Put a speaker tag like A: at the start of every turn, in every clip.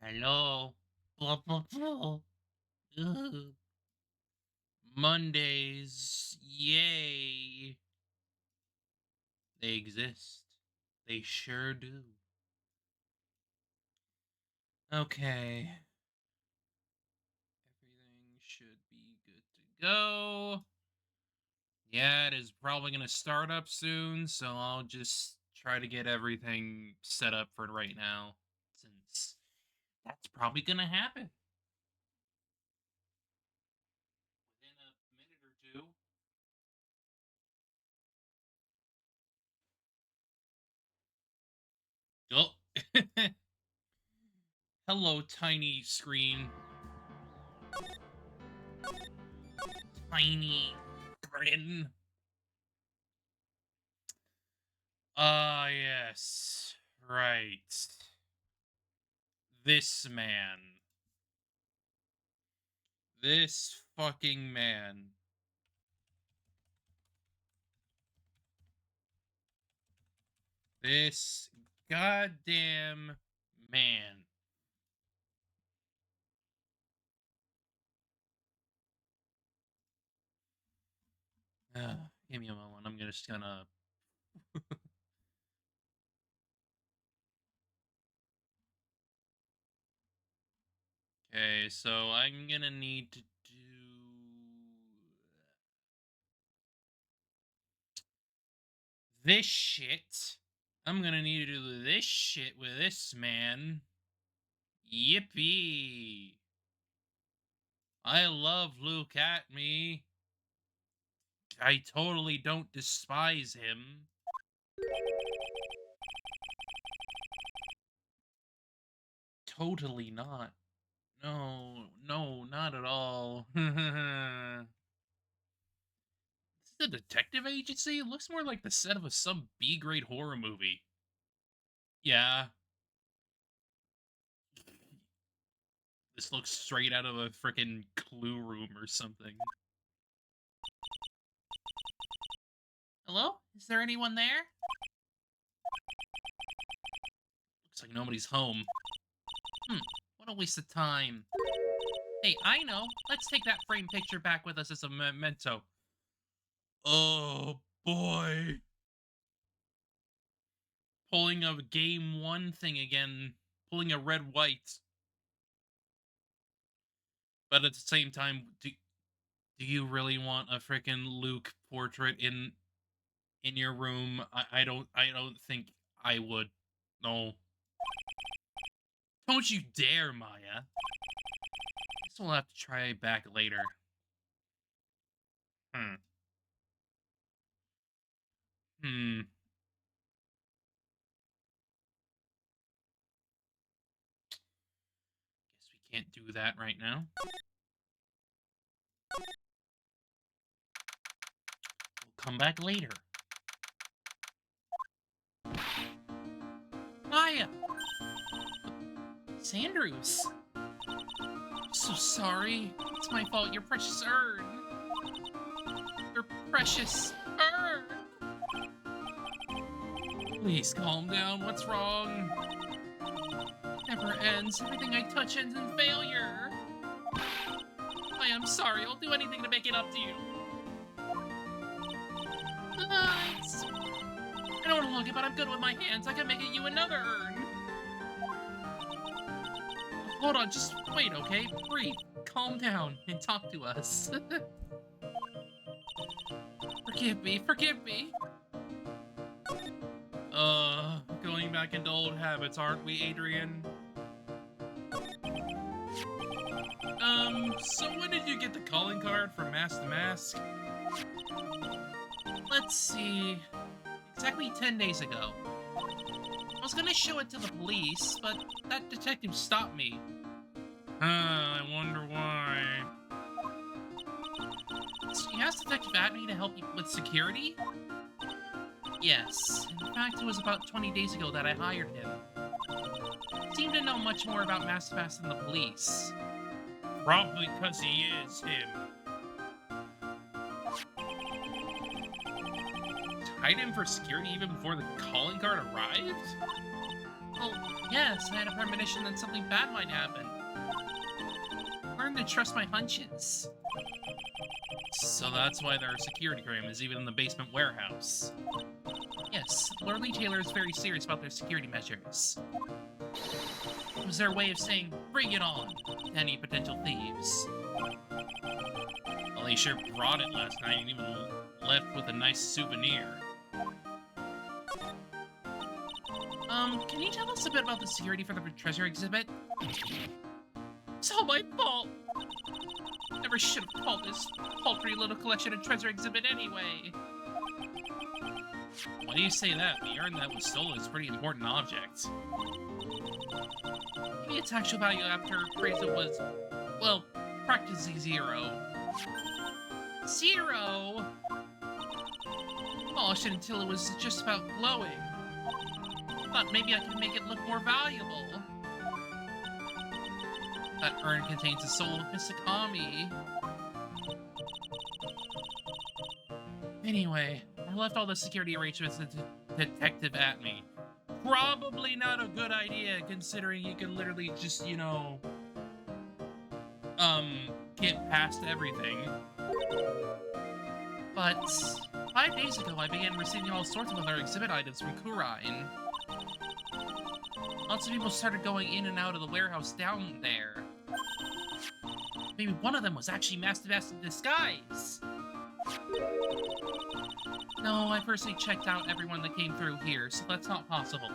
A: Hello. Blah, blah, blah. Ugh. Mondays. Yay. They exist. They sure do. Okay. Everything should be good to go. Yeah, it is probably going to start up soon, so I'll just try to get everything set up for right now, since that's probably going to happen within a minute or two. Oh. Hello, tiny screen. Tiny grin. Ah, yes. Right. This man. This fucking man. This goddamn man. Give me a moment. I'm just gonna. Okay, so I'm gonna need to do this shit. I'm gonna need to do this shit with this man. Yippee! I love Luke at me. I totally don't despise him. Totally not. No, no, not at all. This The detective agency? It looks more like the set of some B-grade horror movie. Yeah, this looks straight out of a freaking Clue room or something. Hello? Is there anyone there? Looks like nobody's home. Hmm, what a waste of time. Hey, I know. Let's take that framed picture back with us as a memento. Oh, boy. Pulling a game one thing again. Pulling a red-white. But at the same time, do you really want a freaking Luke portrait in your room? I don't think I would. No. Don't you dare, Maya. Guess we'll have to try back later. Hmm. Hmm. Guess we can't do that right now. We'll come back later. Maya! Sanders! I'm so sorry. It's my fault. Your precious urn. Your precious urn. Please calm down. What's wrong? Never ends. Everything I touch ends in failure. I am sorry. I'll do anything to make it up to you. I don't want to look it, but I'm good with my hands. I can make it you another urn. Hold on, just wait, okay? Breathe, calm down, and talk to us. Forgive me, forgive me. Going back into old habits, aren't we, Adrian? So when did you get the calling card from Mask to Mask? Let's see. Exactly 10 days ago. I was gonna show it to the police, but that detective stopped me. I wonder why. So you asked Detective Atney to help you with security? Yes. In fact, it was about 20 days ago that I hired him. He seemed to know much more about Mask to Mask than the police. Probably because he is him. Hired him for security even before the calling card arrived? Well, yes, I had a premonition that something bad might happen. Learn to trust my hunches. So that's why there are security cameras even in the basement warehouse. Yes, Lord Lee Taylor is very serious about their security measures. It was their way of saying, bring it on, to any potential thieves. Well, he sure brought it last night and even left with a nice souvenir. Can you tell us a bit about the security for the treasure exhibit? It's all my fault! Never should have called this paltry little collection a treasure exhibit anyway. Why do you say that? The urn that was stolen is a pretty important object. Maybe its actual value after appraisal was, well, practically zero. Zero? Polished until it was just about glowing. Thought maybe I could make it look more valuable. That urn contains the soul of Misakami. Anyway, I left all the security arrangements to Detective Atney. Probably not a good idea, considering you can literally just, you know, get past everything. But 5 days ago, I began receiving all sorts of other exhibit items from Kurain. Lots of people started going in and out of the warehouse down there. Maybe one of them was actually Mask to Mask in disguise. No, I personally checked out everyone that came through here, so that's not possible.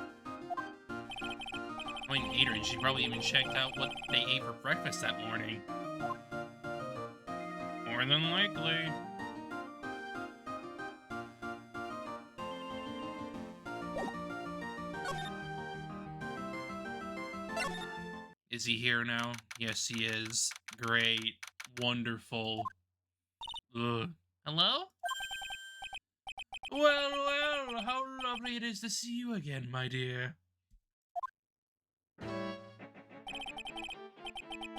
A: I mean, Adrian, she probably even checked out what they ate for breakfast that morning. More than likely. Is he here now? Yes, he is. Great. Wonderful. Ugh. Hello? Well, how lovely it is to see you again, my dear.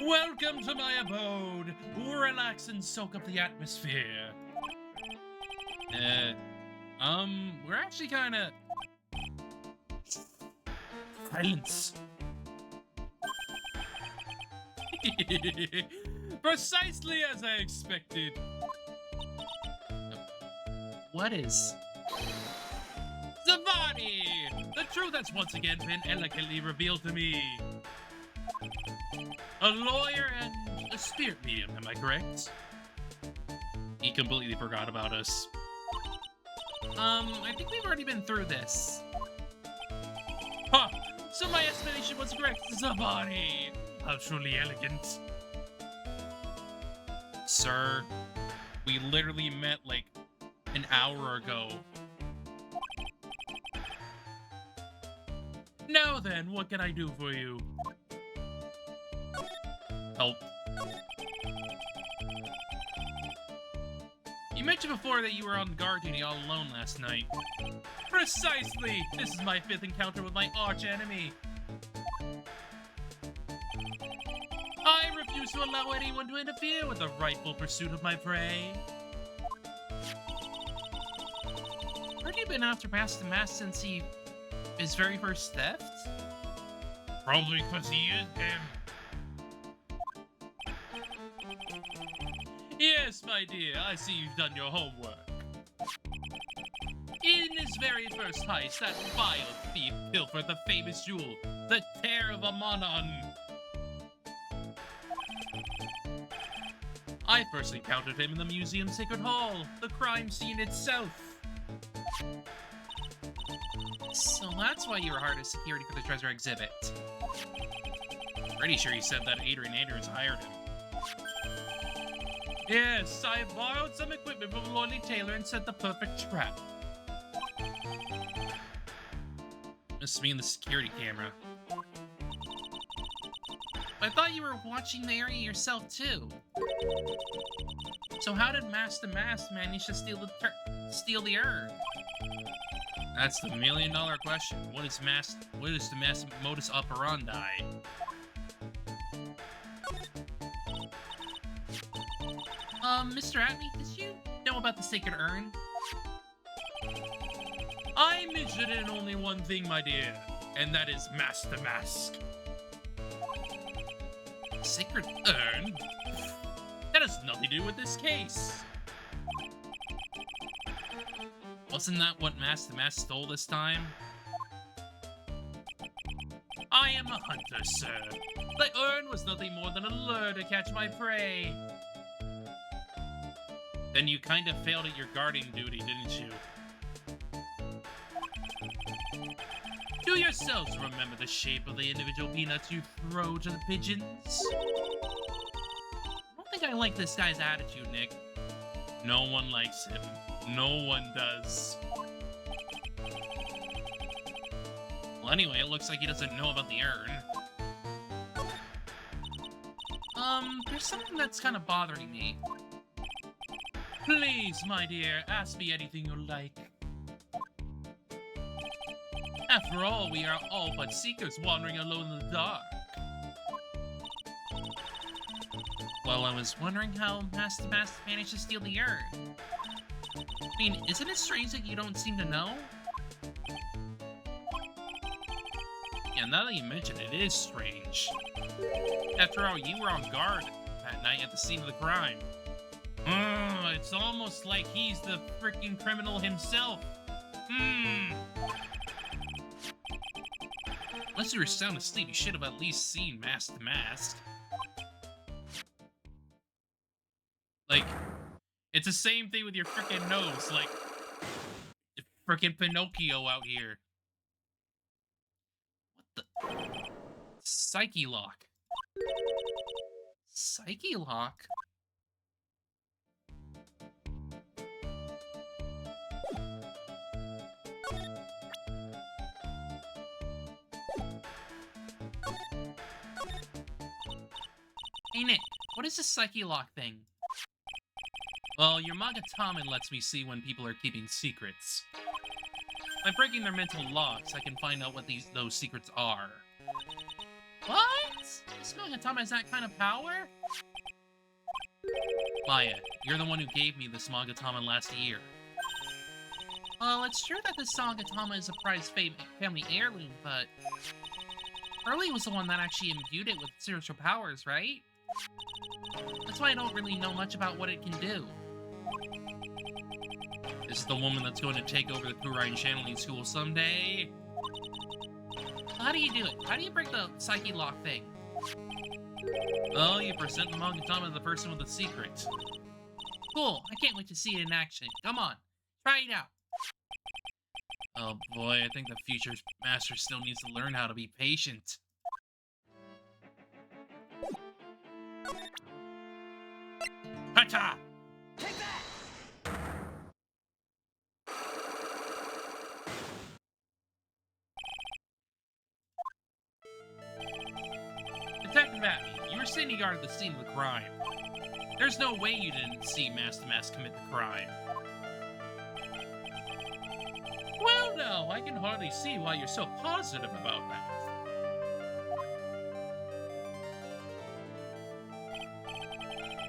A: Welcome to my abode. Relax and soak up the atmosphere. We're actually kinda... Silence. Precisely as I expected. What is... Zavani! The truth has once again been elegantly revealed to me. A lawyer and a spirit medium, am I correct? He completely forgot about us. I think we've already been through this. Huh! So my estimation was correct, Zavani! How truly elegant. Sir, we literally met like an hour ago. Now then, what can I do for you? Help. You mentioned before that you were on guard duty all alone last night. Precisely! This is my 5th encounter with my arch enemy. I refuse to allow anyone to interfere with the rightful pursuit of my prey. Heard you've been after Master Mask since his very first theft? Probably because he is him. Yes, my dear, I see you've done your homework. In his very first heist, that vile thief pilfered the famous jewel, the Tear of Amanon. I first encountered him in the museum's Sacred Hall, the crime scene itself. So that's why you were hired as security for the treasure exhibit. Pretty sure he said that Adrian Andrews hired him. Yes, I borrowed some equipment from Lordly Taylor and set the perfect trap. Must mean the security camera. I thought you were watching the area yourself too. So how did Master Mask manage to steal the urn? That's the $1,000,000 question. What is the mass modus operandi? Mr. Atney, did you know about the sacred urn? I'm interested in only one thing, my dear, and that is Master Mask. Sacred urn? That has nothing to do with this case. Wasn't that what Master Mask stole this time? I am a hunter, sir. The urn was nothing more than a lure to catch my prey. Then you kind of failed at your guarding duty, didn't you? Do yourselves remember the shape of the individual peanuts you throw to the pigeons? I don't think I like this guy's attitude, Nick. No one likes him. No one does. Well, anyway, it looks like he doesn't know about the urn. There's something that's kind of bothering me. Please, my dear, ask me anything you like. After all, we are all but seekers wandering alone in the dark. Well, I was wondering how Master Mask managed to steal the urn. I mean, isn't it strange that you don't seem to know? Yeah, now that you mention it, it is strange. After all, you were on guard that night at the scene of the crime. It's almost like he's the freaking criminal himself. Unless you were sound asleep, you should have at least seen Master Mask. Like, it's the same thing with your freaking nose, like, freaking Pinocchio out here. What the? Psyche lock. Psyche lock? Hey Nick, what is this Psyche lock thing? Well, your Magataman lets me see when people are keeping secrets. By breaking their mental locks, I can find out what those secrets are. What? This Magatama has that kind of power? Maya, you're the one who gave me this Magatama last year. Well, it's true that this Magatama is a prized family heirloom, but Curly was the one that actually imbued it with spiritual powers, right? That's why I don't really know much about what it can do. This is the woman that's going to take over the Kurine channeling school someday. How do you do it? How do you break the psyche lock thing? Well, you present the Magatama to the person with the secret. Cool, I can't wait to see it in action. Come on, try it out. Oh boy, I think the future master still needs to learn how to be patient. Hata!
B: Take that!
A: Detective Abby, you were standing guard at the scene of the crime. There's no way you didn't see Master commit the crime. Well, no, I can hardly see why you're so positive about that.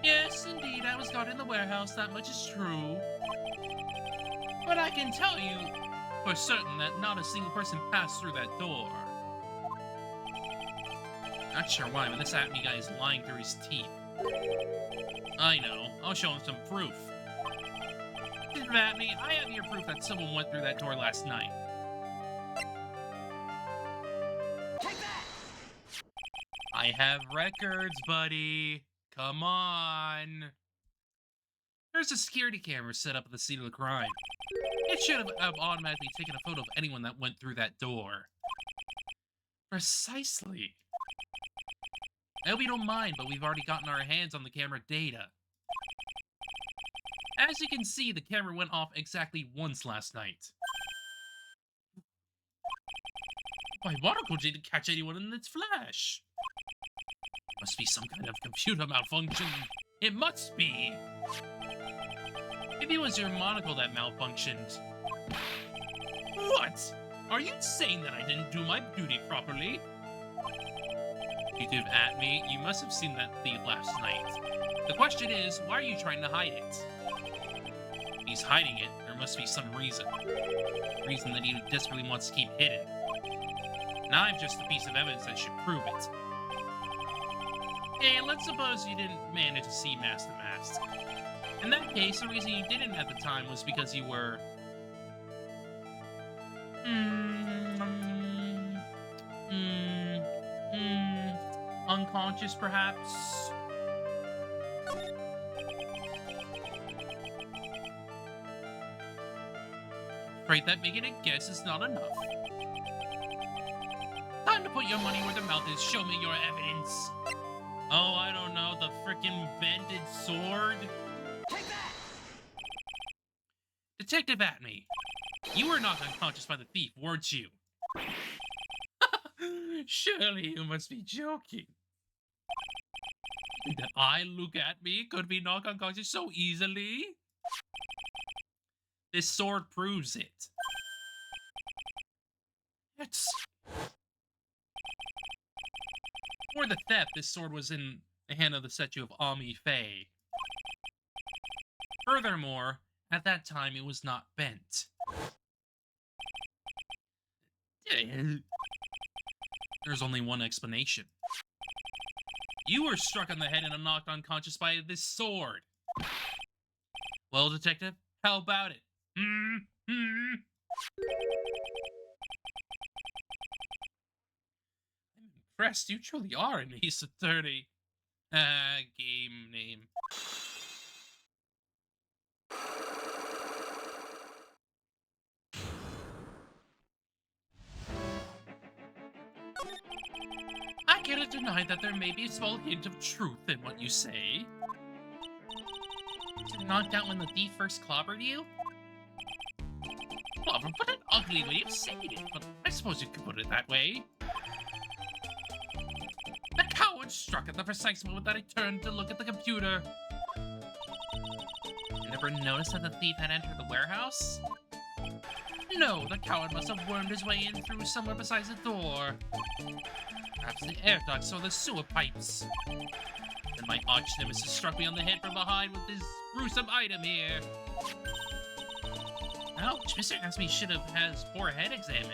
A: Yes, indeed, I was guarding the warehouse, that much is true. But I can tell you for certain that not a single person passed through that door. Not sure why, but this Atme guy is lying through his teeth. I know, I'll show him some proof. Atme, I have your proof that someone went through that door last night.
B: Take that!
A: I have records, buddy. Come on. There's a security camera set up at the scene of the crime. It should have automatically taken a photo of anyone that went through that door. Precisely. I hope you don't mind, but we've already gotten our hands on the camera data. As you can see, the camera went off exactly once last night. My monocle didn't catch anyone in its flash. Must be some kind of computer malfunction. It must be. Maybe it was your monocle that malfunctioned. What? Are you saying that I didn't do my duty properly? Detective Atme, you must have seen that thief last night. The question is, why are you trying to hide it? If he's hiding it, there must be some reason. A reason that he desperately wants to keep hidden. Now I have just a piece of evidence that should prove it. Hey, let's suppose you didn't manage to see Master Mask. In that case, the reason you didn't at the time was because you were... unconscious, perhaps? Afraid that making a guess is not enough. Time to put your money where the mouth is. Show me your evidence. Oh, I don't know, the frickin' bended sword?
B: Take that!
A: Detective Atme, you were knocked unconscious by the thief, weren't you? Surely you must be joking. That I look at me could be knocked unconscious so easily? This sword proves it. For the theft, this sword was in the hand of the statue of Ami Fei. Furthermore, at that time it was not bent. There's only one explanation. You were struck on the head and knocked unconscious by this sword. Well, detective, how about it? I'm impressed. You truly are an ace attorney. Game name. I cannot deny that there may be a small hint of truth in what you say. Did it knocked out when the thief first clobbered you? Clobber, what an ugly way of saying it, but I suppose you could put it that way. The coward struck at the precise moment that I turned to look at the computer. never noticed that the thief had entered the warehouse? No, the coward must have wormed his way in through somewhere besides the door. Perhaps the air ducts or the sewer pipes. And my arch nemesis struck me on the head from behind with this gruesome item here. Ouch, Mr. Gatsby should have had his poor head examined.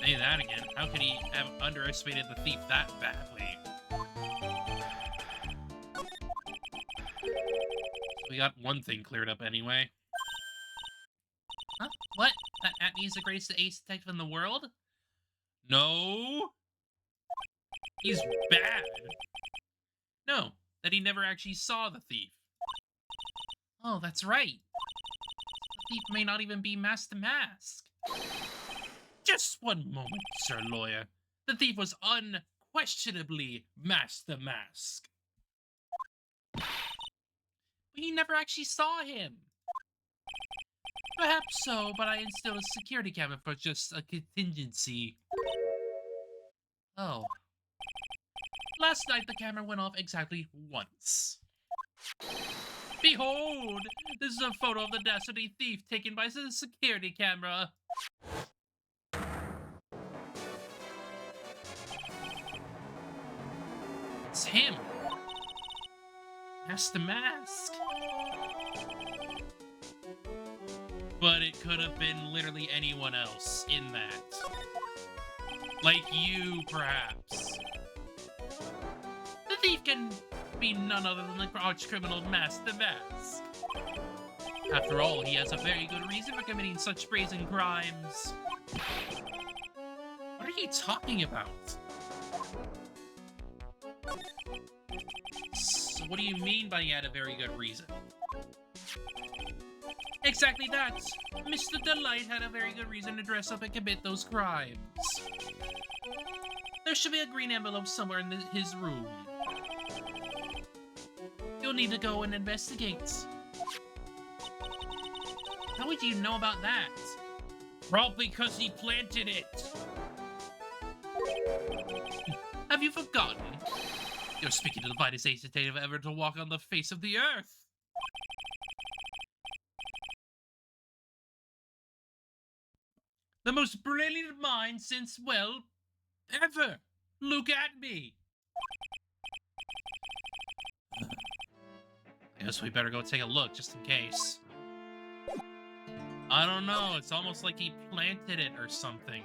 A: Say that again. How could he have underestimated the thief that badly? We got one thing cleared up anyway. Huh? What? That Atney is the greatest ace detective in the world? No! He's bad! No, that he never actually saw the thief. Oh, that's right. The thief may not even be mask to mask. Just one moment, Sir Lawyer. The thief was unquestionably mask to mask. But he never actually saw him. Perhaps so, but I installed a security camera for just a contingency. Oh. Last night, the camera went off exactly once. Behold! This is a photo of the dastardly thief taken by the security camera. It's him. Mask to mask. But it could have been literally anyone else in that. Like you, perhaps. The thief can be none other than the arch criminal Mask to Mask. After all, he has a very good reason for committing such brazen crimes. What are you talking about? So what do you mean by he had a very good reason? Exactly that! Mr. Delight had a very good reason to dress up and commit those crimes. There should be a green envelope somewhere in his room. You'll need to go and investigate. How would you know about that? Probably because he planted it. Have you forgotten? You're speaking to the finest ace detective ever to walk on the face of the earth. The most brilliant mind since, well, ever. Look at me. I guess we better go take a look, just in case. I don't know, it's almost like he planted it or something.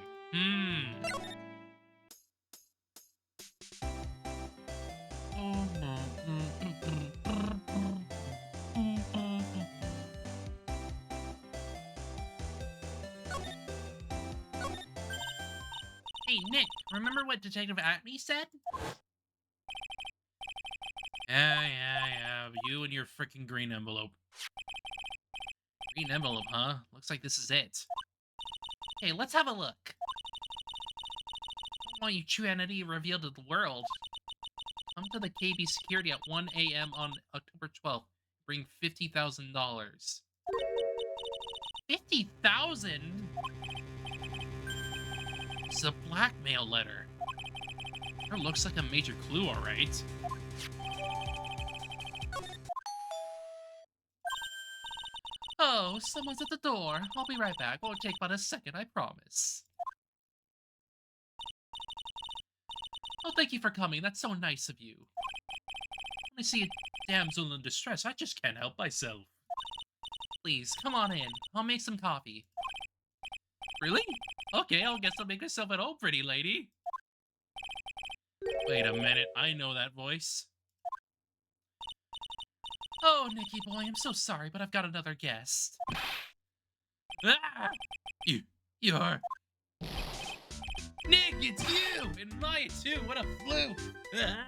A: Hey, Nick, remember what Detective Atney said? Yeah. You and your freaking green envelope. Green envelope, huh? Looks like this is it. Hey, let's have a look. I want your true identity revealed to the world. Come to the KB security at 1 a.m. on October 12th. Bring $50,000. 50,000? It's a blackmail letter. It looks like a major clue, alright. Oh, someone's at the door. I'll be right back. Won't take but a second, I promise. Oh, thank you for coming. That's so nice of you. When I see a damsel in distress, I just can't help myself. Please, come on in. I'll make some coffee. Really? Okay, I guess I'll make myself at home, pretty lady. Wait a minute, I know that voice. Oh, Nicky boy, I'm so sorry, but I've got another guest. Ah! You're... Nick, it's you! And Maya, too! What a fluke! Ah!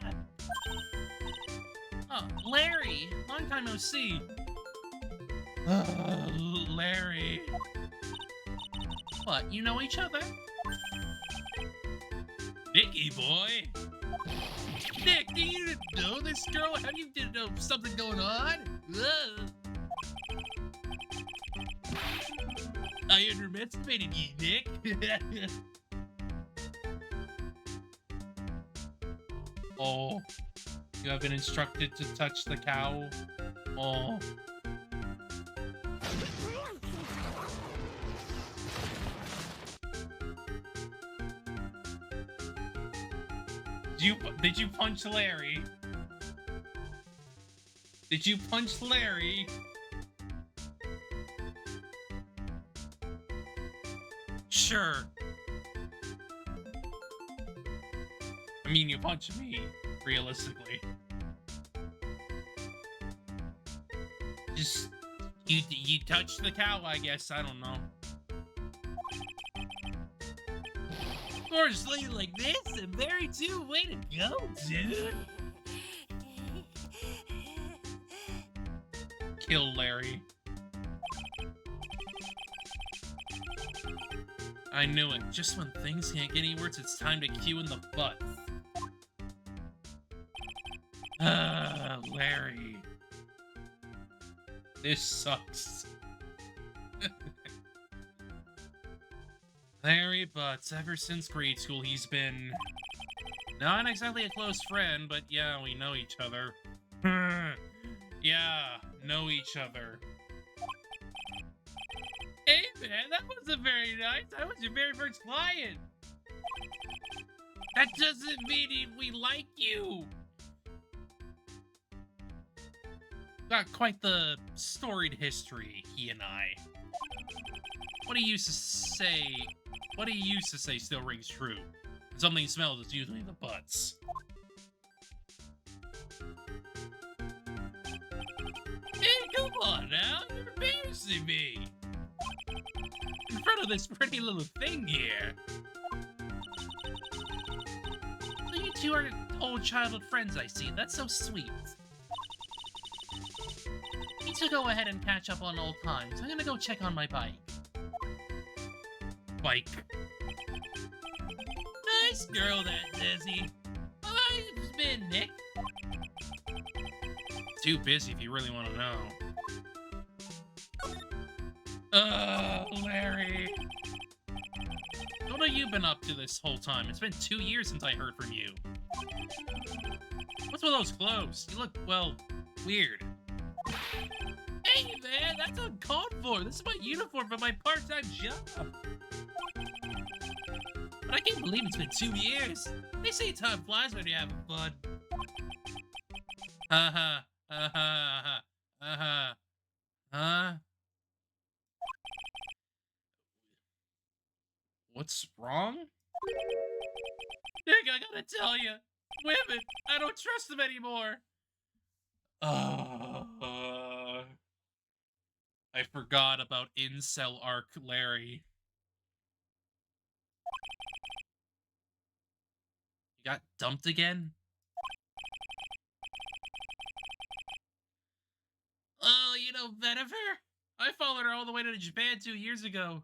A: Oh, Larry! Long time no see. Larry. What, you know each other? Nicky boy! Nick, do you know this girl? Have you know something going on? I underestimated you, Nick. Oh, you have been instructed to touch the cow. Oh. Did you punch Larry? Did you punch Larry? Sure. I mean, you punched me, realistically. Just you touched the cow, I guess. I don't know. Or sleep like this and Barry too. Way to go, dude. Kill Larry. I knew it. Just when things can't get any worse, it's time to cue in the butt. Larry. This sucks. Larry Butts, ever since grade school, he's been not exactly a close friend, but yeah, we know each other. Yeah, know each other. Hey man, that wasn't very nice. I was your very first client. That doesn't mean we like you. Got quite the storied history, he and I. What he used to say still rings true. When something smells, it's usually the butts. Hey, come on now, you're embarrassing me. In front of this pretty little thing here. So you two are old childhood friends, I see. That's so sweet. Need to go ahead and catch up on old times. I'm gonna go check on my bike. Bike. Nice girl, that Desi. I've been, Nick. Too busy if you really want to know. Larry. What have you been up to this whole time? It's been 2 years since I heard from you. What's with those clothes? You look, well, weird. Hey, man, that's uncalled for. This is my uniform for my part-time job. But I can't believe it's been 2 years. They say time flies when you're having fun. Uh-huh. Uh-huh. Uh-huh. Huh? What's wrong? Nick, I gotta tell you. Women, I don't trust them anymore. I forgot about Incel Arc Larry. You got dumped again? Oh, you know Venifer? I followed her all the way to Japan 2 years ago.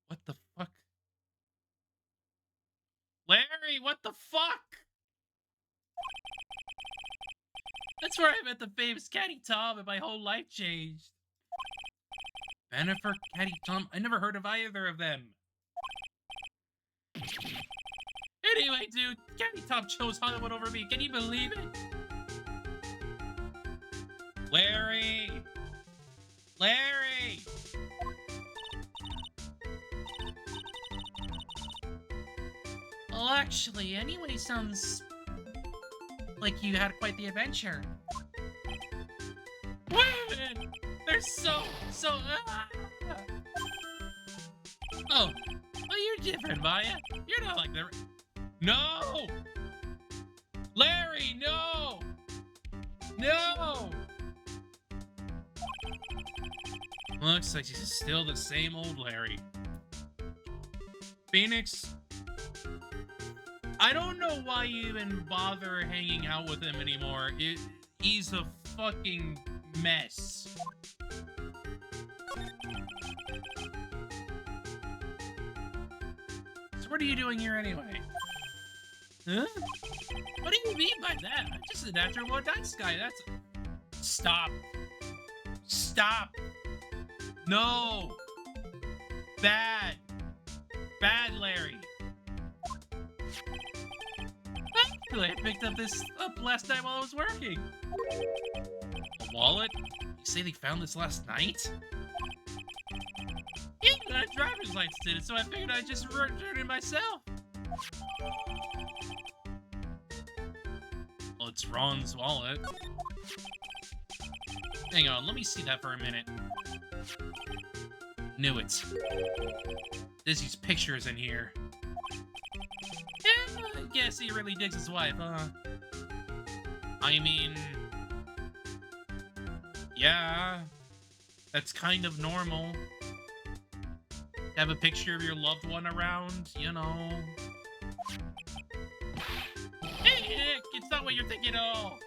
A: What the fuck? Larry, what the fuck? That's where I met the famous Caddy Tom and my whole life changed. Venifer, Caddy Tom? I never heard of either of them. Anyway, dude, Caddy Tom chose Hollywood over me. Can you believe it? Larry! Larry! Well, actually, anyway, sounds like you had quite the adventure. Women! They're so... Oh, you're different, Maya. You're not like the... No! Larry, no! No! Looks like she's still the same old Larry. Phoenix? I don't know why you even bother hanging out with him anymore. He's a fucking mess. So what are you doing here anyway? Huh? What do you mean by that? I'm just a natural born dice guy. That's... Stop. Stop. No. Bad. Bad Larry. Exactly. I picked up this up last night while I was working. A wallet? You say they found this last night? Yeah, the driver's license did it, so I figured I'd just return it myself. Well, it's Ron's wallet. Hang on, let me see that for a minute. Knew it. Dizzy's picture is in here. Yeah, I guess he really digs his wife, huh? I mean... yeah, that's kind of normal. Have a picture of your loved one around, you know. Hey, Nick, it's not what you're thinking at all.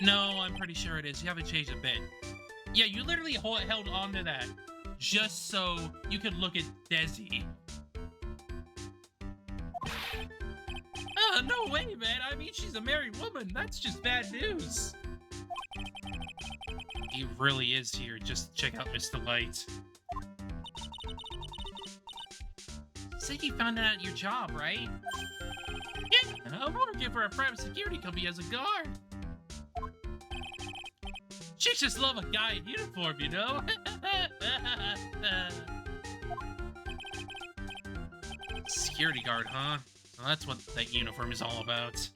A: No, I'm pretty sure it is. You haven't changed a bit. Yeah, you literally held on to that just so you could look at Desi. No way, man. I mean, she's a married woman. That's just bad news. He really is here just to check out Mr. Light. Say you found out your job, right? Yeah, I'm working for a private security company as a guard. Chicks just love a guy in uniform, you know? Security guard, huh? Well, that's what that uniform is all about.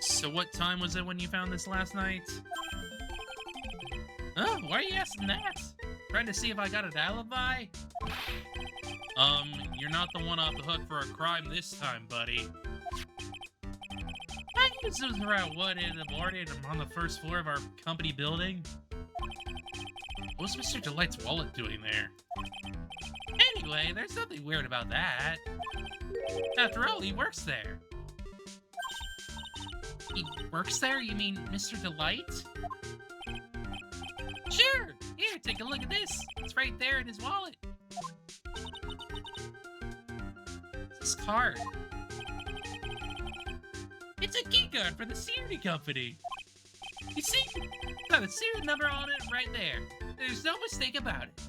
A: So what time was it when you found this last night? Oh, why are you asking that? Trying to see if I got an alibi? You're not the one off the hook for a crime this time, buddy. I guess it was around 1 in the morning. I'm on the first floor of our company building. What's Mr. Delight's wallet doing there? Anyway, there's nothing weird about that. After all, he works there. He works there? You mean Mr. Delight? Sure! Here, take a look at this. It's right there in his wallet. It's this card. It's a key card for the security company. You see? It's got a serial number on it right there. There's no mistake about it.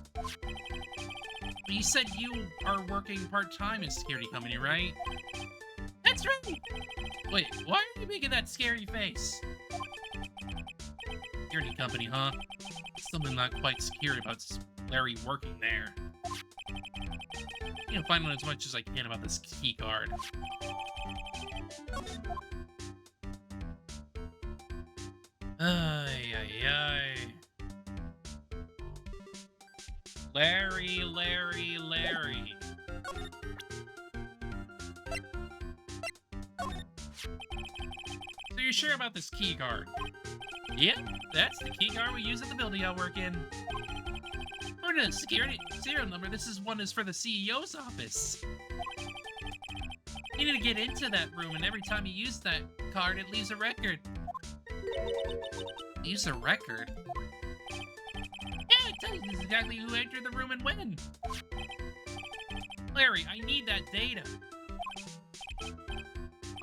A: But you said you are working part-time in a security company, right? That's right! Wait, why are you making that scary face? Security company, huh? Something not quite secure about Larry working there. You know, find out as much as I can about this key card. Ay, ay, ay. Larry, Larry, Larry. So you're sure about this key card? Yep, that's the key card we use at the building I work in. According to the security serial number, this one is for the CEO's office. You need to get into that room, and every time you use that card, it leaves a record. Leaves a record? Yeah, it tells you exactly who entered the room and when. Larry, I need that data.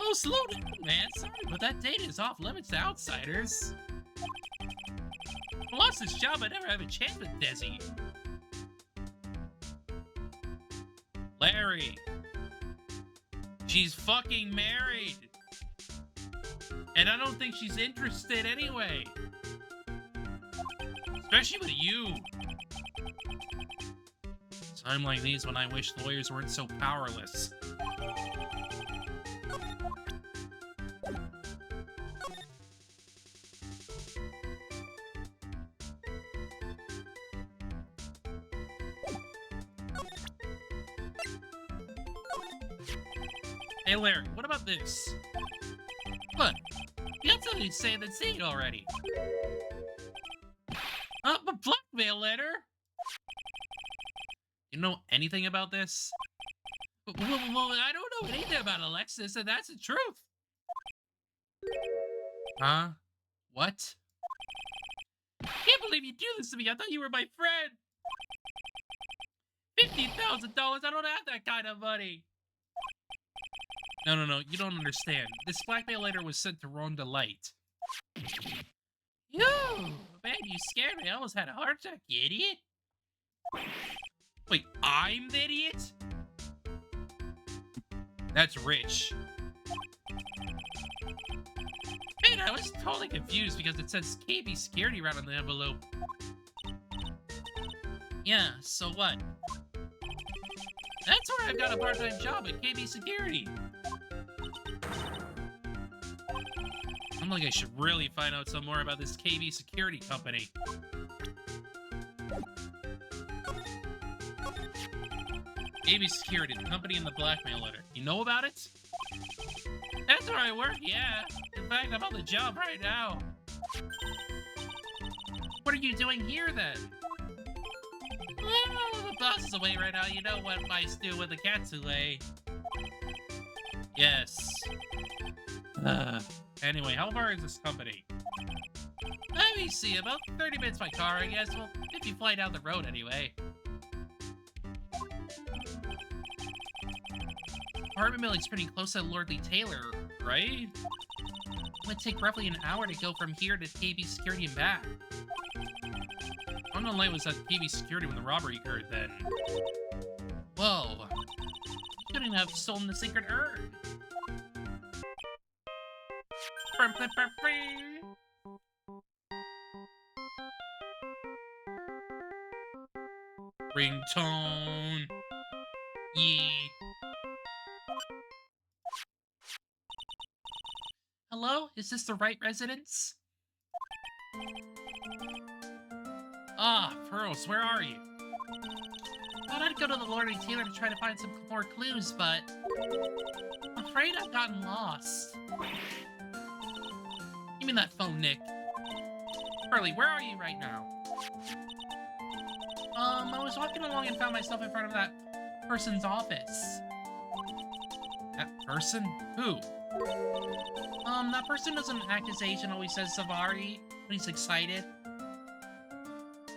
A: Oh, slow down, man. Sorry, but that data is off limits to outsiders. If I lost this job, I'd never have a chance with Desi. Larry. She's fucking married. And I don't think she's interested anyway. Especially with you. Time like these when I wish lawyers weren't so powerless. Hey Larry, what about this? What? You got something to say that's seen already. A blackmail letter? You know anything about this? Well, I don't know anything about Alexis, and that's the truth. Huh? What? Can't believe you do this to me. I thought you were my friend. $50,000. I don't have that kind of money. No. You don't understand. This blackmail letter was sent to Ron Delight. Yo, man, you scared me. I almost had a heart attack, you idiot. Wait, I'm the idiot? That's rich. Man, I was totally confused because it says KB security right on the envelope. Yeah, so what? That's where I've got a part-time job at KB Security. I'm like, I should really find out some more about this KB Security company. KB Security, the company in the blackmail letter. You know about it? That's where I work, yeah. In fact, I'm on the job right now. What are you doing here, then? Well, the boss is away right now. You know what mice do with the cat's away. Yes. Anyway, how far is this company? Let me see, about 30 minutes by car, I guess. Well, if you fly down the road anyway. Apartment building's pretty close to Lordly Taylor, right? It would take roughly an hour to go from here to KB Security and back. Unknown Light was at KB Security when the robbery occurred then. Whoa. You couldn't have stolen the secret urn. Ringtone. Yeah. Hello? Is this the right residence? Ah, Pearls, where are you? Thought I'd go to the Lord and Taylor to try to find some more clues, but I'm afraid I've gotten lost. Give me that phone, Nick. Pearly, where are you right now? I was walking along and found myself in front of that person's office. That person? Who? That person doesn't act his age and always says Savari when he's excited.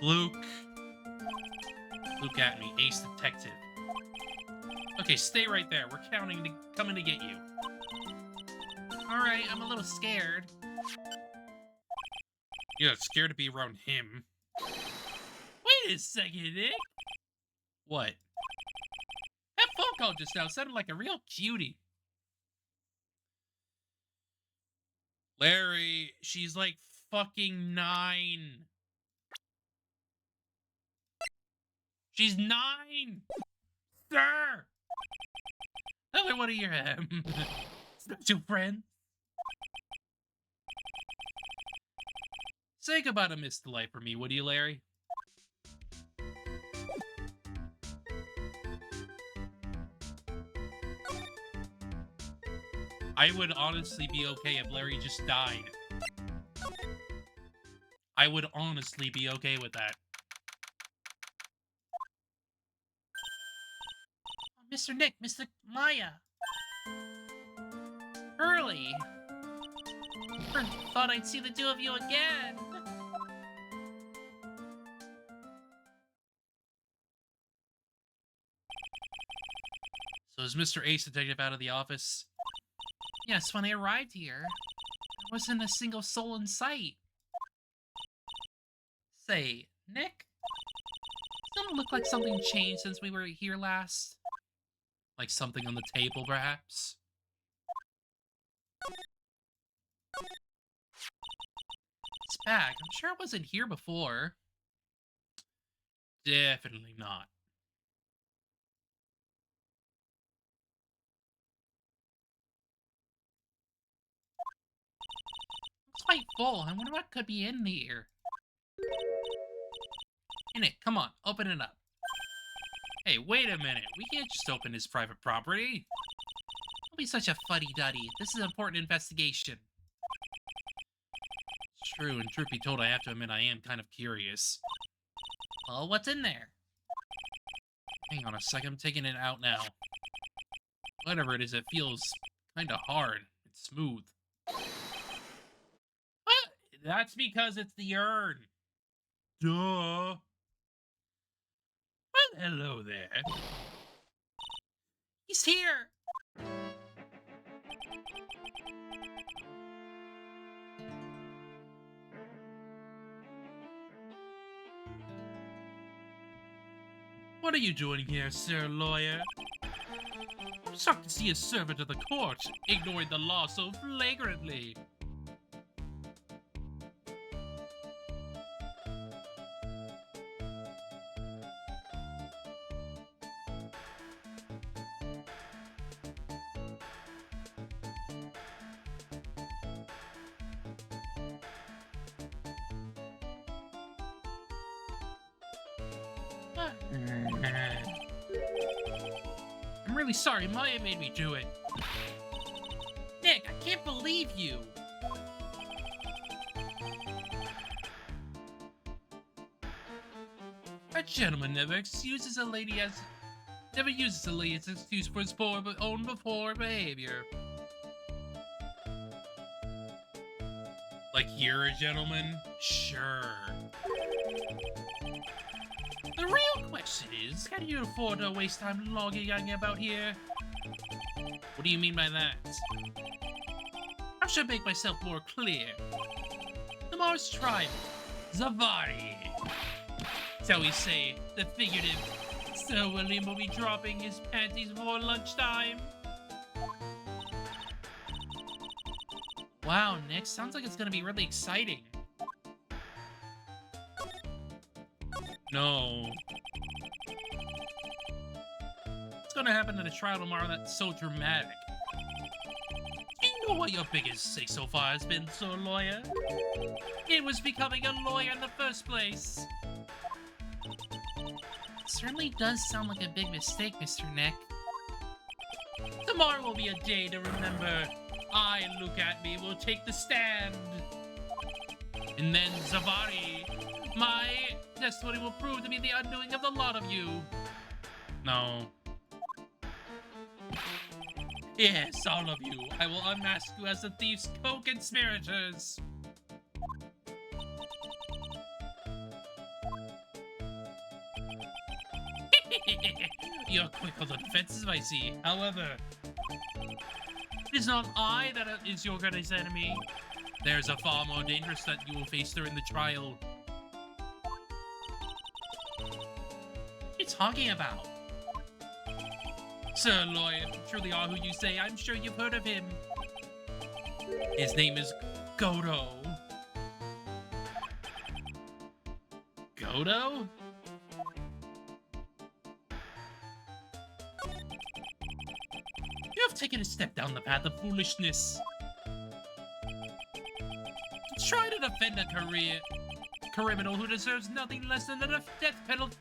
A: Luke. Luke at me, ace detective. Okay, stay right there. We're coming to get you. Alright, I'm a little scared. You're not scared to be around him. Wait a second, Nick. What? That phone call just now sounded like a real cutie. Larry, she's like fucking 9. She's 9! Sir! Another one of your special friends. Say goodbye to Miss Delight for me, would you, Larry? I would honestly be okay if Larry just died. I would honestly be okay with that. Oh, Mr. Nick, Mr. Maya. Early. Thought I'd see the two of you again. So is Mr. Ace Detective out of the office? Yes, when I arrived here, there wasn't a single soul in sight. Say, Nick? Doesn't it look like something changed since we were here last? Like something on the table, perhaps? It's back. I'm sure it wasn't here before. Definitely not. It's quite full. I wonder what could be in here. Hey, Nick, come on. Open it up. Hey, wait a minute. We can't just open his private property. Don't be such a fuddy-duddy. This is an important investigation. It's true, and truth be told, I have to admit I am kind of curious. Well, what's in there? Hang on a second, I'm taking it out now. Whatever it is, it feels kind of hard. It's smooth. What? That's because it's the urn. Duh. Well, hello there. He's here. What are you doing here, sir lawyer? I'm Shocked to see a servant of the court ignoring the law so flagrantly. I'm really sorry, Maya made me do it. Nick, I can't believe you. A gentleman never uses a lady as excuse for his own poor behavior. Like you're a gentleman? Sure. The real question is, can you afford to waste time logging about here? What do you mean by that? I should make myself more clear. Tomorrow's trial, Zavari. Shall we say, the figurative, Sir William will be dropping his panties before lunchtime. Wow, Nick, sounds like it's gonna be really exciting. No. What's gonna happen in the trial tomorrow that's so dramatic? Do you know what your biggest mistake so far has been, Sir Lawyer? It was becoming a lawyer in the first place. It certainly does sound like a big mistake, Mr. Nick. Tomorrow will be a day to remember. I, look at me, will take the stand. And then Zavari, my testimony will prove to be the undoing of the lot of you. No. Yes, all of you. I will unmask you as the thief's co-conspirators. You're quick on the defensive, I see. However, it is not I that is your greatest enemy. There's a far more dangerous that you will face during the trial. What are you talking about? Sir Lawyer, if you truly are who you say, I'm sure you've heard of him. His name is Godo. Godo? You have taken a step down the path of foolishness. Try to defend a criminal who deserves nothing less than a death penalty.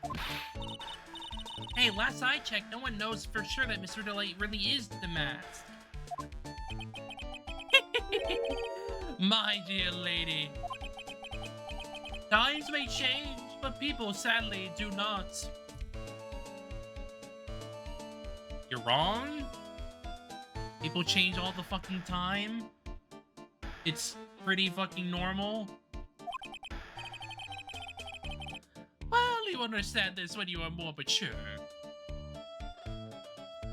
A: Hey, last I checked, no one knows for sure that Mr. Delight really is the mask. My dear lady. Times may change, but people sadly do not. You're wrong? People change all the fucking time? It's pretty fucking normal? Well, you understand this when you are more mature.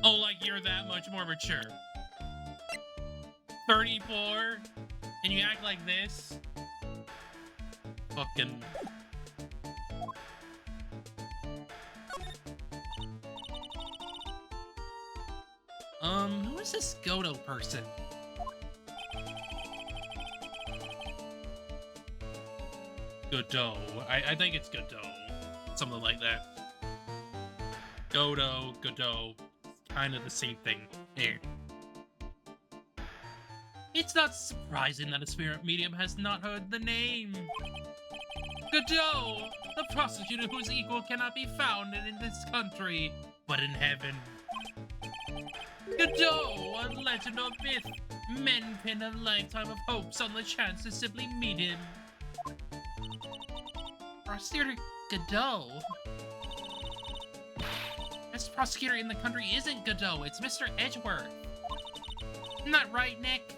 A: Oh, like you're that much more mature. 34? And you act like this? Fucking... who is this Godo person? Godot. I think it's Godot. Something like that. Godot, Godot. Kind of the same thing. Here. It's not surprising that a spirit medium has not heard the name. Godot! The prostitute whose equal cannot be found in this country, but in heaven. Godot, a legend or myth. Men pin a lifetime of hopes on the chance to simply meet him. Prosecutor Godot? Best prosecutor in the country isn't Godot, it's Mr. Edgeworth. Not right, Nick?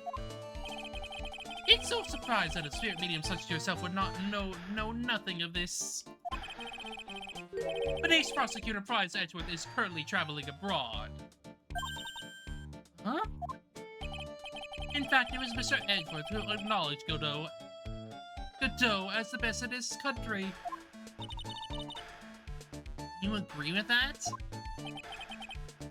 A: It's so surprised that a spirit medium such as yourself would not know nothing of this. But ace prosecutor Prize Edgeworth is currently traveling abroad. Huh? In fact, it was Mr. Edgeworth who acknowledged Godot as the best in his country. You agree with that?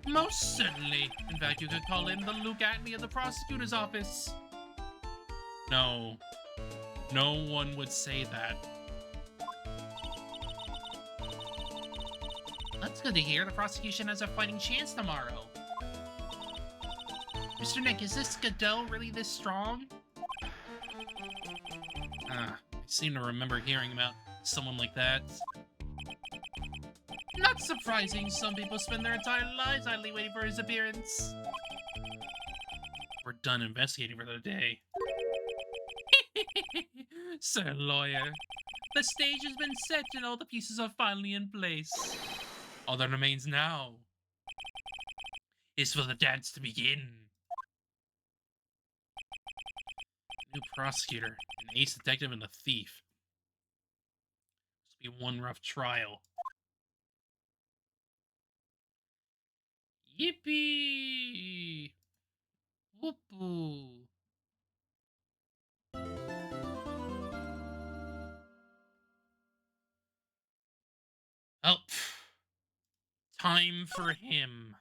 A: Most certainly. In fact, you could call in the Luke Atney of the prosecutor's office. No. No one would say that. That's good to hear. The prosecution has a fighting chance tomorrow. Mr. Nick, is this Godot really this strong? I seem to remember hearing about someone like that. Not surprising, some people spend their entire lives idly waiting for his appearance. We're done investigating for the day. Sir Lawyer, the stage has been set and all the pieces are finally in place. All that remains now is for the dance to begin. New prosecutor, an ace detective, and a thief. This will be one rough trial. Yippee! Whoopoo! Oh, time for him.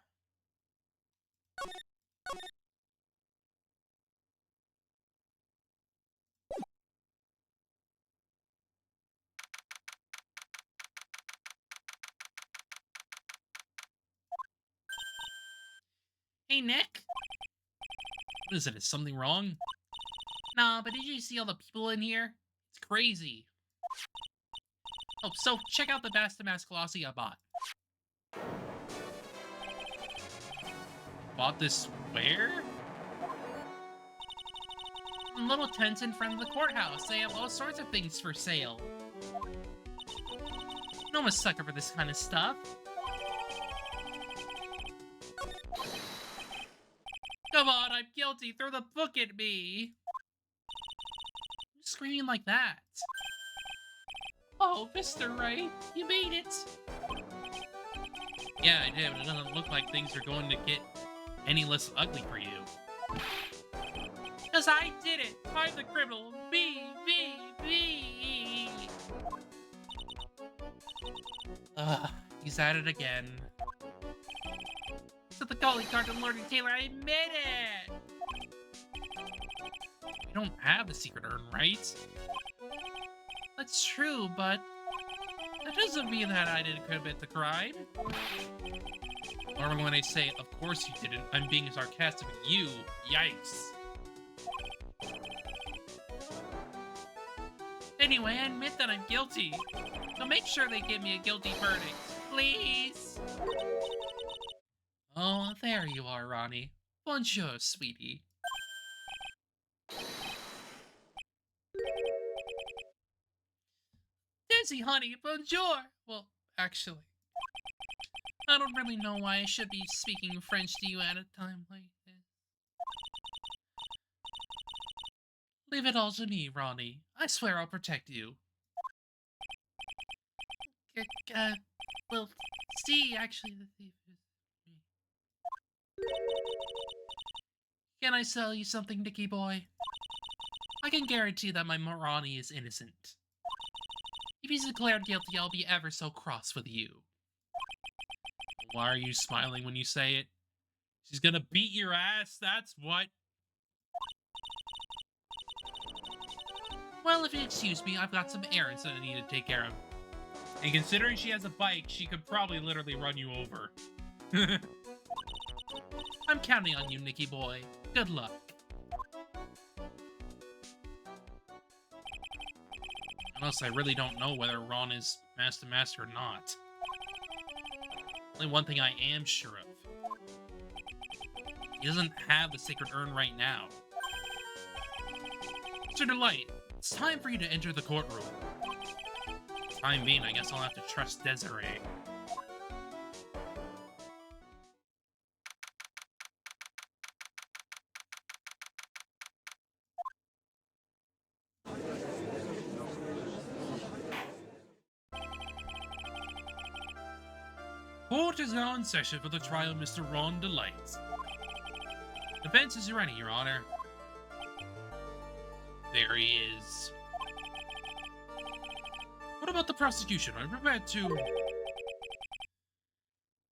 A: Hey, Nick? What is it? Is something wrong? Nah, but did you see all the people in here? It's crazy. Oh, so check out the Bastimas Colossi I bought. Bought this where? Little tents in front of the courthouse. They have all sorts of things for sale. No, I'm a sucker for this kind of stuff. Come on, I'm guilty. Throw the book at me. Who's screaming like that? Oh, Mr. Wright, you made it. Yeah, I did, but it doesn't look like things are going to get any less ugly for you. Because I did it. I'm the criminal. Me. He's at it again. So the calling card to Lord and Taylor, I admit it! We don't have the secret urn, right? That's true, but that doesn't mean that I didn't commit the crime. Or when I say, of course you didn't, I'm being sarcastic with you. Yikes. Anyway, I admit that I'm guilty. So make sure they give me a guilty verdict. Please. Oh, there you are, Ronnie. Bonjour, sweetie. Dizzy, honey, bonjour. Well, actually, I don't really know why I should be speaking French to you at a time like this. Leave it all to me, Ronnie. I swear I'll protect you. Well, see, actually, the thief is me. Can I sell you something, Nicky boy? I can guarantee that my Ronnie is innocent. If he's declared guilty, I'll be ever so cross with you. Why are you smiling when you say it? She's gonna beat your ass, that's what. Well, if you excuse me, I've got some errands that I need to take care of. And considering she has a bike, she could probably literally run you over. I'm counting on you, Nicky boy. Good luck. Unless I really don't know whether Ron is Master or not. Only one thing I am sure of. He doesn't have the sacred urn right now. Mr. Delight, it's time for you to enter the courtroom. Time being, I guess I'll have to trust Desiree. Court is now in session for the trial of Mr. Ron Delight. Defense is ready, Your Honor. There he is. What about the prosecution? Are you prepared to...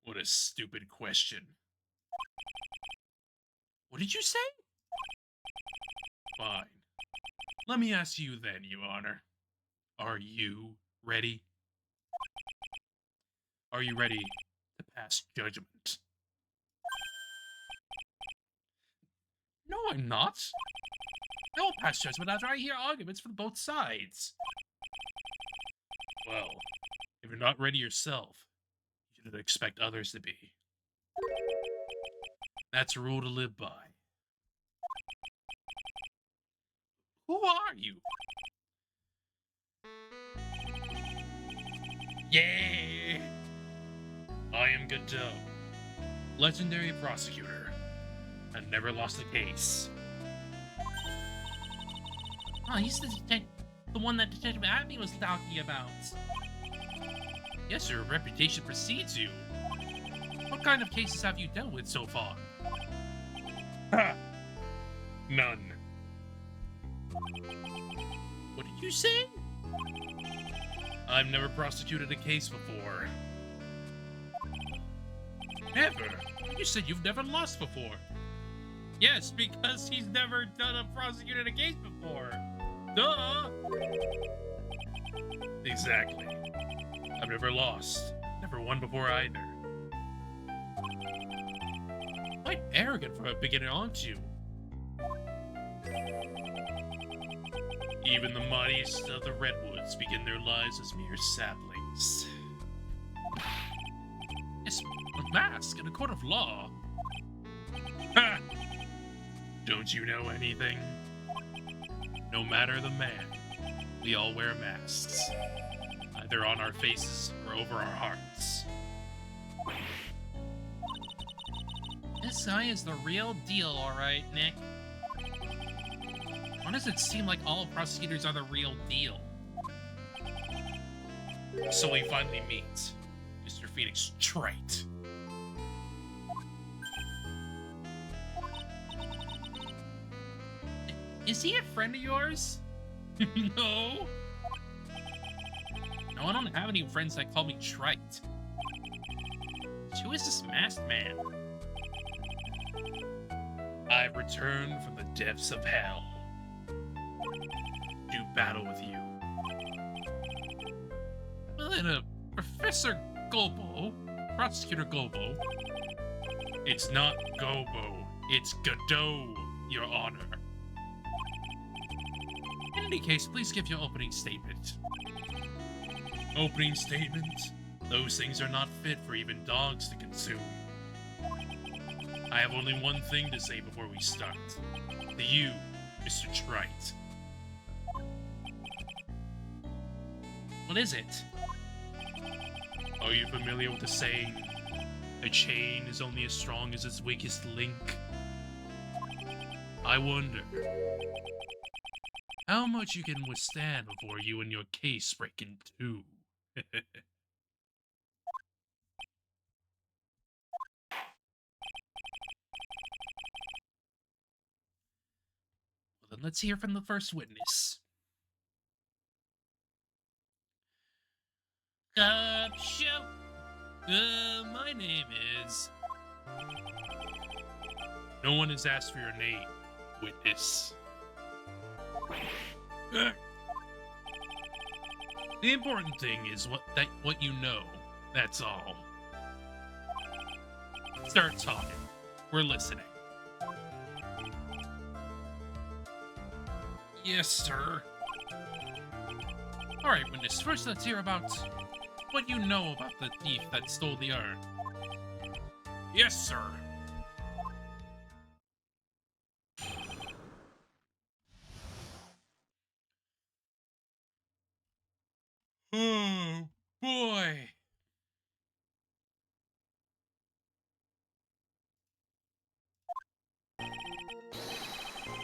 A: What a stupid question. What did you say? Fine. Let me ask you then, Your Honor. Are you ready? Are you ready to pass judgment? No, I'm not. I won't pass judgment after I hear arguments from both sides. Well, if you're not ready yourself, you shouldn't expect others to be. That's a rule to live by. Who are you? Yeah! I am Godot, legendary prosecutor. I never lost a case. Oh, he's the one that Detective Abby was talking about. Yes, your reputation precedes you. What kind of cases have you dealt with so far? Ha! None. What did you say? I've never prosecuted a case before. Never? You said you've never lost before. Yes, because he's never prosecuted a case before. Duh! Exactly. I've never lost. Never won before either. Quite arrogant from a beginning, aren't you? Even the mightiest of the redwoods begin their lives as mere saplings. Yes, a mask in a court of law. Ha! Don't you know anything? No matter the man, we all wear masks. Either on our faces or over our hearts. This guy is the real deal, alright, Nick. Why does it seem like all prosecutors are the real deal? So we finally meet. Mr. Phoenix Trite. Is he a friend of yours? No. No, I don't have any friends that call me Trite. Who is this masked man? I've returned from the depths of hell. Do battle with you. Well, then, Professor Golbo, Prosecutor Golbo. It's not Golbo, it's Godot, Your Honor. In any case, please give your opening statement. Opening statement? Those things are not fit for even dogs to consume. I have only one thing to say before we start. To you, Mr. Trite. What is it? Are you familiar with the saying, a chain is only as strong as its weakest link? I wonder how much you can withstand before you and your case break in two. Well, then let's hear from the first witness. Show. My name is... No one has asked for your name, witness. The important thing is what you know. That's all. Start talking. We're listening. Yes, sir. All right, witness. First, let's hear about what you know about the thief that stole the urn. Yes, sir. Oh, boy.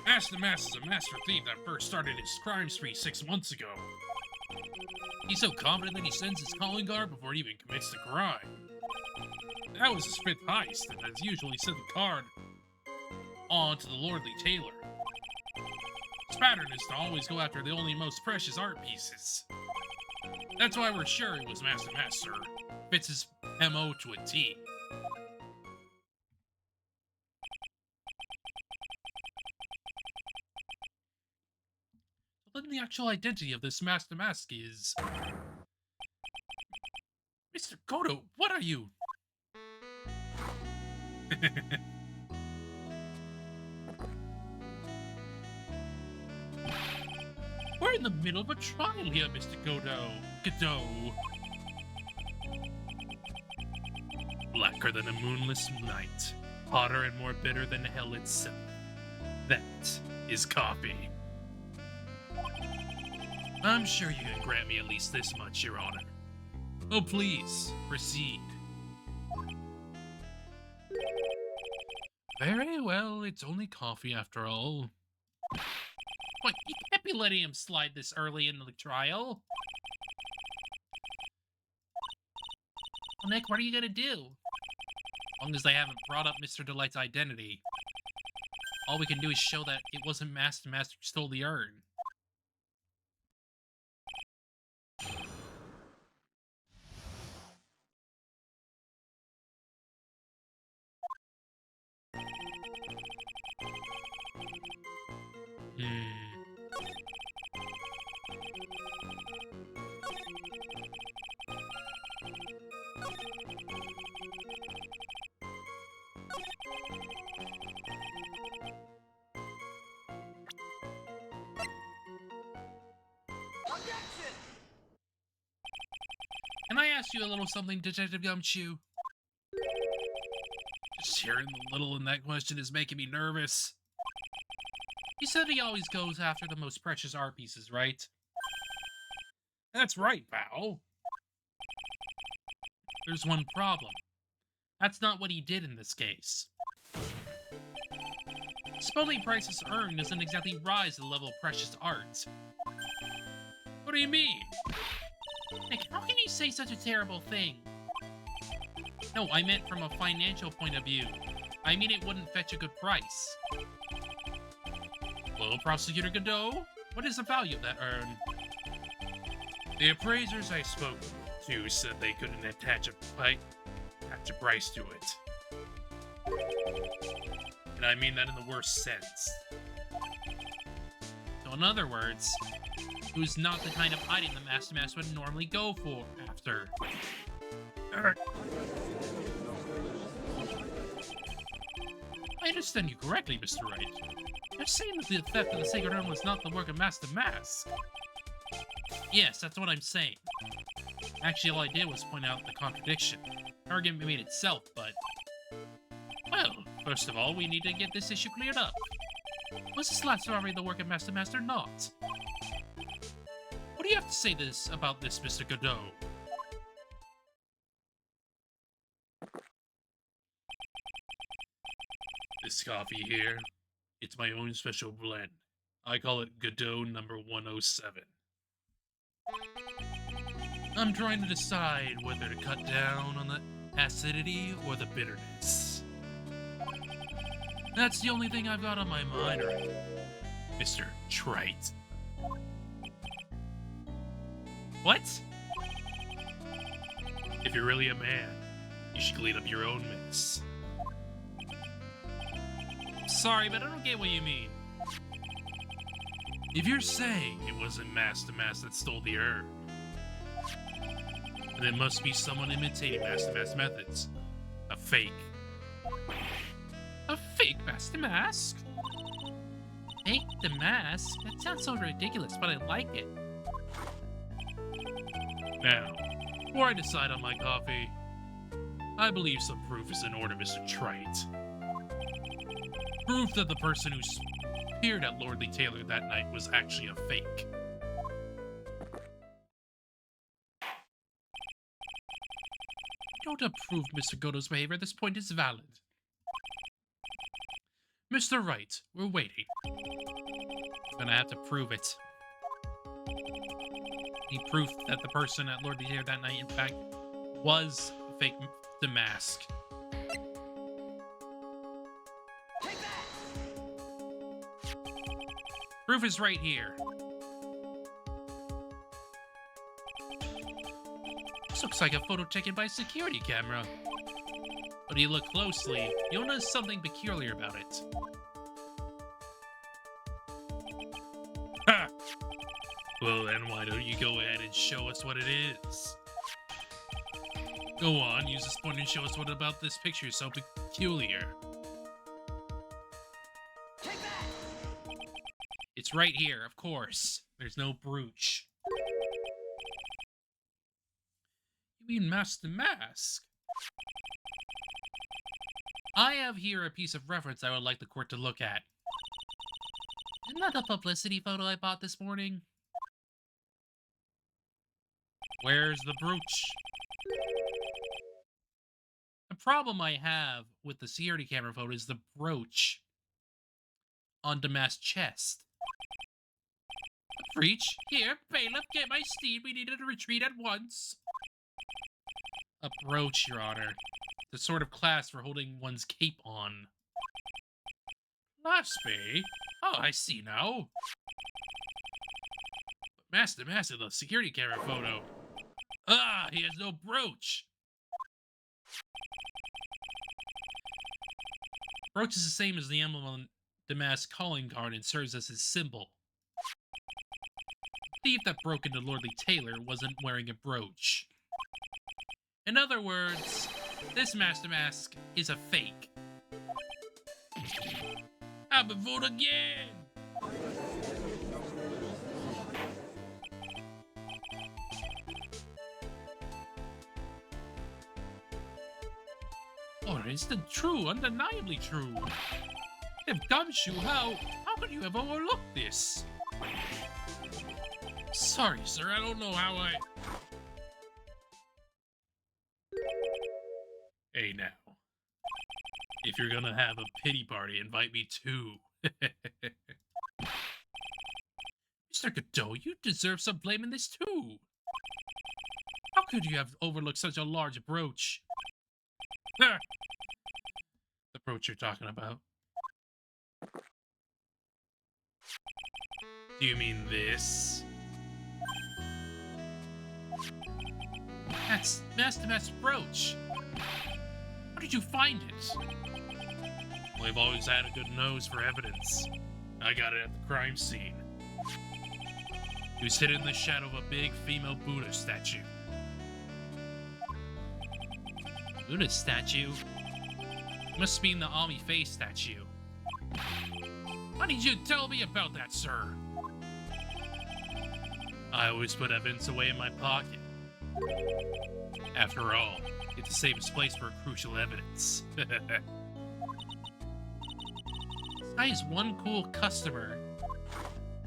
A: Master Mass is a master thief that first started his crime spree 6 months ago. He's so confident that he sends his calling card before he even commits the crime. That was his 5th heist, and as usual, he sent the card on to the lordly tailor. His pattern is to always go after the only most precious art pieces. That's why we're sure it was Master Mass, sir. Fits his MO to a T. the actual identity of this Master Mask is. Mr. Godo, what are you? We're in the middle of a trial here, Mr. Godot. Blacker than a moonless night, hotter and more bitter than hell itself. That is coffee. I'm sure you can grant me at least this much, Your Honor. Oh, please, proceed. Very well, it's only coffee after all. What, you can't be letting him slide this early in the trial. Well, Nick, what are you gonna do? As long as they haven't brought up Mr. Delight's identity, all we can do is show that it wasn't Master who stole the urn.
B: Objection!
A: Can I ask you a little something, Detective Gumshoe? Just hearing the little in that question is making me nervous. You said he always goes after the most precious art pieces, right? That's right, pal. There's one problem. That's not what he did in this case. Supposedly Price's urn doesn't exactly rise to the level of precious art. What do you mean? Nick, how can you say such a terrible thing? No, I meant from a financial point of view. I mean it wouldn't fetch a good price. Well, Prosecutor Godot, what is the value of that urn? The appraisers I spoke to said they couldn't attach a price to it. And I mean that in the worst sense. So in other words, it was not the kind of item the Master Mask would normally go for after. I understand you correctly, Mr. Wright. You're saying that the theft of the Sacred Urn was not the work of Master Mask. Yes, that's what I'm saying. Actually, all I did was point out the contradiction. The argument made itself, but... Well, first of all, we need to get this issue cleared up. Was this last robbery the work of Master Mask or not? What do you have to say about this, Mr. Godot? This coffee here, it's my own special blend. I call it Godot number 107. I'm trying to decide whether to cut down on the acidity or the bitterness. That's the only thing I've got on my mind right now, Mr. Trite. What? If you're really a man, you should clean up your own mess. Sorry, but I don't get what you mean. If you're saying it wasn't Master Mask that stole the urn, then it must be someone imitating Master Mask's methods. A fake. A fake Master Mask? Fake the mask? That sounds so ridiculous, but I like it. Now, before I decide on my coffee, I believe some proof is in order, Mr. Trite. Proof that the person who appeared at Lordly Taylor that night was actually a fake. I don't approve Mr. Godot's behavior. This point is valid. Mr. Wright, we're waiting. I'm gonna have to prove it. Need proof that the person at Lordly Taylor that night, in fact, was fake the mask. Proof is right here. This looks like a photo taken by a security camera. But if you look closely, you'll notice something peculiar about it. Ha! Well, then why don't you go ahead and show us what it is? Go on, use this point and show us what about this picture is so peculiar.
B: Take that!
A: It's right here, of course. There's no brooch. You mean Master Mask? I have here a piece of reference I would like the court to look at. Isn't that the publicity photo I bought this morning? Where's the brooch? The problem I have with the security camera photo is the brooch on Damask's chest. A breach? Here, bailiff, get my steed. We needed to retreat at once. A brooch, Your Honor. The sort of clasp for holding one's cape on. Claspy? Oh, I see now. But Master, the security camera photo. Ah, he has no brooch. Brooch is the same as the emblem on Damask's calling card and serves as his symbol. The thief that broke into Lordly Taylor wasn't wearing a brooch. In other words, this Master Mask is a fake. I've been fooled again! Or is it true? Undeniably true. If Gumshoe, how could you have overlooked this? Sorry, sir, I don't know how I... Hey, now. If you're gonna have a pity party, invite me too. Mr. Godot, you deserve some blame in this too. How could you have overlooked such a large brooch? The brooch you're talking about. Do you mean this? That's Master Mask's brooch. How did you find it? Well, I've always had a good nose for evidence. I got it at the crime scene. It was hidden in the shadow of a big female Buddha statue. Buddha statue? Must mean the Ami face statue. Why did you tell me about that, sir? I always put evidence away in my pocket. After all, it's the safest place for crucial evidence. This guy is one cool customer.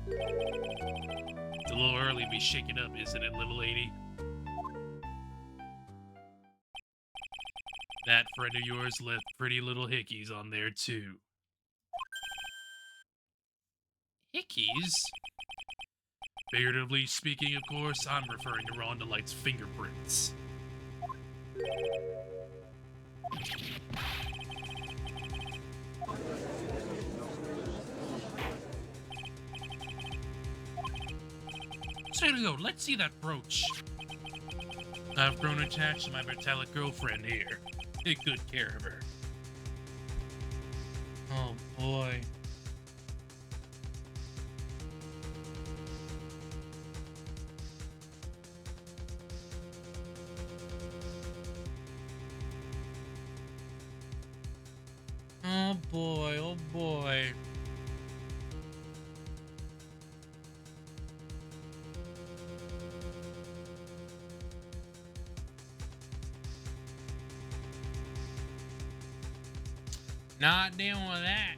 A: It's a little early to be shaken up, isn't it, little lady? That friend of yours left pretty little hickeys on there, too. Hickeys? Figuratively speaking, of course, I'm referring to Rhonda Light's fingerprints. Sergio, let's see that brooch. I've grown attached to my metallic girlfriend here. Take good care of her. Oh boy. Oh boy, oh boy. Not dealing with that.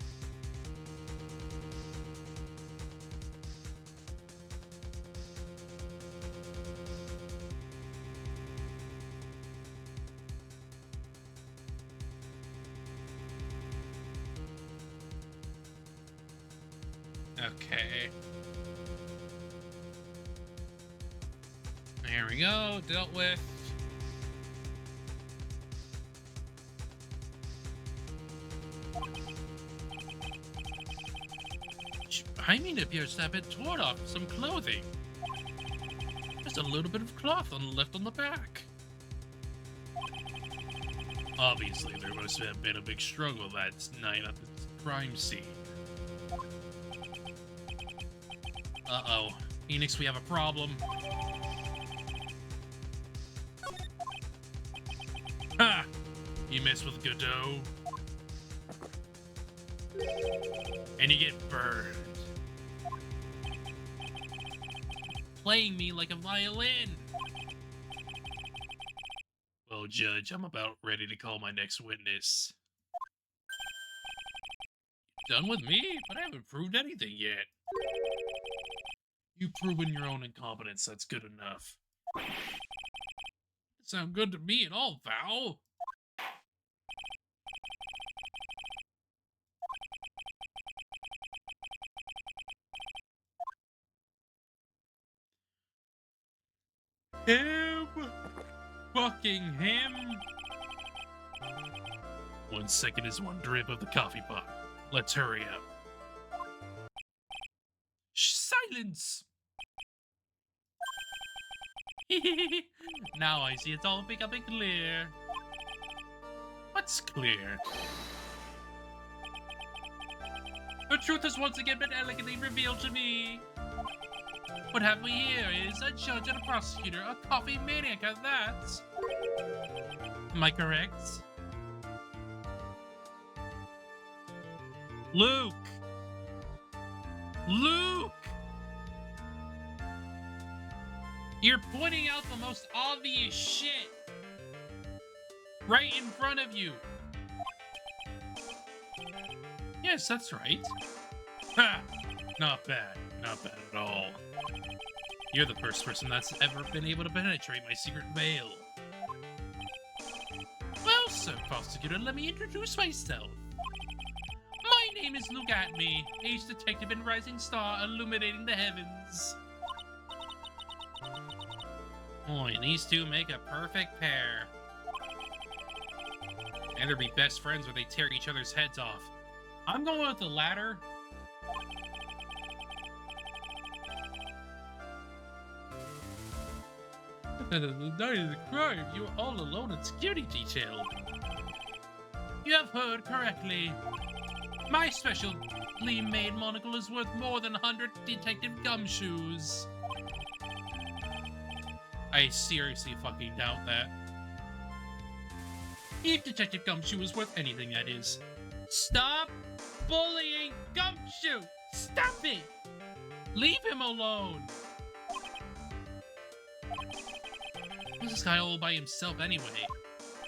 A: Okay. There we go. Dealt with. I mean, it appears to have been torn off some clothing. Just a little bit of cloth left on the back. Obviously, there must have been a big struggle that night at the crime scene. Uh-oh. Phoenix, we have a problem. Ha! You mess with Godot, and you get burned. Playing me like a violin. Well, Judge, I'm about ready to call my next witness. Done with me? But I haven't proved anything yet. You've proven your own incompetence. That's good enough. Sound good to me at all, Val. Him! Fucking him! 1 second is one drip of the coffee pot. Let's hurry up. Silence! Now I see it's all becoming clear. What's clear? The truth has once again been elegantly revealed to me. What have we here is a judge and a prosecutor, a coffee maniac at that. Am I correct? Luke! Luke! You're pointing out the most obvious shit right in front of you. Yes, that's right. Ha! Not bad. Not bad at all. You're the first person that's ever been able to penetrate my secret veil. Well, sir prosecutor, let me introduce myself. My name is Luke Atme, ace detective and rising star illuminating the heavens. Boy, these two make a perfect pair. Either be best friends or they tear each other's heads off. I'm going with the latter. The night of the crime, you were all alone in security detail. You have heard correctly. My specially made monocle is worth more than 100 detective gumshoes. I seriously fucking doubt that. If Detective Gumshoe is worth anything, that is. Stop bullying Gumshoe! Stop it! Leave him alone! Who's this guy all by himself anyway?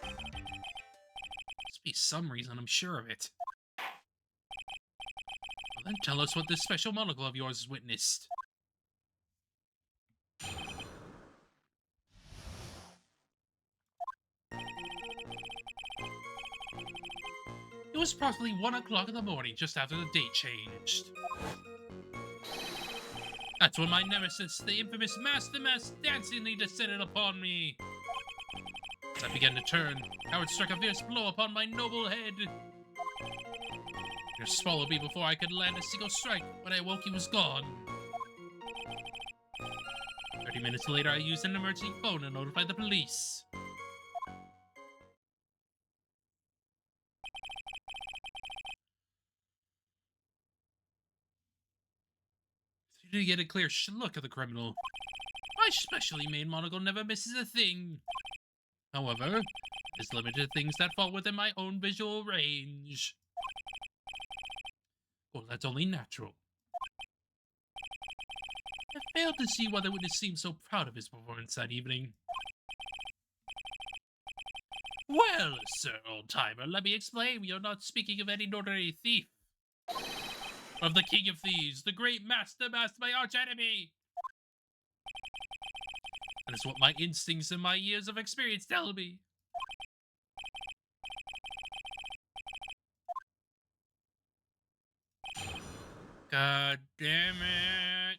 A: Must be some reason, I'm sure of it. Well, then tell us what this special monocle of yours has witnessed. It was approximately 1 o'clock in the morning, just after the date changed. That's when my nemesis, the infamous Master Mass, dancingly descended upon me. As I began to turn, Howard struck a fierce blow upon my noble head. He swallowed me before I could land a single strike. When I awoke, he was gone. 30 minutes later, I used an emergency phone to notify the police. To get a clear look at the criminal. My specially made monocle never misses a thing. However, it's limited to things that fall within my own visual range. Well, that's only natural. I failed to see why the witness seemed so proud of his performance that evening. Well, sir, old-timer, let me explain. You're not speaking of any ordinary thief. Of the king of thieves, the great master, my arch-enemy. That is what my instincts and my years of experience tell me. God damn it.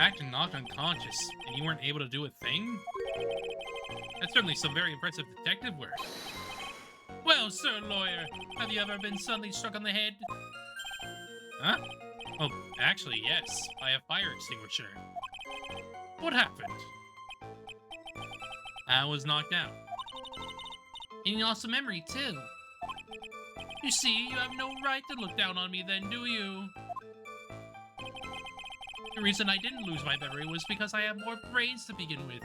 A: attacked and knocked unconscious, and you weren't able to do a thing? That's certainly some very impressive detective work. Well, sir lawyer, have you ever been suddenly struck on the head? Huh? Oh, actually, yes, by a fire extinguisher. What happened? I was knocked out. And you lost a memory, too. You see, you have no right to look down on me then, do you? The reason I didn't lose my memory was because I have more brains to begin with.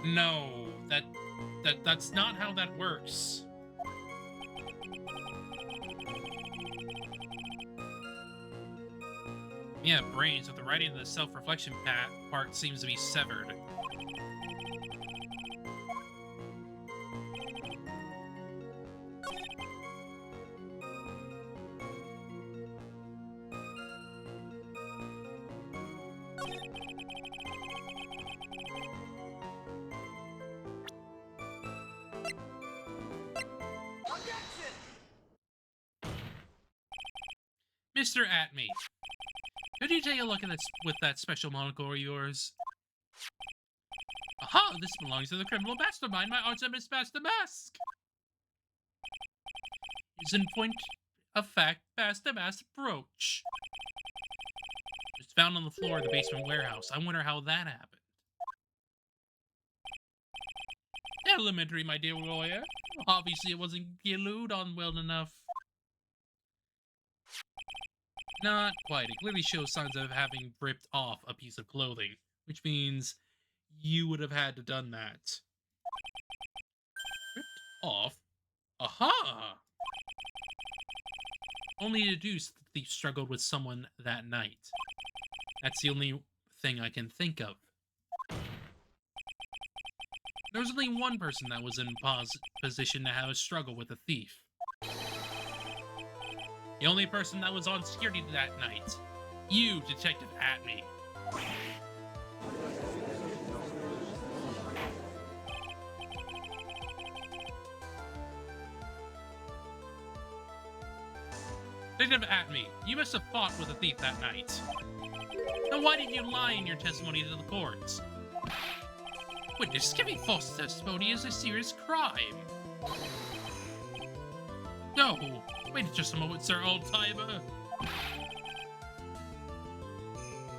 A: No, that's not how that works. Yeah, brains, but the writing of the self-reflection part seems to be severed.
B: Objection!
A: Mr. Atme, could you take a look at this with that special monocle of yours? Aha! This belongs to the criminal mastermind, my arch-nemesis Master Mask! It's in point of fact Master Mask brooch. It's found on the floor of the basement warehouse. I wonder how that happened. Elementary, my dear lawyer. Obviously, it wasn't glued on well enough. Not quite. It clearly shows signs of having ripped off a piece of clothing, which means you would have had to done that. Ripped off? Aha! Only deduced that the thief struggled with someone that night. That's the only thing I can think of. There was only one person that was in position to have a struggle with a thief. The only person that was on security that night. You, Detective Atme. Detective Atme, you must have fought with a thief that night. Then why did you lie in your testimony to the courts? Witness, giving false testimony is a serious crime. No, wait just a moment, sir, old-timer.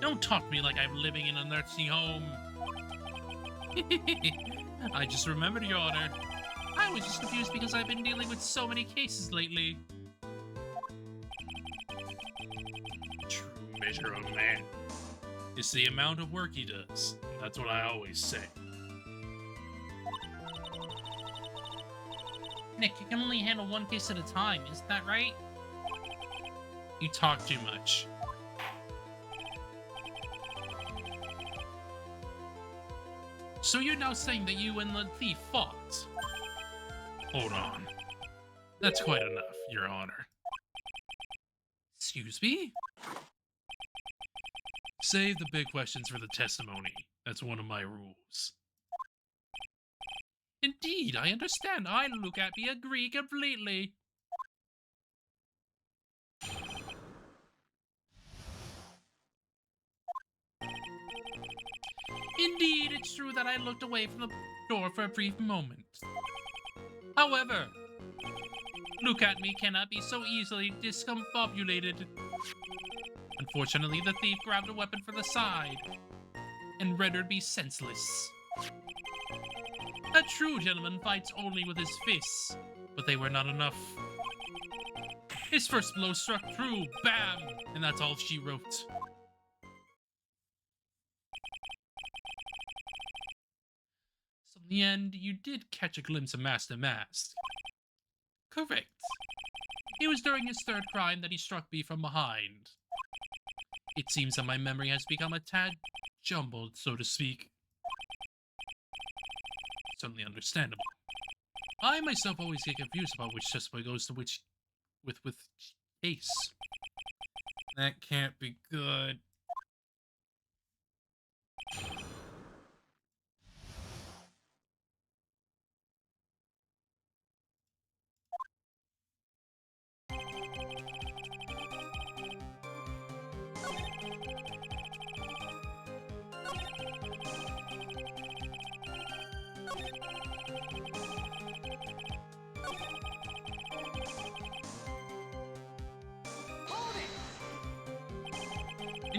A: Don't talk to me like I'm living in a nursing home. I just remembered, Your Honor. I was just confused because I've been dealing with so many cases lately. True measure of a man is the amount of work he does. That's what I always say. Nick, you can only handle one case at a time, isn't that right? You talk too much. So you're now saying that you and the thief fought? Hold on. That's quite enough, Your Honor. Excuse me? Save the big questions for the testimony. That's one of my rules. Indeed, I understand. I look at me agree completely. Indeed, it's true that I looked away from the door for a brief moment. However, look at me cannot be so easily discombobulated. Unfortunately, the thief grabbed a weapon from the side and rendered me senseless. A true gentleman fights only with his fists, but they were not enough. His first blow struck true, bam, and that's all she wrote. So in the end, you did catch a glimpse of Master Mask. Correct. It was during his third crime that he struck me from behind. It seems that my memory has become a tad jumbled, so to speak. Certainly understandable. I myself always get confused about which testament goes to which with case. That can't be good.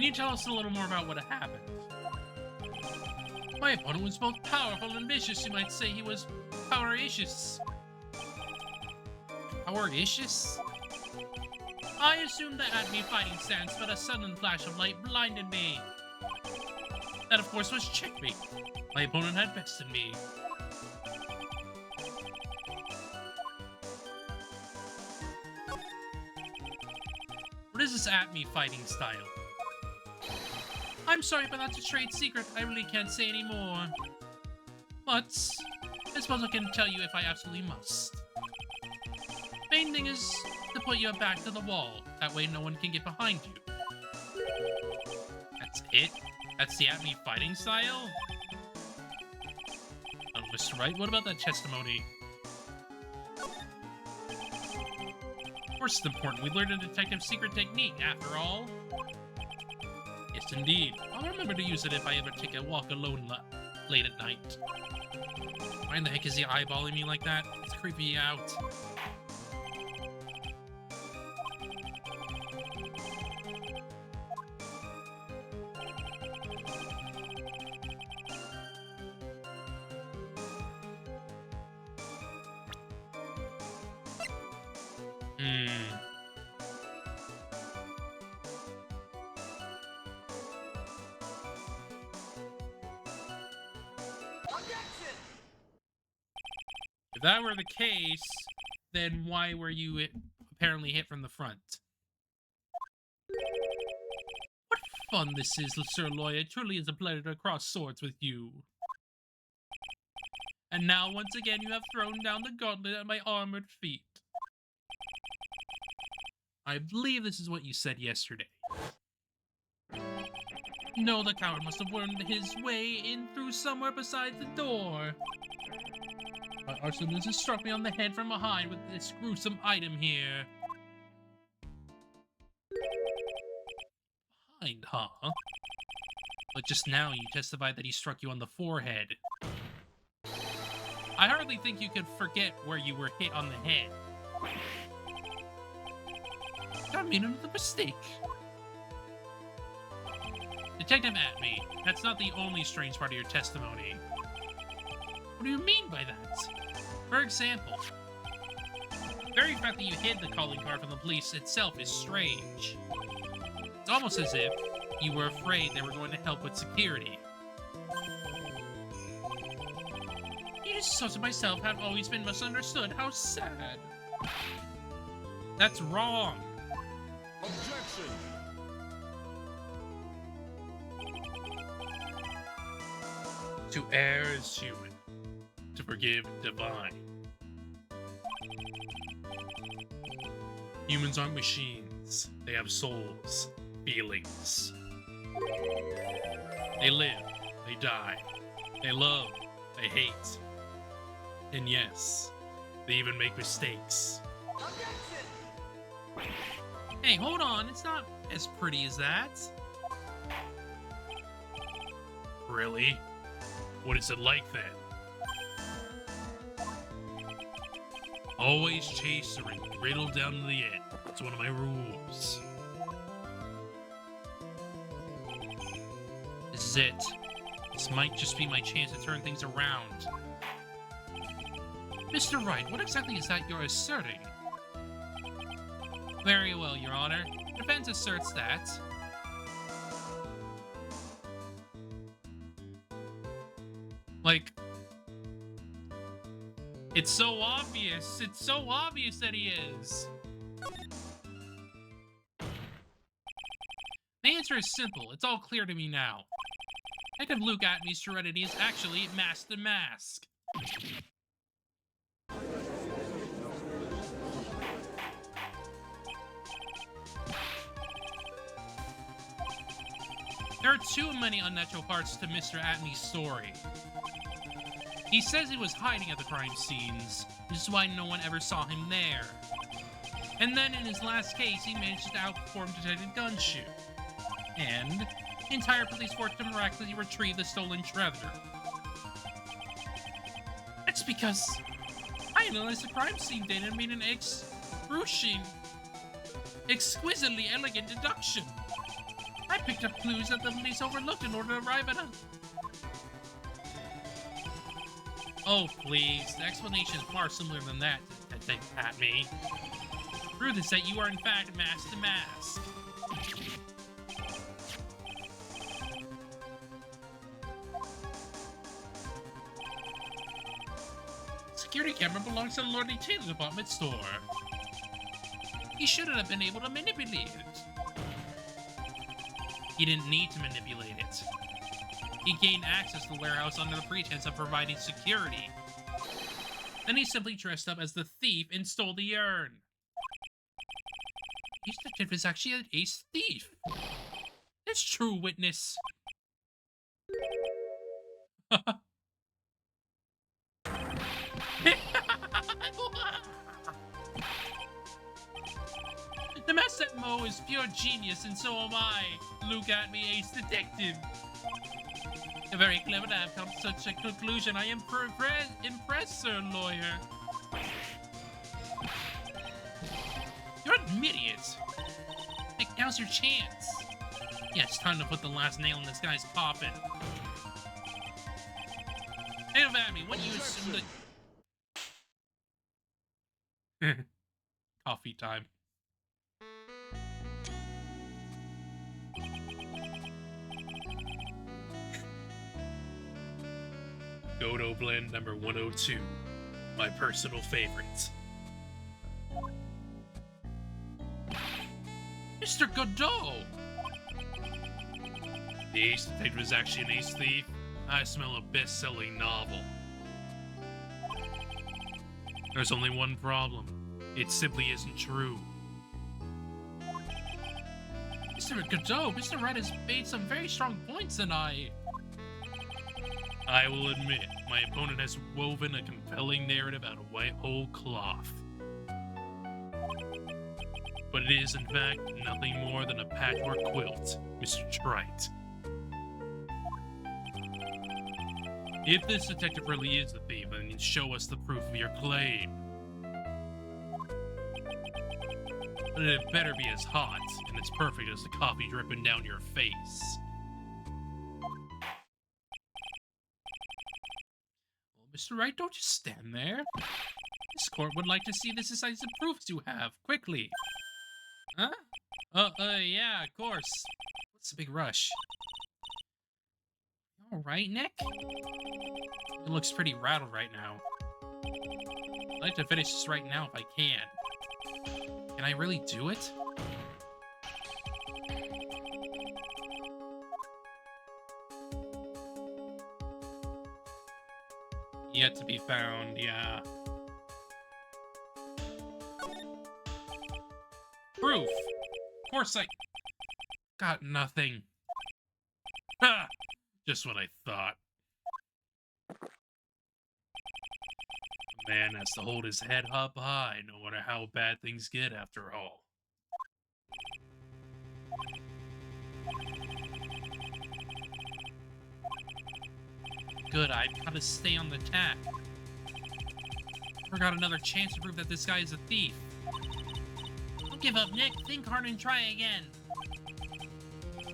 A: you tell us a little more about what happened? My opponent was both powerful and vicious. You might say he was power-icious. Power-icious? I assumed that at me fighting stance, but a sudden flash of light blinded me. That, of course, was checkmate. My opponent had bested me. What is this at-me fighting style? I'm sorry, but that's a trade secret. I really can't say anymore. But I suppose I can tell you if I absolutely must. Main thing is to put you back to the wall. That way no one can get behind you. That's it? That's the at-me fighting style? Oh, Mr. Wright, what about that testimony? Of course it's important. We learned a detective's secret technique, after all. Yes, indeed. I'll remember to use it if I ever take a walk alone late at night. Why in the heck is he eyeballing me like that? It's creeping me out. If that were the case, then why were you apparently hit from the front? What fun this is, Sir Lawyer. It truly is a pleasure to cross swords with you. And now, once again, you have thrown down the gauntlet at my armored feet. I believe this is what you said yesterday. No, the coward must have wormed his way in through somewhere besides the door. My arsonist has struck me on the head from behind with this gruesome item here. Behind, huh? But just now you testified that he struck you on the forehead. I hardly think you could forget where you were hit on the head. I made another mistake. Detective at-me. That's not the only strange part of your testimony. What do you mean by that? For example, the very fact that you hid the calling card from the police itself is strange. It's almost as if you were afraid they were going to help with security. You such as myself have always been misunderstood. How sad. That's wrong.
B: Objection!
A: To err is human. To forgive, divine. Humans aren't machines. They have souls, feelings. They live, they die, they love, they hate. And yes, they even make mistakes.
B: Objection!
A: Hey, hold on, it's not as pretty as that. Really? What is it like then? Always chase or riddle down to the end. It's one of my rules. This is it. This might just be my chance to turn things around. Mr. Wright, what exactly is that you're asserting? Very well, Your Honor. Defense asserts that... Like... It's so obvious. It's so obvious that he is. The answer is simple. It's all clear to me now. Detective Luke at-me's serenity is actually Mask the Mask. There are too many unnatural parts to Mr. Atney's story. He says he was hiding at the crime scenes, which is why no one ever saw him there. And then in his last case, he managed to outperform Detective Gunshoe. And the entire police force to miraculously retrieve the stolen treasure. That's because I analyzed the crime scene data and made an exquisitely elegant deduction. I picked up clues that the police overlooked in order to arrive at a... Oh, please. The explanation is far simpler than that, Detective Pat me. Truth is that you are in fact mask to mask. Security camera belongs to the Lord Taylor department store. He shouldn't have been able to manipulate it. He didn't need to manipulate it. He gained access to the warehouse under the pretense of providing security. Then he simply dressed up as the thief and stole the urn. This detective is actually an ace thief. It's true, witness. The mess at Mo is pure genius, and so am I. Look at me, ace detective. You're very clever to have come to such a conclusion. I am impressed, sir lawyer. You're an idiot. Nick, now's your chance. Yeah, it's time to put the last nail in this guy's coffin. Hey, me, what do you assume that... Coffee time. Godo blend number 102. My personal favorite. Mr. Godot! The ace detective is actually an ace thief. I smell a best-selling novel. There's only one problem. It simply isn't true. Mr. Godot, Mr. Wright has made some very strong points tonight. I will admit, my opponent has woven a compelling narrative out of white whole cloth. But it is, in fact, nothing more than a patchwork quilt, Mr. Trite. If this detective really is the thief, then show us the proof of your claim. But it better be as hot and as perfect as the coffee dripping down your face. Well, Mr. Wright, don't just stand there. This court would like to see the decisive proofs you have, quickly. Huh? Yeah, of course. What's the big rush? All right, Nick? It looks pretty rattled right now. I'd like to finish this right now if I can. Can I really do it? Yet to be found, yeah. Proof! Of course I... got nothing. Ha! Just what I thought. A man has to hold his head up high, no matter how bad things get, after all. Good, I've got to stay on the tack. Never got another chance to prove that this guy is a thief. Don't give up, Nick. Think hard and try again.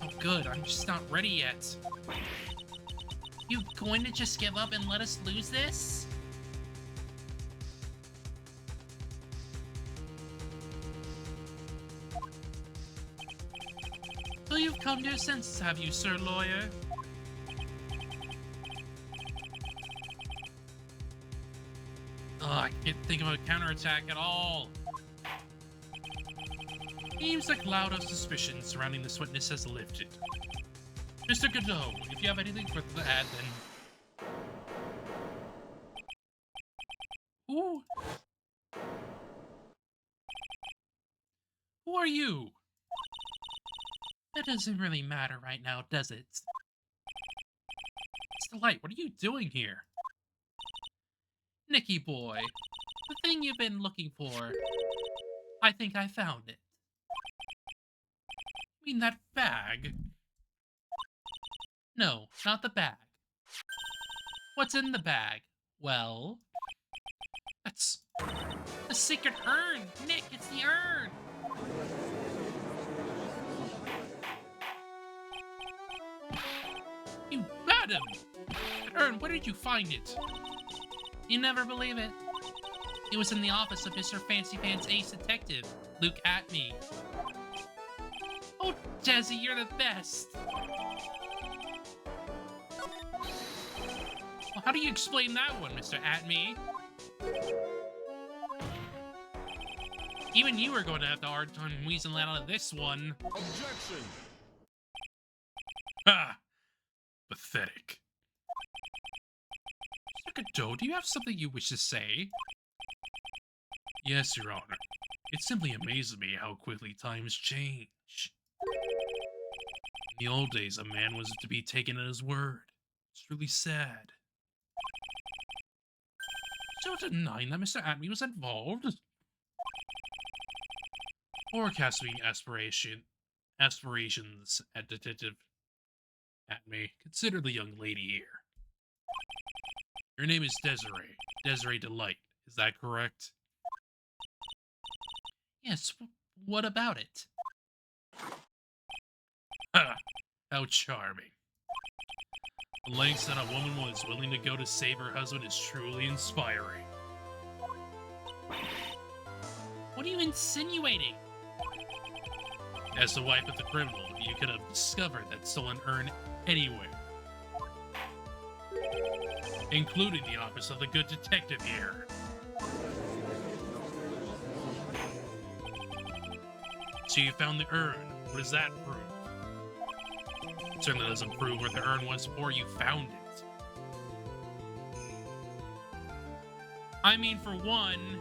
A: Oh, good. I'm just not ready yet. You going to just give up and let us lose this? So you've come to your senses, have you, sir lawyer? I can't think of a counterattack at all. Seems the cloud of suspicion surrounding this witness has lifted. Mr. Godot, if you have anything further to add, then... Who? Who are you? That doesn't really matter right now, does it? It's the light. What are you doing here? Nicky boy, the thing you've been looking for. I think I found it. I mean that bag? No, not the bag. What's in the bag? Well, that's a secret urn. Nick, it's the urn. Adam! Ern, where did you find it? You never believe it. It was in the office of Mr. Fancy Pants Ace Detective, Luke Atme. Oh, Desi, you're the best! Well, how do you explain that one, Mr. Atme? Even you are going to have the hard time weaseling out of this one.
B: Objection!
A: Ha! Pathetic. Mr. Godot, do you have something you wish to say? Yes, Your Honor. It simply amazes me how quickly times change. In the old days, a man was to be taken at his word. It's really sad. So denying that Mr. Atme was involved? Forecasting aspirations at Detective Atme. Consider the young lady here. Your name is Desiree. Desiree Delight. Is that correct? Yes, what about it? Ha! How charming. The lengths that a woman was willing to go to save her husband is truly inspiring. What are you insinuating? As the wife of the criminal, you could have discovered that stolen urn anywhere. Including the office of the good detective here. So you found the urn. What does that prove? It certainly doesn't prove where the urn was before you found it. I mean, for one,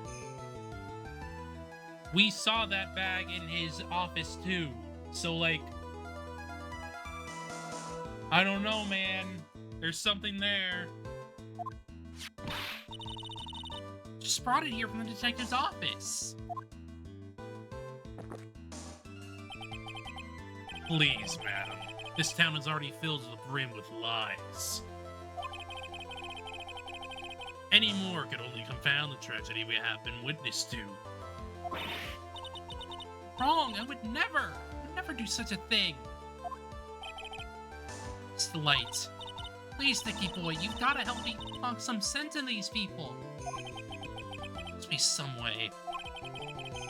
A: we saw that bag in his office too. So, like, I don't know, man. There's something there. Just brought it here from the detective's office. Please, madam. This town is already filled to the brim with lies. Any more could only confound the tragedy we have been witness to. Wrong! I would never do such a thing. It's the light. Please, Nicky boy, you've got to help me talk some sense in these people. Must be some way.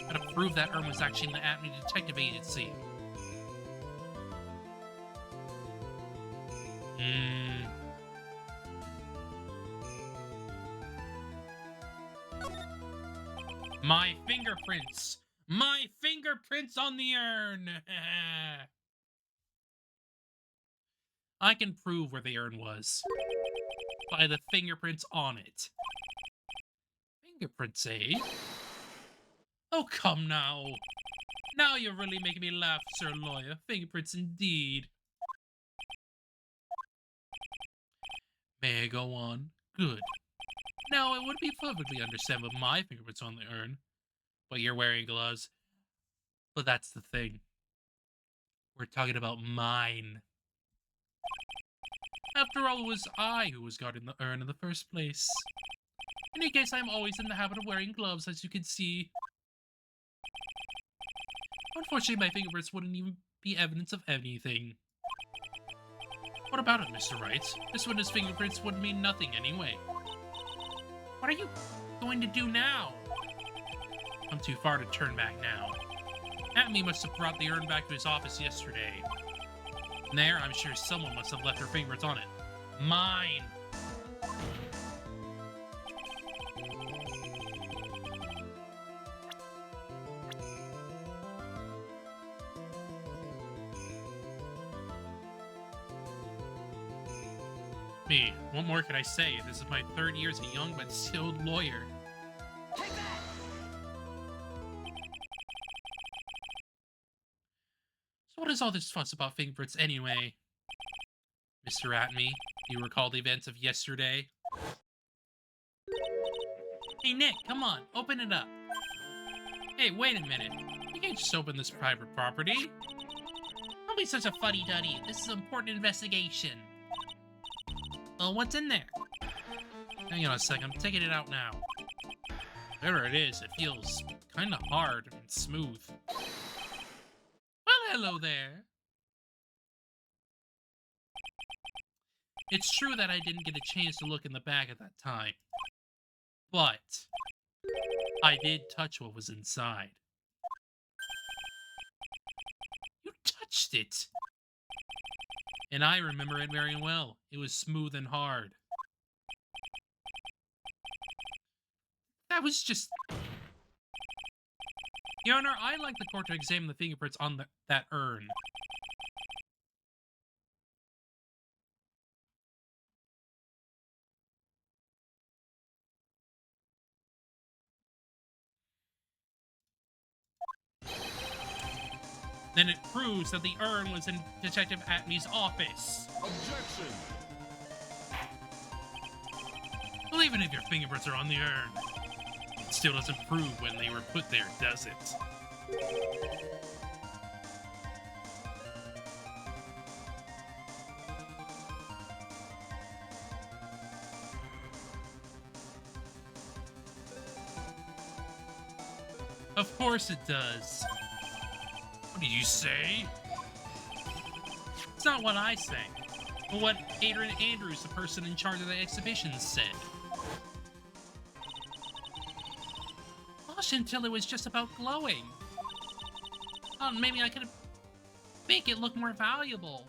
A: Gotta prove that Erm was actually in the Atme Detective Agency. My fingerprints! My fingerprints on the urn! I can prove where the urn was. By the fingerprints on it. Fingerprints, eh? Oh, come now. Now you're really making me laugh, Sir Lawyer. Fingerprints indeed. May I go on? Good. Now, it would be perfectly understandable if my fingerprints on the urn, but you're wearing gloves. But that's the thing. We're talking about mine. After all, it was I who was guarding the urn in the first place. In any case, I'm always in the habit of wearing gloves, as you can see. Unfortunately, my fingerprints wouldn't even be evidence of anything. What about it, Mr. Wright? This witness fingerprints would mean nothing anyway. What are you going to do now? I'm too far to turn back now. Atme must have brought the urn back to his office yesterday. And there, I'm sure someone must have left her fingerprints on it. Mine! Me, what more could I say? This is my 3rd year as a young but skilled lawyer. Take that! So what is all this fuss about fingerprints anyway? Mr. Atme, do you recall the events of yesterday? Hey Nick, come on, open it up. Hey, wait a minute. You can't just open this private property. Don't be such a fuddy-duddy. This is an important investigation. Well, what's in there? Hang on a second, I'm taking it out now. Whatever it is, it feels kind of hard and smooth. Well, hello there. It's true that I didn't get a chance to look in the bag at that time, but I did touch what was inside. You touched it! And I remember it very well. It was smooth and hard. That was just... Your Honor, I'd like the court to examine the fingerprints on that urn. Then it proves that the urn was in Detective Atmey's office.
B: Objection!
A: Well, even if your fingerprints are on the urn, it still doesn't prove when they were put there, does it? Of course it does. What did you say? It's not what I say, but what Adrian Andrews, the person in charge of the exhibition, said. Gosh, until it was just about glowing. Oh, maybe I could make it look more valuable.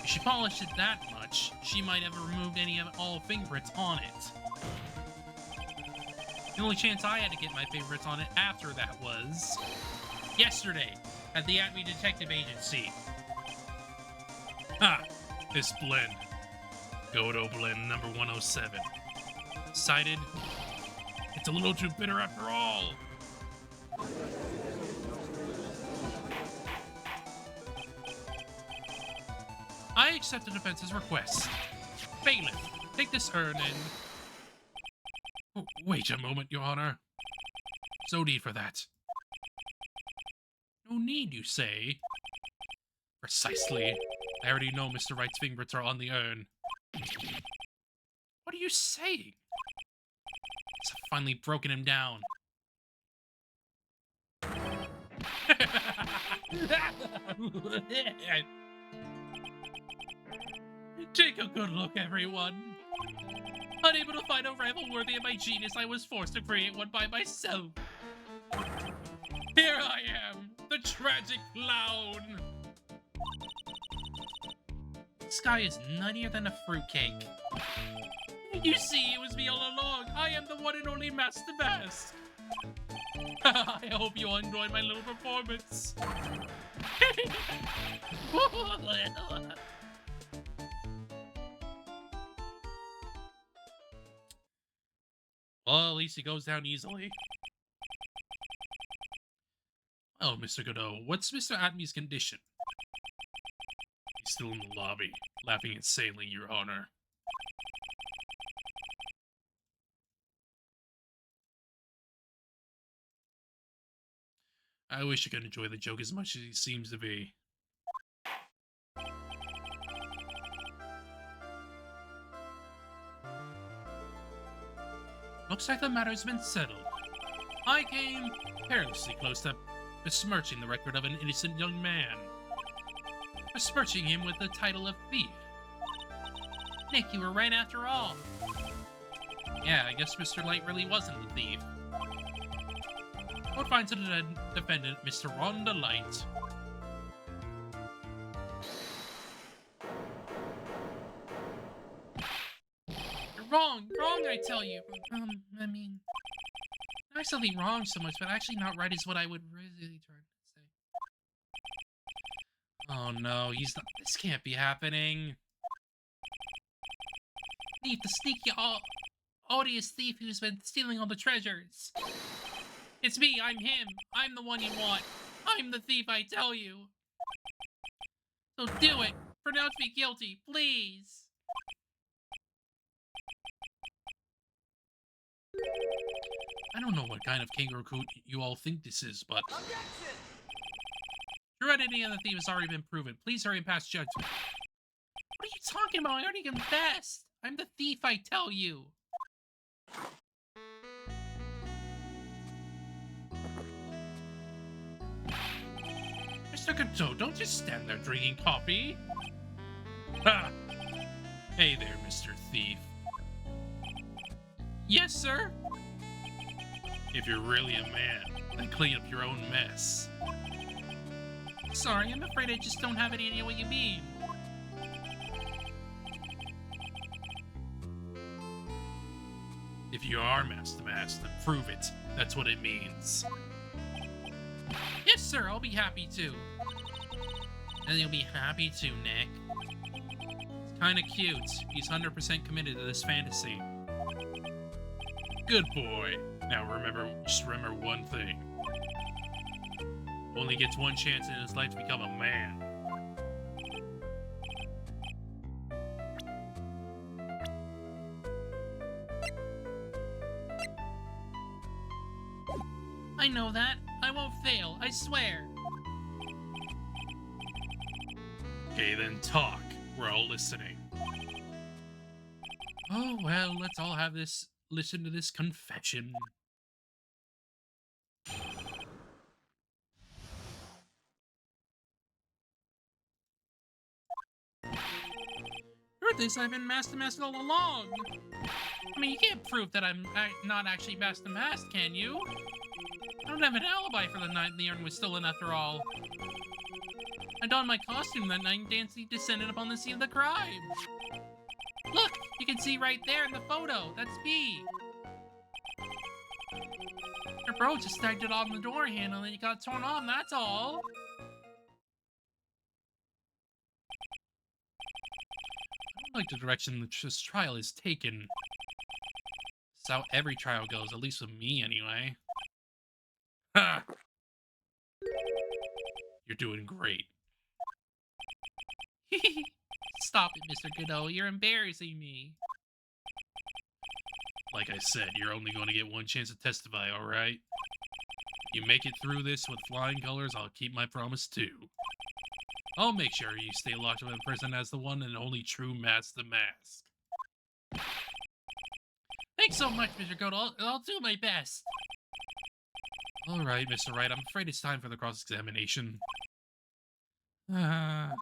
A: If she polished it that much, she might have removed any of all fingerprints on it. The only chance I had to get my fingerprints on it after that was yesterday at the Atme Detective Agency. Ha! This blend. Godo blend number 107. Cited, it's a little too bitter after all. I accept the defense's request. Bailiff, take this urn and... Oh, wait a moment, Your Honor. There's no need for that. No need, you say? Precisely. I already know Mr. Wright's fingerprints are on the urn. What are you saying? I've finally broken him down. Take a good look, everyone. Unable to find a rival worthy of my genius, I was forced to create one by myself. Here I am, the tragic clown. This guy is nuttier than a fruitcake. You see, it was me all along. I am the one and only Master Mask. I hope you all enjoyed my little performance. Well, at least he goes down easily. Oh, Mr. Godot, what's Mr. Atmey's condition? He's still in the lobby, laughing insanely, Your Honor. I wish I could enjoy the joke as much as he seems to be. Looks like the matter's been settled. I came perilously close to besmirching the record of an innocent young man. Besmirching him with the title of thief. Nick, you were right after all. Yeah, I guess Mr. Light really wasn't the thief. Court finds the defendant, Mr. Rhonda Light. You're wrong, I tell you. I mean, not actually wrong so much, but actually not right is what I would really try to say. Oh no, he's not. This can't be happening. Thief, the sneaky, odious thief who's been stealing all the treasures. It's me, I'm him. I'm the one you want. I'm the thief, I tell you. So do it. Pronounce me guilty, please. I don't know what kind of kangaroo coat you all think this is, but... Your identity of the thief has already been proven. Please hurry and pass judgment. What are you talking about? I already confessed. I'm the thief, I tell you. Mr. Mr. Kato, don't just stand there drinking coffee. Ha! Hey there, Mr. Thief. Yes, sir? If you're really a man, then clean up your own mess. Sorry, I'm afraid I just don't have any idea what you mean. If you are Master Mask, then prove it. That's what it means. Yes, sir, I'll be happy to. And you'll be happy to, Nick. It's kinda cute. He's 100% committed to this fantasy. Good boy. Now just remember one thing. Only gets one chance in his life to become a man. I know that. I won't fail, I swear. Okay, then talk. We're all listening. Oh, well, let's all listen to this confession. Heard this, I've been Master Mask all along. I mean, you can't prove that I'm not actually Master Mask, can you? I don't have an alibi for the night the urn was stolen after all. I donned my costume that night and dancing descended upon the scene of the crime. Look, you can see right there in the photo. That's me. Your bro just snagged it on the door handle and it got torn off, that's all. I don't like the direction this trial is taken. It's how every trial goes, at least with me anyway. Ha! You're doing great. Stop it, Mr. Godot. You're embarrassing me. Like I said, you're only going to get one chance to testify, alright? You make it through this with flying colors, I'll keep my promise too. I'll make sure you stay locked up in prison as the one and only true Master Mask. Thanks so much, Mr. Godot. I'll do my best. Alright, Mr. Wright, I'm afraid it's time for the cross-examination.
B: Objection!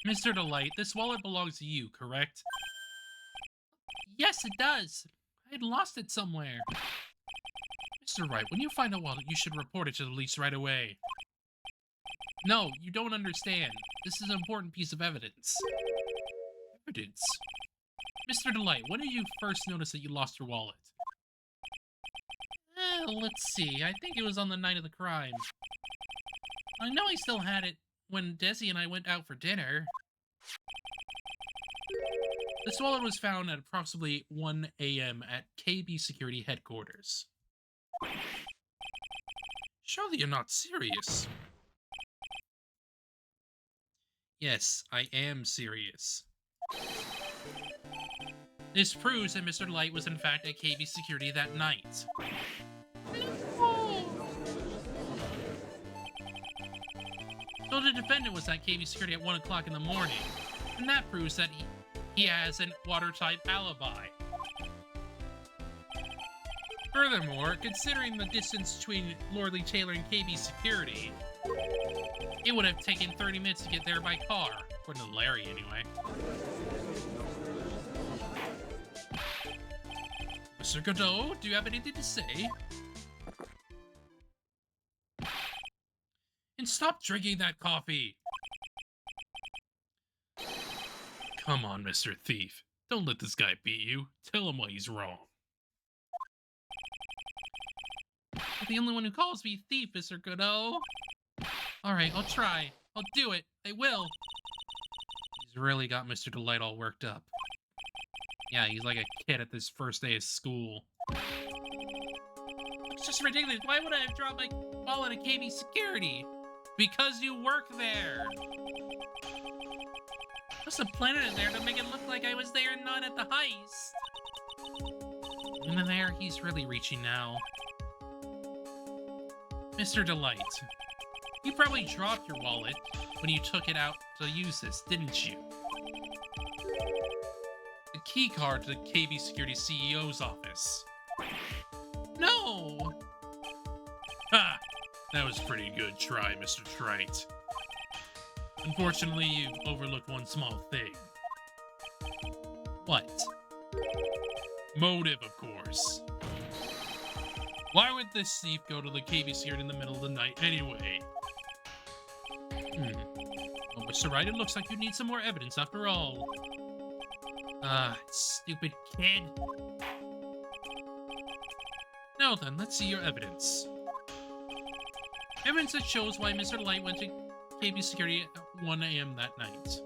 A: Mr. Delight, this wallet belongs to you, correct? Yes, it does. I had lost it somewhere. Mr. Wright, when you find a wallet, you should report it to the police right away. No, you don't understand. This is an important piece of evidence. Evidence? Mr. Delight, when did you first notice that you lost your wallet? Let's see. I think it was on the night of the crime. I know I still had it when Desi and I went out for dinner. This wallet was found at approximately 1 a.m. at KB Security Headquarters. Surely you're not serious. Yes, I am serious. This proves that Mr. Light was in fact at KB Security that night. So the defendant was at KB Security at 1 o'clock in the morning, and that proves that he has an watertight alibi. Furthermore, considering the distance between Lordly Taylor and KB Security, it would have taken 30 minutes to get there by car, according to Larry anyway. Mr. Godot, do you have anything to say? And stop drinking that coffee! Come on, Mr. Thief. Don't let this guy beat you. Tell him why he's wrong. You're the only one who calls me thief, Mr. Godot. Alright, I'll try. I'll do it. I will. He's really got Mr. Delight all worked up. Yeah, he's like a kid at this first day of school. It's just ridiculous. Why would I have dropped my wallet at KB Security? Because you work there. Just a planet in there to make it look like I was there and not at the heist. And there, he's really reaching now. Mr. Delight, you probably dropped your wallet when you took it out to use this, didn't you? The key card to the KB Security CEO's office. No! Ha! That was pretty good try, Mr. Trite. Unfortunately, you've overlooked one small thing. What? Motive, of course. Why would this thief go to the KB Security in the middle of the night anyway? Well, Mr. Wright, it looks like you need some more evidence after all. Stupid kid. Now then, let's see your evidence. Evidence that shows why Mr. Light went to KB Security at 1 a.m. that night.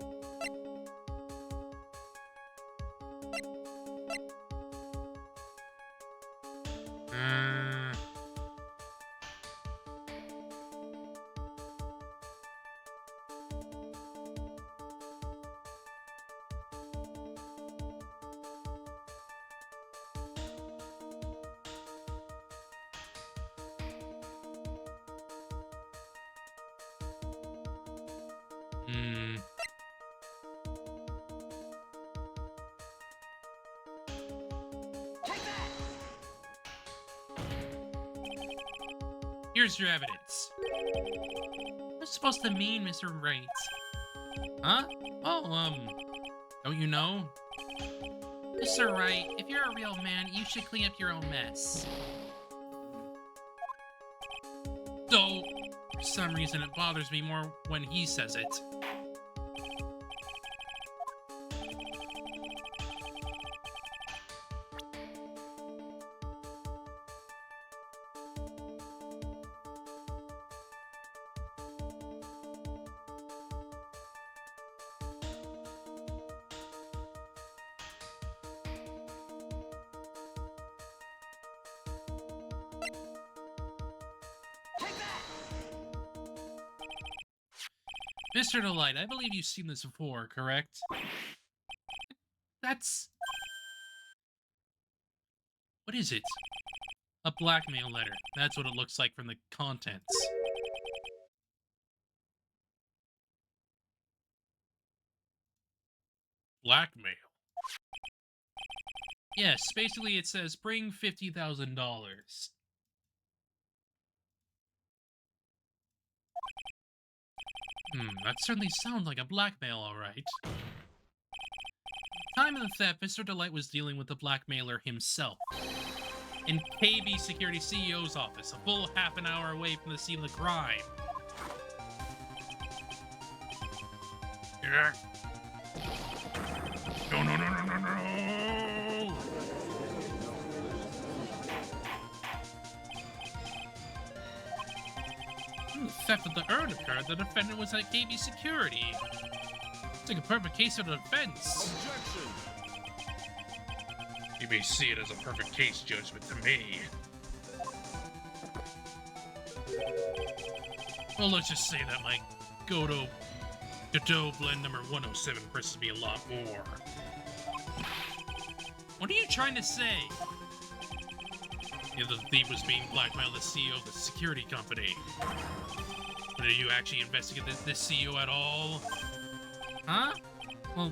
A: Here's your evidence. What's it supposed to mean, Mr. Wright? Huh? Oh, don't you know? Mr. Wright, if you're a real man, you should clean up your own mess. Though, for some reason, it bothers me more when he says it. Mr. Delight, I believe you've seen this before, correct? That's... What is it? A blackmail letter. That's what it looks like from the contents. Blackmail? Yes, basically it says, bring $50,000. That certainly sounds like a blackmail, alright. Time of the theft, Mr. Delight was dealing with the blackmailer himself. In KB Security CEO's office, a full half an hour away from the scene of the crime. Yeah. No! The theft of the urn occurred. The defendant was at KB Security. It's like a perfect case of defense.
B: Objection.
A: You may see it as a perfect case judgment to me. Well, let's just say that my Godot blend number 107 impresses me a lot more. What are you trying to say? The thief was being blackmailed the CEO of the security company. But did you actually investigate this CEO at all? Huh? Well,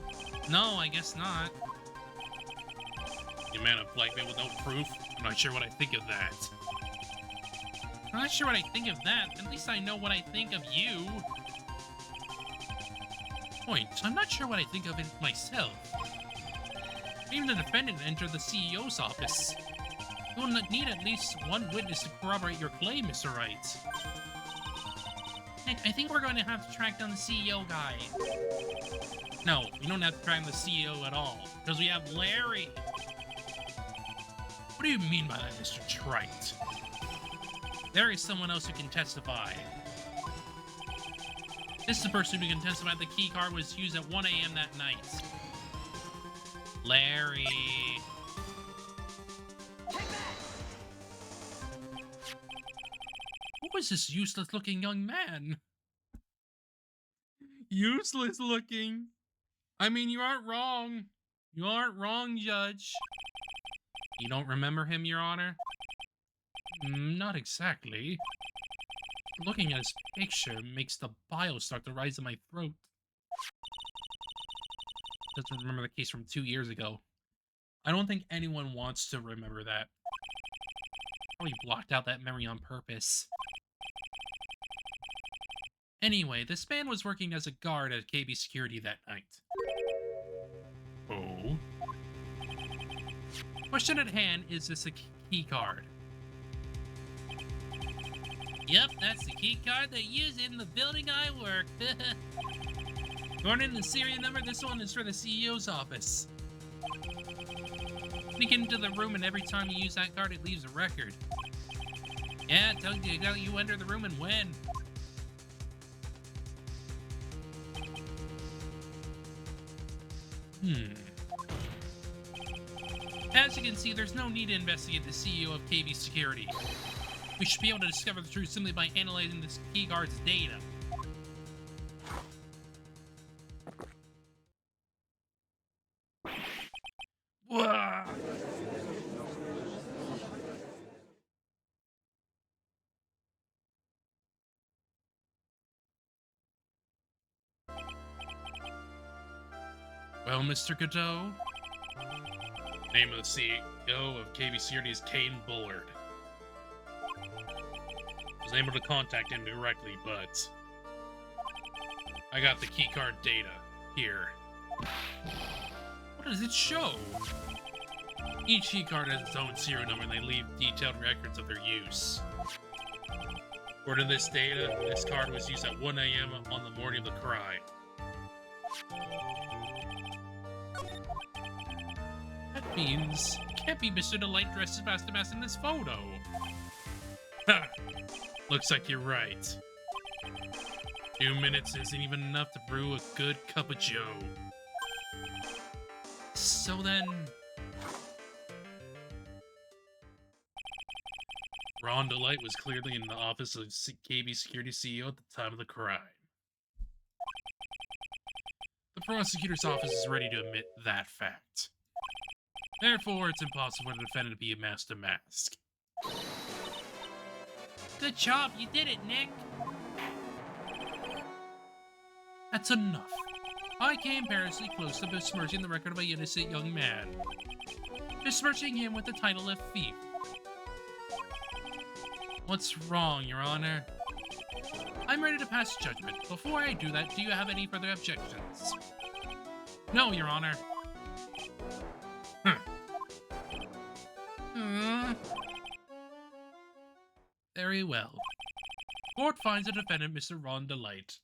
A: no, I guess not. You man of blackmail with no proof? I'm not sure what I think of that. I'm not sure what I think of that. At least I know what I think of you. Point. I'm not sure what I think of it myself. Even the defendant entered the CEO's office. You will need at least one witness to corroborate your claim, Mr. Wright. Nick, I think we're going to have to track down the CEO guy. No, we don't have to track down the CEO at all, because we have Larry. What do you mean by that, Mr. Trite? There is someone else who can testify. This is the person who can testify the key card was used at 1 a.m. that night. Larry. Who is this useless-looking young man? Useless-looking? I mean, you aren't wrong. You aren't wrong, Judge. You don't remember him, Your Honor? Not exactly. Looking at his picture makes the bile start to rise in my throat. Doesn't remember the case from 2 years ago. I don't think anyone wants to remember that. Probably blocked out that memory on purpose. Anyway, this man was working as a guard at KB Security that night. Oh? Question at hand, is this a key card? Yep, that's the key card they use in the building I work. According to the serial number, this one is for the CEO's office. Sneak into the room, and every time you use that card, it leaves a record. Yeah, it tells you exactly you enter the room and when. As you can see, there's no need to investigate the CEO of KB Security. We should be able to discover the truth simply by analyzing this keyguard's data. Wah! Well, Mr. Godot? Name of the CEO of KB Security is Kane Bullard. I was able to contact him directly, but I got the keycard data here. What does it show? Each keycard has its own serial number and they leave detailed records of their use. According to this data, this card was used at 1 a.m. on the morning of the crime. That means it can't be Mr. Delight dressed as Master Mass in this photo. Ha! Looks like you're right. 2 minutes isn't even enough to brew a good cup of joe. So then... Ron Delight was clearly in the office of KB Security CEO at the time of the crime. The prosecutor's office is ready to admit that fact. Therefore, it's impossible for the defendant to be a Master Mask. Good job, you did it, Nick! That's enough. I came perilously close to besmirching the record of an innocent young man. Besmirching him with the title of thief. What's wrong, Your Honor? I'm ready to pass judgment. Before I do that, do you have any further objections? No, Your Honor. Very well. Court finds the defendant, Mr. Ron Delight.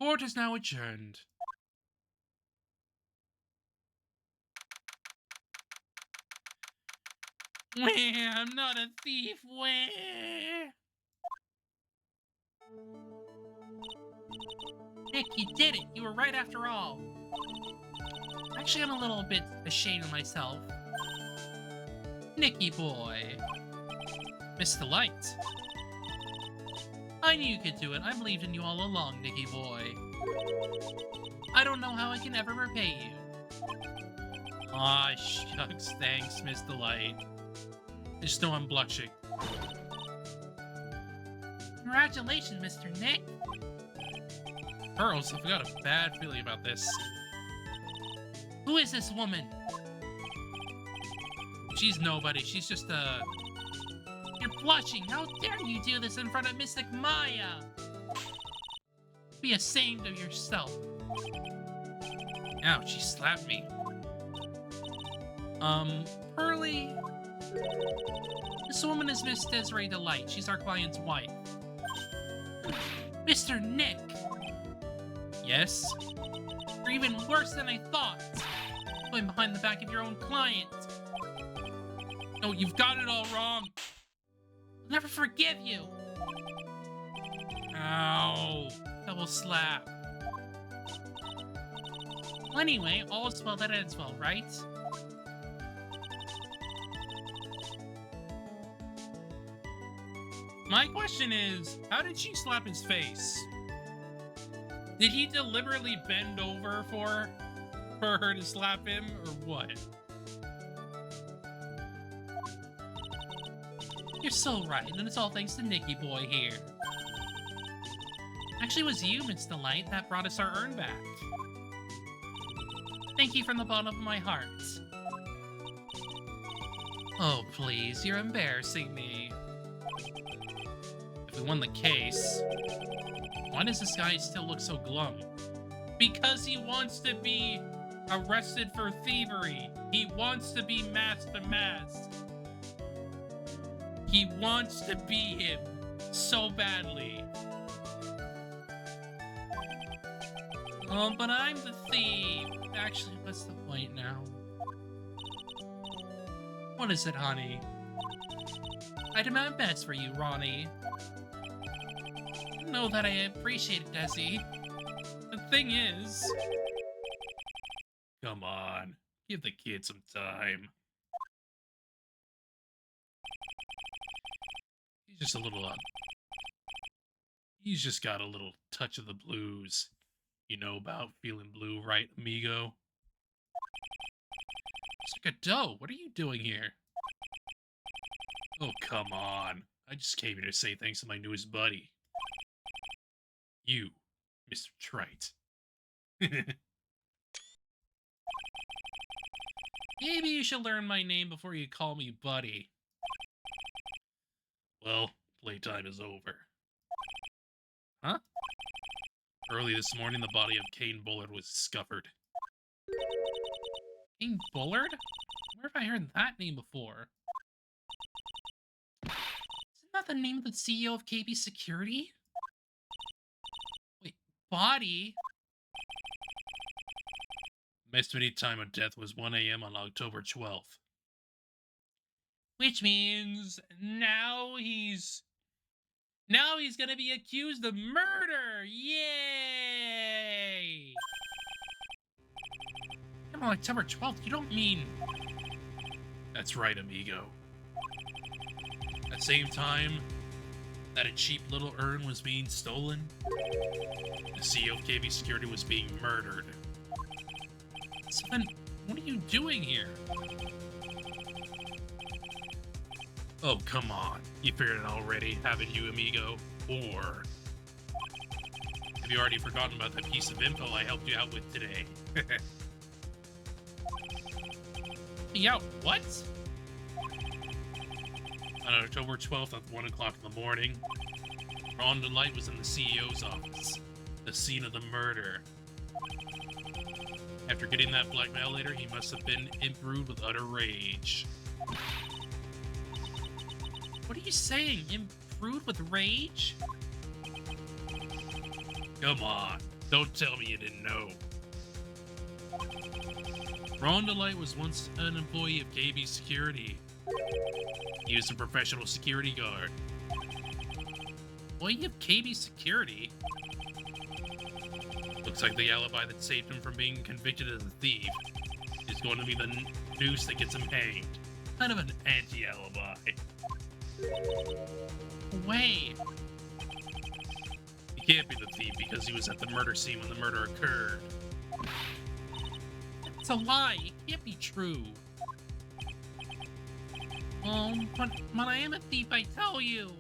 A: Court is now adjourned. Where? I'm not a thief. Where? Nick, you did it. You were right after all. Actually, I'm a little bit ashamed of myself. Nicky boy. Miss Delight. I knew you could do it. I believed in you all along, Nicky boy. I don't know how I can ever repay you. Aw, shucks, thanks, Miss Delight. Just know I'm blushing. Congratulations, Mr. Nick. Pearls, I've got a bad feeling about this. Who is this woman? She's nobody. She's just You're blushing! How dare you do this in front of Mystic Maya! Be ashamed of yourself. Ouch, she slapped me. Pearly? This woman is Miss Desiree Delight. She's our client's wife. Mr. Nick! Yes? You're even worse than I thought! Going behind the back of your own client! No, you've got it all wrong! I'll never forgive you! Ow! Double slap. Well, anyway, all is well that ends well, right? My question is, how did she slap his face? Did he deliberately bend over for her to slap him, or what? You're so right, and it's all thanks to Nicky Boy here. Actually, it was you, Miss Delight, that brought us our urn back. Thank you from the bottom of my heart. Oh, please, you're embarrassing me. If we won the case, why does this guy still look so glum? Because he wants to be arrested for thievery. He wants to be masked and masked. He wants to be him so badly. Oh, but I'm the thief. Actually, what's the point now? What is it, honey? I did my best for you, Ronnie. Know that I appreciate it, Desi. The thing is... Come on. Give the kid some time. He's just a little, he's just got a little touch of the blues. You know about feeling blue, right, amigo? Mr. Godot, what are you doing here? Oh, come on. I just came here to say thanks to my newest buddy. You, Mr. Trite. Maybe you should learn my name before you call me buddy. Well, playtime is over. Huh? Early this morning, the body of Kane Bullard was discovered. Kane Bullard? Where have I heard that name before? Isn't that the name of the CEO of KB Security? Wait, body? Estimated time of death was 1 a.m. on October 12th. Which means now he's gonna be accused of murder! Yay! On October 12th, you don't mean... That's right, amigo. At the same time that a cheap little urn was being stolen, the CEO of KB Security was being murdered. So then, what are you doing here? Oh, come on. You figured it already, haven't you, amigo? Or... have you already forgotten about that piece of info I helped you out with today? Yeah, what? On October 12th at 1 o'clock in the morning, Ron DeLight was in the CEO's office, the scene of the murder. After getting that blackmail later, he must have been imbued with utter rage. What are you saying? Imbued with rage? Come on, don't tell me you didn't know. Ron DeLight was once an employee of KB Security. He was a professional security guard. Employee of KB Security? Looks like the alibi that saved him from being convicted as a thief is going to be the noose that gets him hanged. Kind of an anti-alibi. Wait. He can't be the thief because he was at the murder scene when the murder occurred. It's a lie. It can't be true. But I am a thief, I tell you.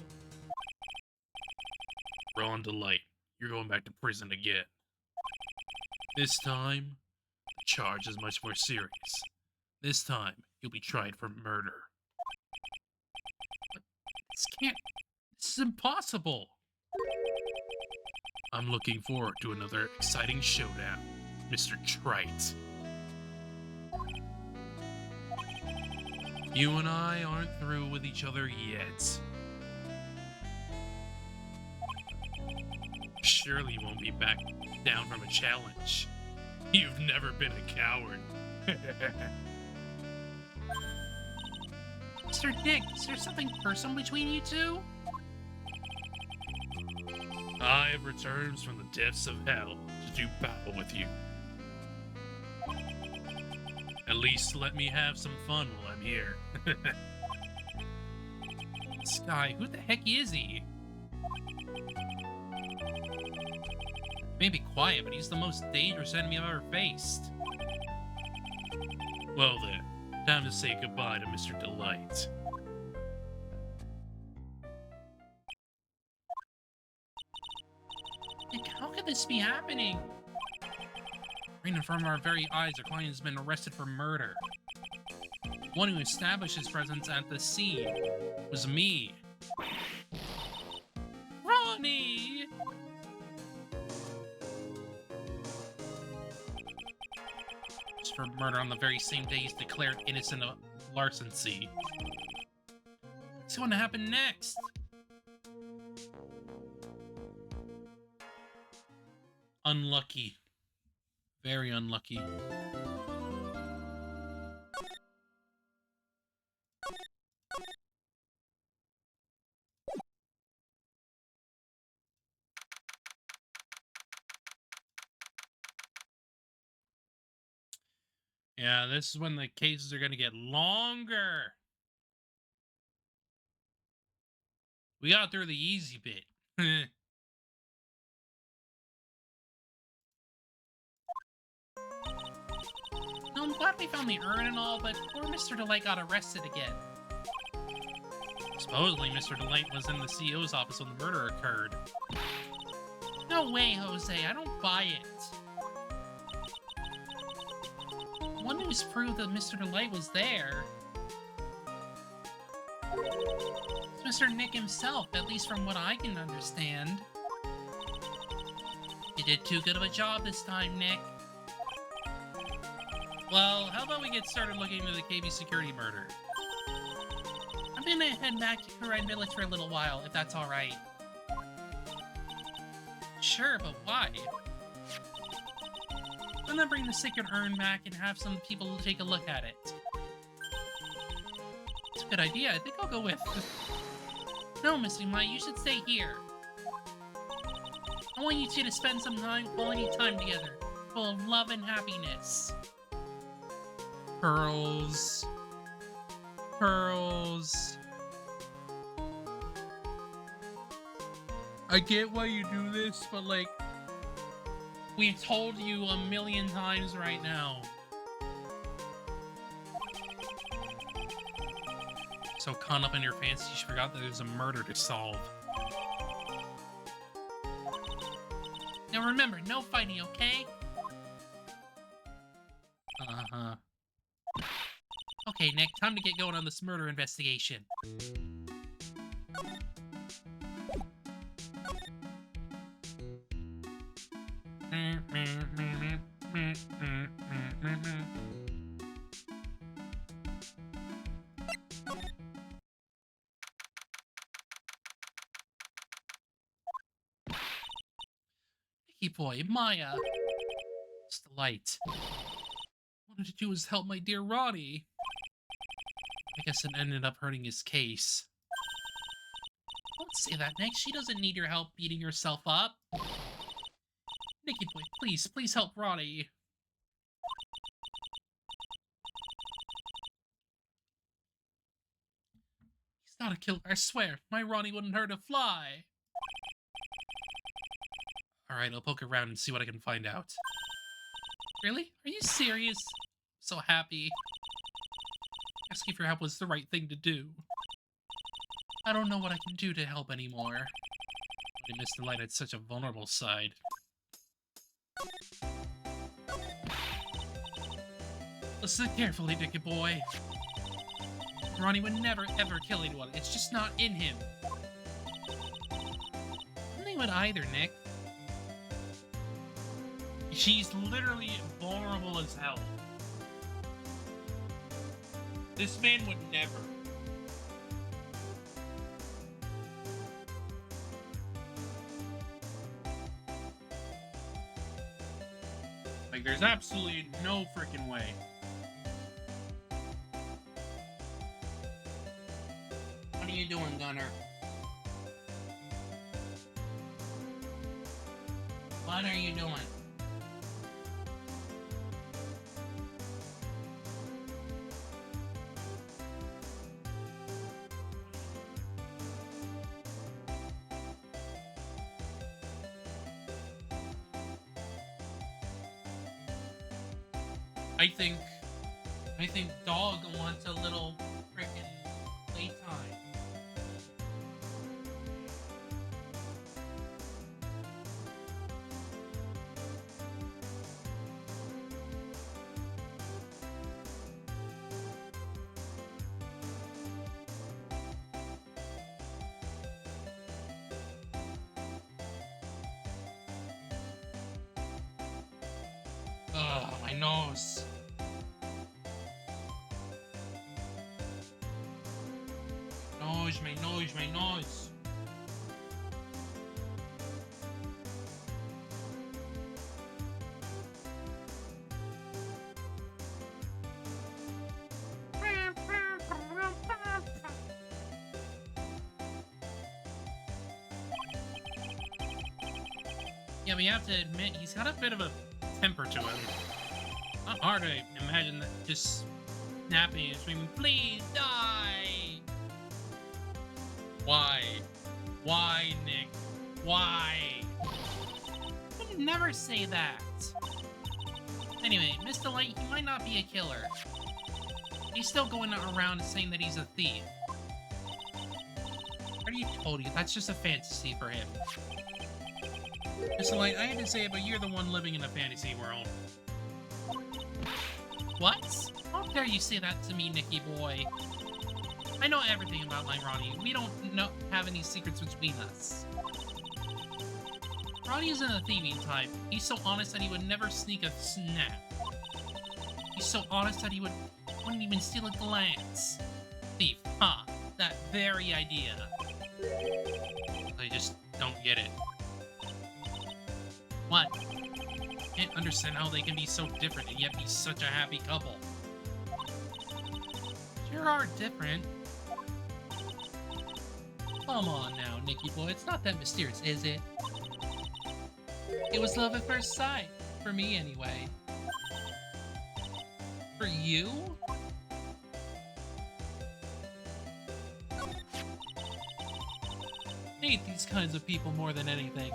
A: Ron DeLight, you're going back to prison again. This time, the charge is much more serious. This time, you'll be tried for murder. But this is impossible. I'm looking forward to another exciting showdown, Mr. Trite. You and I aren't through with each other yet. Surely you won't be back down from a challenge. You've never been a coward. Mr. Dick, is there something personal between you two? I have returned from the depths of hell to do battle with you. At least let me have some fun while I'm here. This guy, who the heck is he? He may be quiet, but he's the most dangerous enemy I've ever faced. Well then, time to say goodbye to Mr. Delight. Like, how could this be happening? Right in front of our very eyes, our client has been arrested for murder. One who established his presence at the scene was me. Ronnie! Just for murder on the very same day he's declared innocent of larceny. What's going to happen next? Unlucky. Very unlucky. Yeah, this is when the cases are going to get longer. We got through the easy bit. No, I'm glad we found the urn and all, but poor Mr. Delight got arrested again. Supposedly, Mr. Delight was in the CEO's office when the murder occurred. No way, Jose. I don't buy it. One news proved that Mr. Delight was there. It's Mr. Nick himself, at least from what I can understand. You did too good of a job this time, Nick. Well, how about we get started looking into the KB security murder? I'm gonna head back to Kurai Village for a little while, if that's alright. Sure, but why? I'm gonna bring the sacred urn back and have some people take a look at it. It's a good idea. I think I'll go with... No, Misty Mai, you should stay here. I want you two to spend some quality time together, full of love and happiness. Pearls. Pearls. I get why you do this, but like, we've told you a million times right now. So caught up in your fancy, you forgot that there's a murder to solve. Now remember, no fighting, okay? Uh-huh. Okay, Nick, time to get going on this murder investigation. Nicky boy, Maya. It's the light. What I wanted to do was help my dear Ronnie. I guess it ended up hurting his case. Don't say that, Nick. She doesn't need your help beating herself up. Nicky boy, please, please help Ronnie. He's not a killer, I swear. My Ronnie wouldn't hurt a fly. Alright, I'll poke around and see what I can find out. Really? Are you serious? So happy. Asking for help was the right thing to do. I don't know what I can do to help anymore. I miss the light at such a vulnerable side. Listen carefully, Nicky boy. Ronnie would never ever kill anyone. It's just not in him. They would either, Nick. She's literally vulnerable as hell. This man would never. Like, there's absolutely no freaking way. What are you doing, Gunner? What are you doing? I think I think dog wants a little freaking playtime. Ugh, my nose. My nose, my nose. Yeah, we have to admit, he's got a bit of a temper to him. Not hard to imagine that just snapping and screaming, "Please die!" Why? Why, Nick? Why? I would never say that. Anyway, Mr. Light, he might not be a killer. He's still going around saying that he's a thief. I already told you, that's just a fantasy for him. Mr. Light, I hate to say it, but you're the one living in a fantasy world. What? How dare you say that to me, Nicky boy? I know everything about my Ronnie. We don't have any secrets between us. Ronnie isn't a thieving type. He's so honest that he would never sneak a snap. He's so honest that he wouldn't even steal a glance. Thief, huh? That very idea. I just don't get it. What? Can't understand how they can be so different and yet be such a happy couple. Sure are different. Come on now, Nicky boy. It's not that mysterious, is it? It was love at first sight. For me, anyway. For you? I hate these kinds of people more than anything.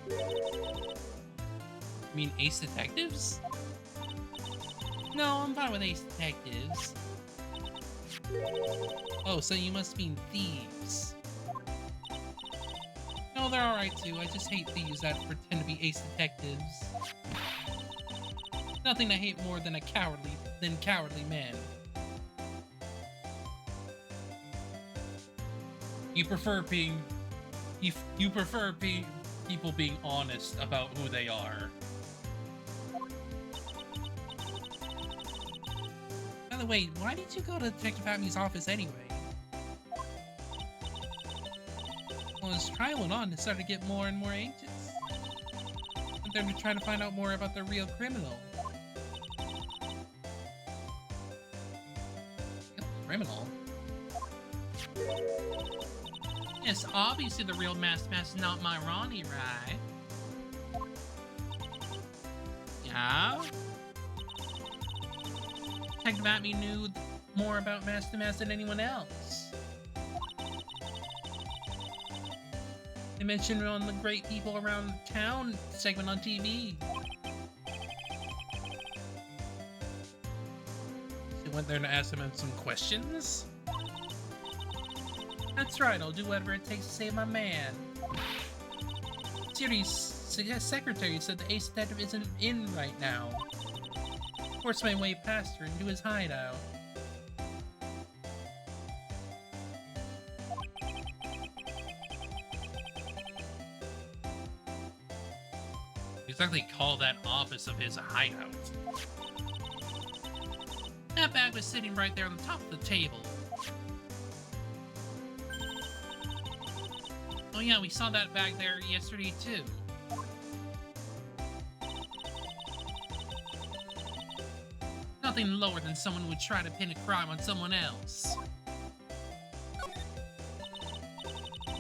A: You mean ace detectives? No, I'm fine with ace detectives. Oh, so you must mean thieves. No, they're alright too. I just hate thieves that pretend to be ace detectives. Nothing I hate more than cowardly men. You prefer people being honest about who they are. By the way, why did you go to Detective Atmy's office anyway? Well, as trial went on, it started to get more and more anxious. And then to try to find out more about the real criminal. Real criminal? Yes, obviously the real masked is not my Ronnie, right? Yeah? Detective Atmy knew more about Mask than anyone else. They mentioned it on the Great People Around Town segment on TV. So went there to ask them some questions? That's right, I'll do whatever it takes to save my man. Siri's secretary said the ace detective isn't in right now. Forced my way past her into his hideout. Exactly call that office of his a hideout. That bag was sitting right there on the top of the table. Oh yeah, we saw that bag there yesterday too. Nothing lower than someone who would try to pin a crime on someone else.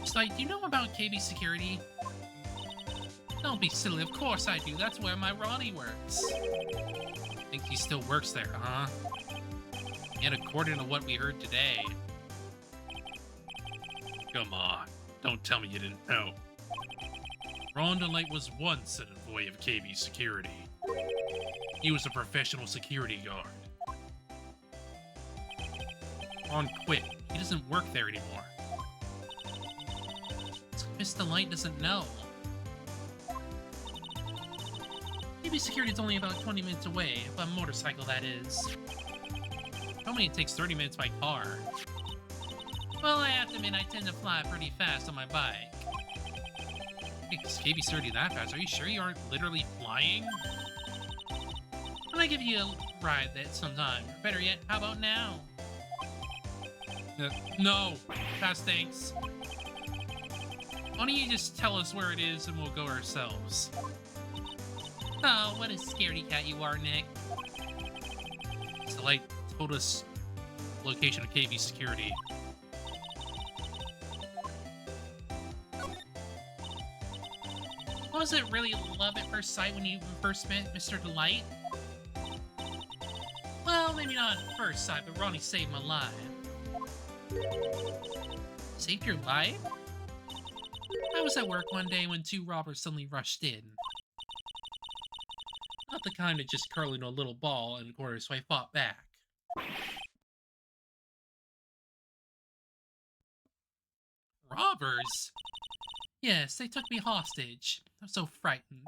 A: It's like, do you know about KB Security? Don't be silly, of course I do. That's where my Ronnie works. Think he still works there, huh? And according to what we heard today... Come on, don't tell me you didn't know. Ron Light was once an employee of KB Security. He was a professional security guard. Ron quit. He doesn't work there anymore. Mr. Light doesn't know. Maybe security's only about 20 minutes away, by motorcycle that is. Normally it takes 30 minutes by car. Well, I have to admit I tend to fly pretty fast on my bike. It's KB30 that fast. Are you sure you aren't literally flying? Can I give you a ride that sometime? Or better yet, how about now? No. Pass thanks. Why don't you just tell us where it is and we'll go ourselves? Oh, what a scaredy cat you are, Nick. So, like, told us location of KV security. Was it really love at first sight when you first met Mr. Delight? Well, maybe not at first sight, but Ronnie saved my life. Saved your life? I was at work one day when two robbers suddenly rushed in. Not the kind that just curl into a little ball in the corner, so I fought back. Robbers? Yes, they took me hostage. I was so frightened.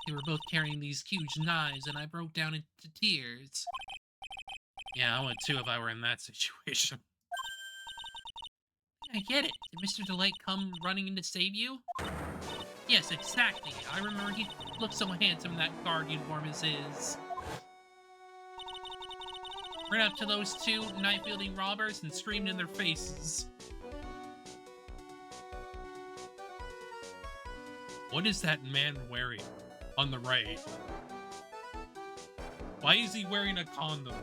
A: They were both carrying these huge knives, and I broke down into tears. Yeah, I would too if I were in that situation. I get it. Did Mr. Delight come running in to save you? Yes, exactly. I remember he looked so handsome in that guard uniform as his. Ran up to those two knife-wielding robbers and screamed in their faces. What is that man wearing on the right? Why is he wearing a condom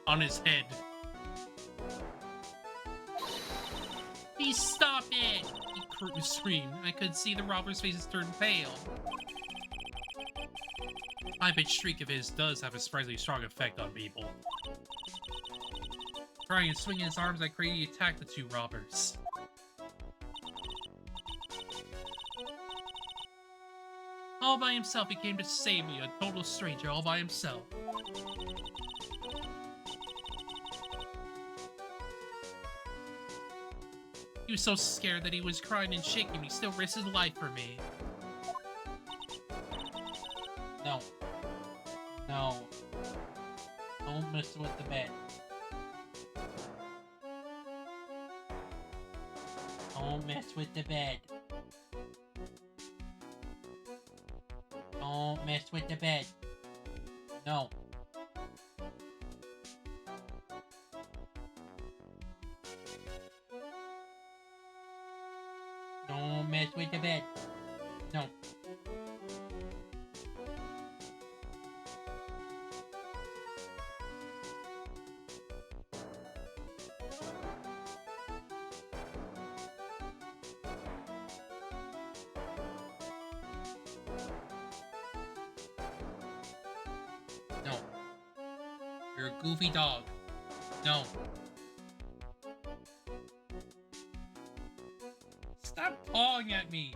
A: on his head? Please stop it! He screamed. I could see the robbers' faces turn pale. High-pitched shriek of his does have a surprisingly strong effect on people. Crying and swinging his arms like crazy, he attacked the two robbers. All by himself, he came to save me, a total stranger, all by himself. He was so scared that he was crying and shaking, he still risked his life for me. No. No. Don't mess with the bed. Don't mess with the bed. Don't mess with the bed. No. Don't mess with the bed. No. No. You're a goofy dog. No. Stop pawing at me.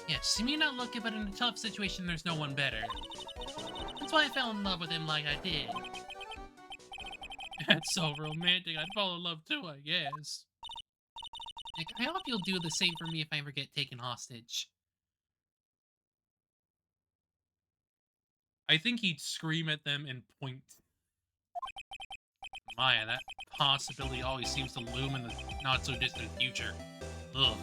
A: Yes, you may not look it, but in a tough situation, there's no one better. That's why I fell in love with him like I did. That's so romantic. I'd fall in love too, I guess. Nick, I hope you'll do the same for me if I ever get taken hostage. I think he'd scream at them and point. Maya, that possibility always seems to loom in the not-so-distant future. Ugh.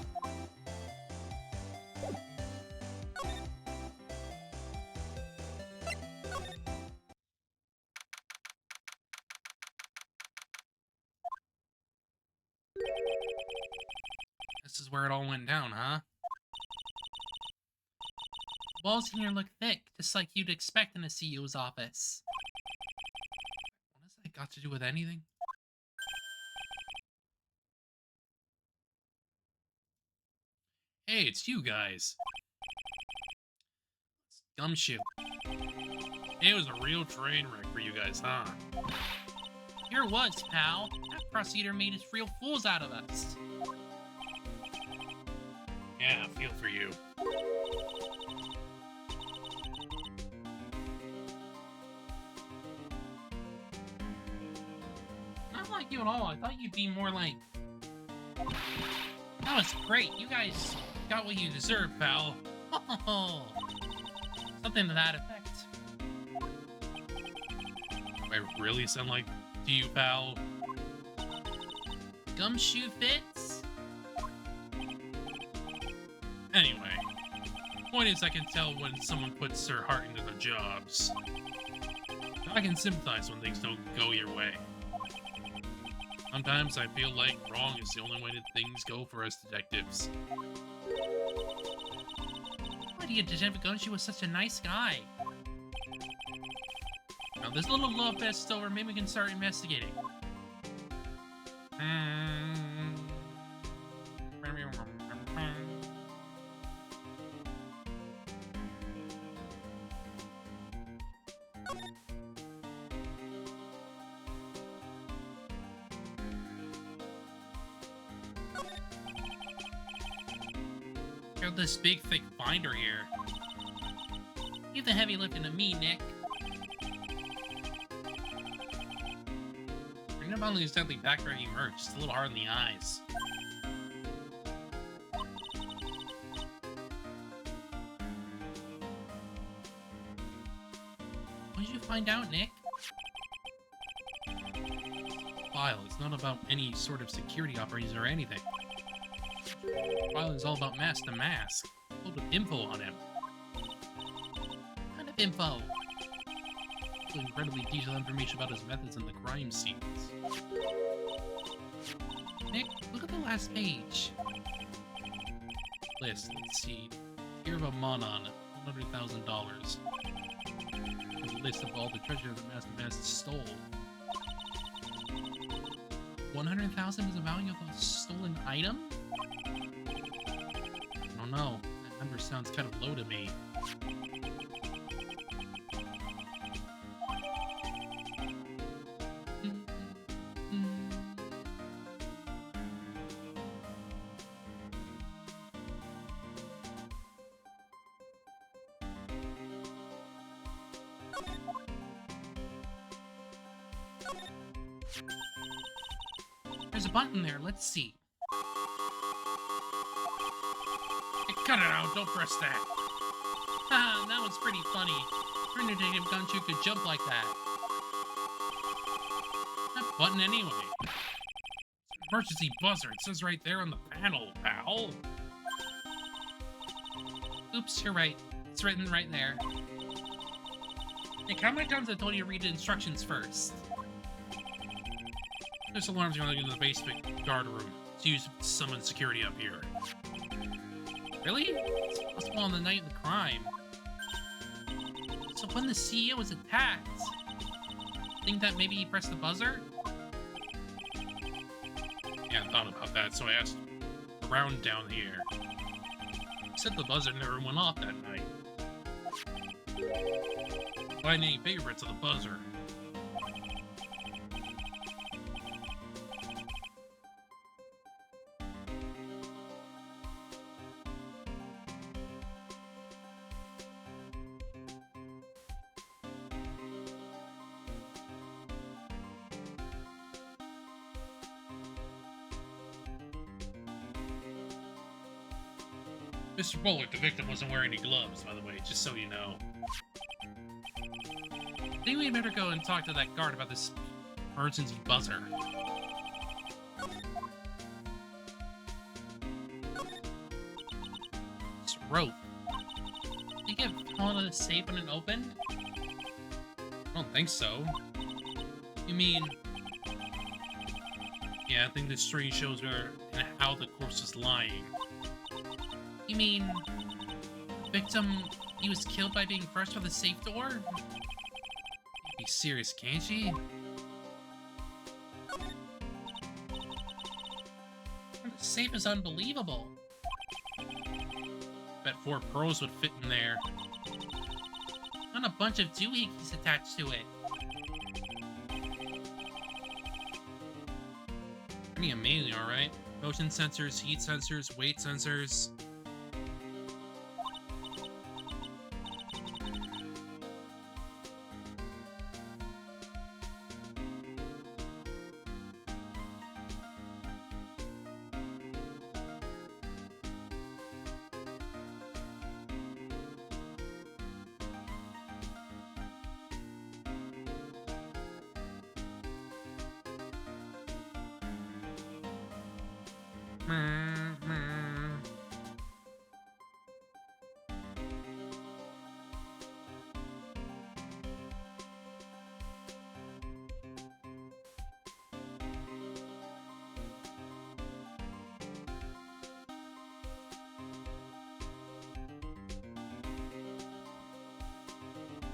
A: This is where it all went down, huh? The walls in here look thick, just like you'd expect in a CEO's office. What has that got to do with anything? Hey, it's you guys. Gumshoe. It was a real train wreck for you guys, huh?
C: Here was, pal. That prosecutor made us real fools out of us.
A: Yeah, I feel for you.
C: Not like you at all. I thought you'd be more like... That was great. You guys got what you deserved, pal. Something to that effect.
A: Do I really sound like to you, pal?
C: Gumshoe fits?
A: Anyway, point is I can tell when someone puts their heart into their jobs. I can sympathize when things don't go your way. Sometimes I feel like wrong is the only way that things go for us detectives.
C: Why do you Detective Gumshoe was such a nice guy?
A: Now this little love fest is over, maybe we can start investigating.
C: Got this big thick binder here. Leave the heavy lifting to me, Nick.
A: You're not only exactly back where you emerged, just a little hard in the eyes.
C: What did you find out, Nick?
A: File, it's not about any sort of security operations or anything. File is all about Mask to Mask. Filled with info on him.
C: What kind of info?
A: Incredibly detailed information about his methods and the crime scenes.
C: Nick, look at the last page.
A: List, let's see. Here of a Monon, $100,000. A list of all the treasure that Mask to Mask stole.
C: 100,000 is the value of a stolen item?
A: I don't know. That number sounds kind of low to me.
C: There's a button there. Let's see.
A: Hey, cut it out! Don't press that!
C: Haha, that was pretty funny. Our Detective Gumshoe could jump like that.
A: That button anyway. It's an emergency buzzer. It says right there on the panel, pal.
C: Oops, you're right. It's written right there. Nick, how many times have I told you to read the instructions first?
A: This alarm's going into the basement guard room. It's used to summon security up here.
C: Really? It's possible on the night of the crime. So when the CEO was attacked, think that maybe he pressed the buzzer?
A: Yeah, I thought about that, so I asked around down here. Said the buzzer never went off that night. Find any favorites of the buzzer. Mr. Bullard, the victim wasn't wearing any gloves, by the way, just so you know.
C: I think we better go and talk to that guard about this emergency buzzer. This rope. Did you get fallen to the safe when it opened?
A: I don't think so.
C: You mean...
A: Yeah, I think this story shows where and how the corpse was lying.
C: You mean... the victim... he was killed by being crushed by the safe door?
A: Be serious, can't she?
C: The safe is unbelievable.
A: Bet 4 pearls would fit in there.
C: And a bunch of doohickeys attached to it. Pretty amazing, alright? Motion sensors, heat sensors, weight sensors.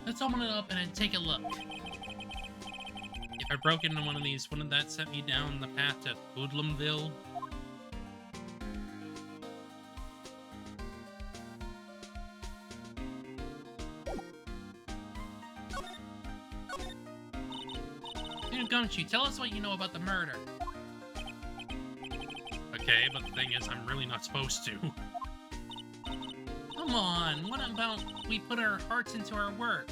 C: Let's open it up and then take a look. If I broke into one of these, wouldn't that set me down the path to Hoodlumville? Hey, Gumshoe, tell us what you know about the murder. Okay, but the thing is, I'm really not supposed to. Come on, what about we put our hearts into our work?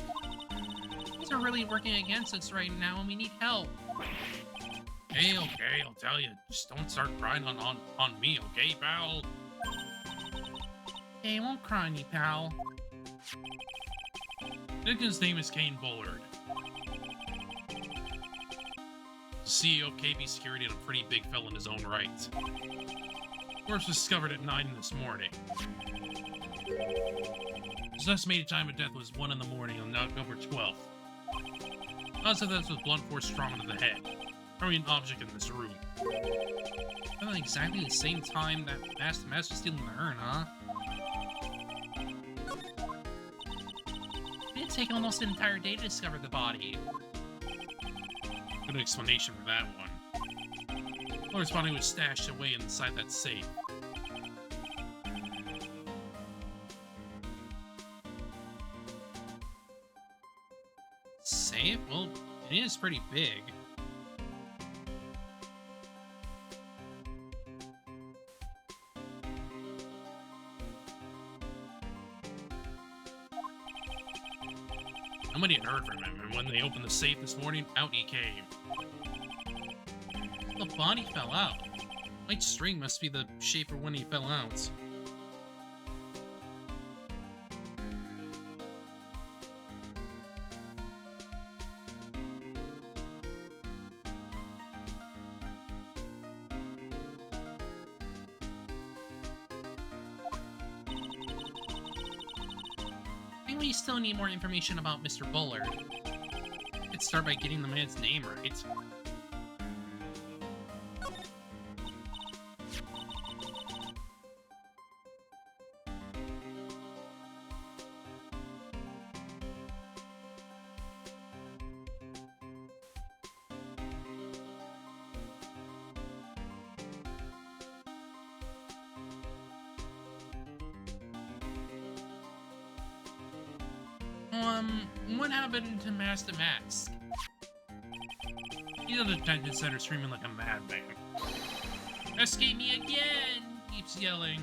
C: Things are really working against us right now and we need help. Hey, okay, I'll tell you. Just don't start crying on me, okay, pal? Hey, I won't cry on you, pal. Dickens' name is Kane Bullard. CEO of KB Security and a pretty big fella in his own right. Corpse was discovered at 9 this morning. His estimated time of death was 1 in the morning on October 12th. Odds of death was blunt force trauma to the head. Probably an object in this room. At exactly the same time that Master was stealing the urn, huh? It'd take almost an entire day to discover the body. Good explanation for that one. Laura's body was stashed away inside that safe. Safe? Well, it is pretty big. Nobody had heard from him, and when they opened the safe this morning, out he came. The body fell out. White string must be the shape for when he fell out. We still need more information about Mr. Bullard. Let's start by getting the man's name right. What happened to Master Mask? He's at the detention center screaming like a madman. Escape me again! Keeps yelling.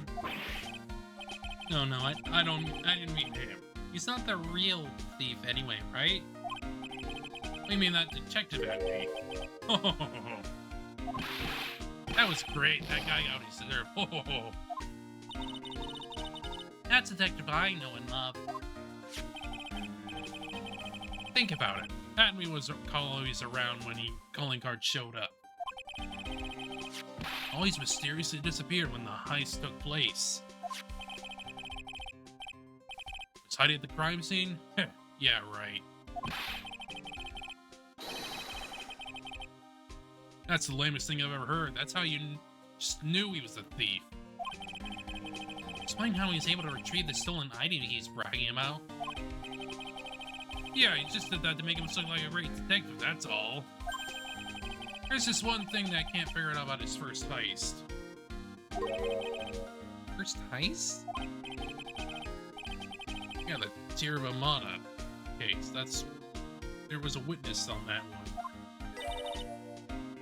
C: No, I didn't mean him. He's not the real thief anyway, right? What do you mean that detective at me? That was great. That guy got his deserve. That's the detective I know and love. Think about it. Patmy was always around when calling card showed up. Always mysteriously disappeared when the heist took place. Was hiding at the crime scene? Yeah, right. That's the lamest thing I've ever heard. That's how you just knew he was a thief. Explain how he was able to retrieve the stolen item he's bragging about. Yeah, he just did that to make him look like a great detective, that's all. There's just one thing that I can't figure out about his first heist. First heist? Yeah, the Tirabamata. case. There was a witness on that one.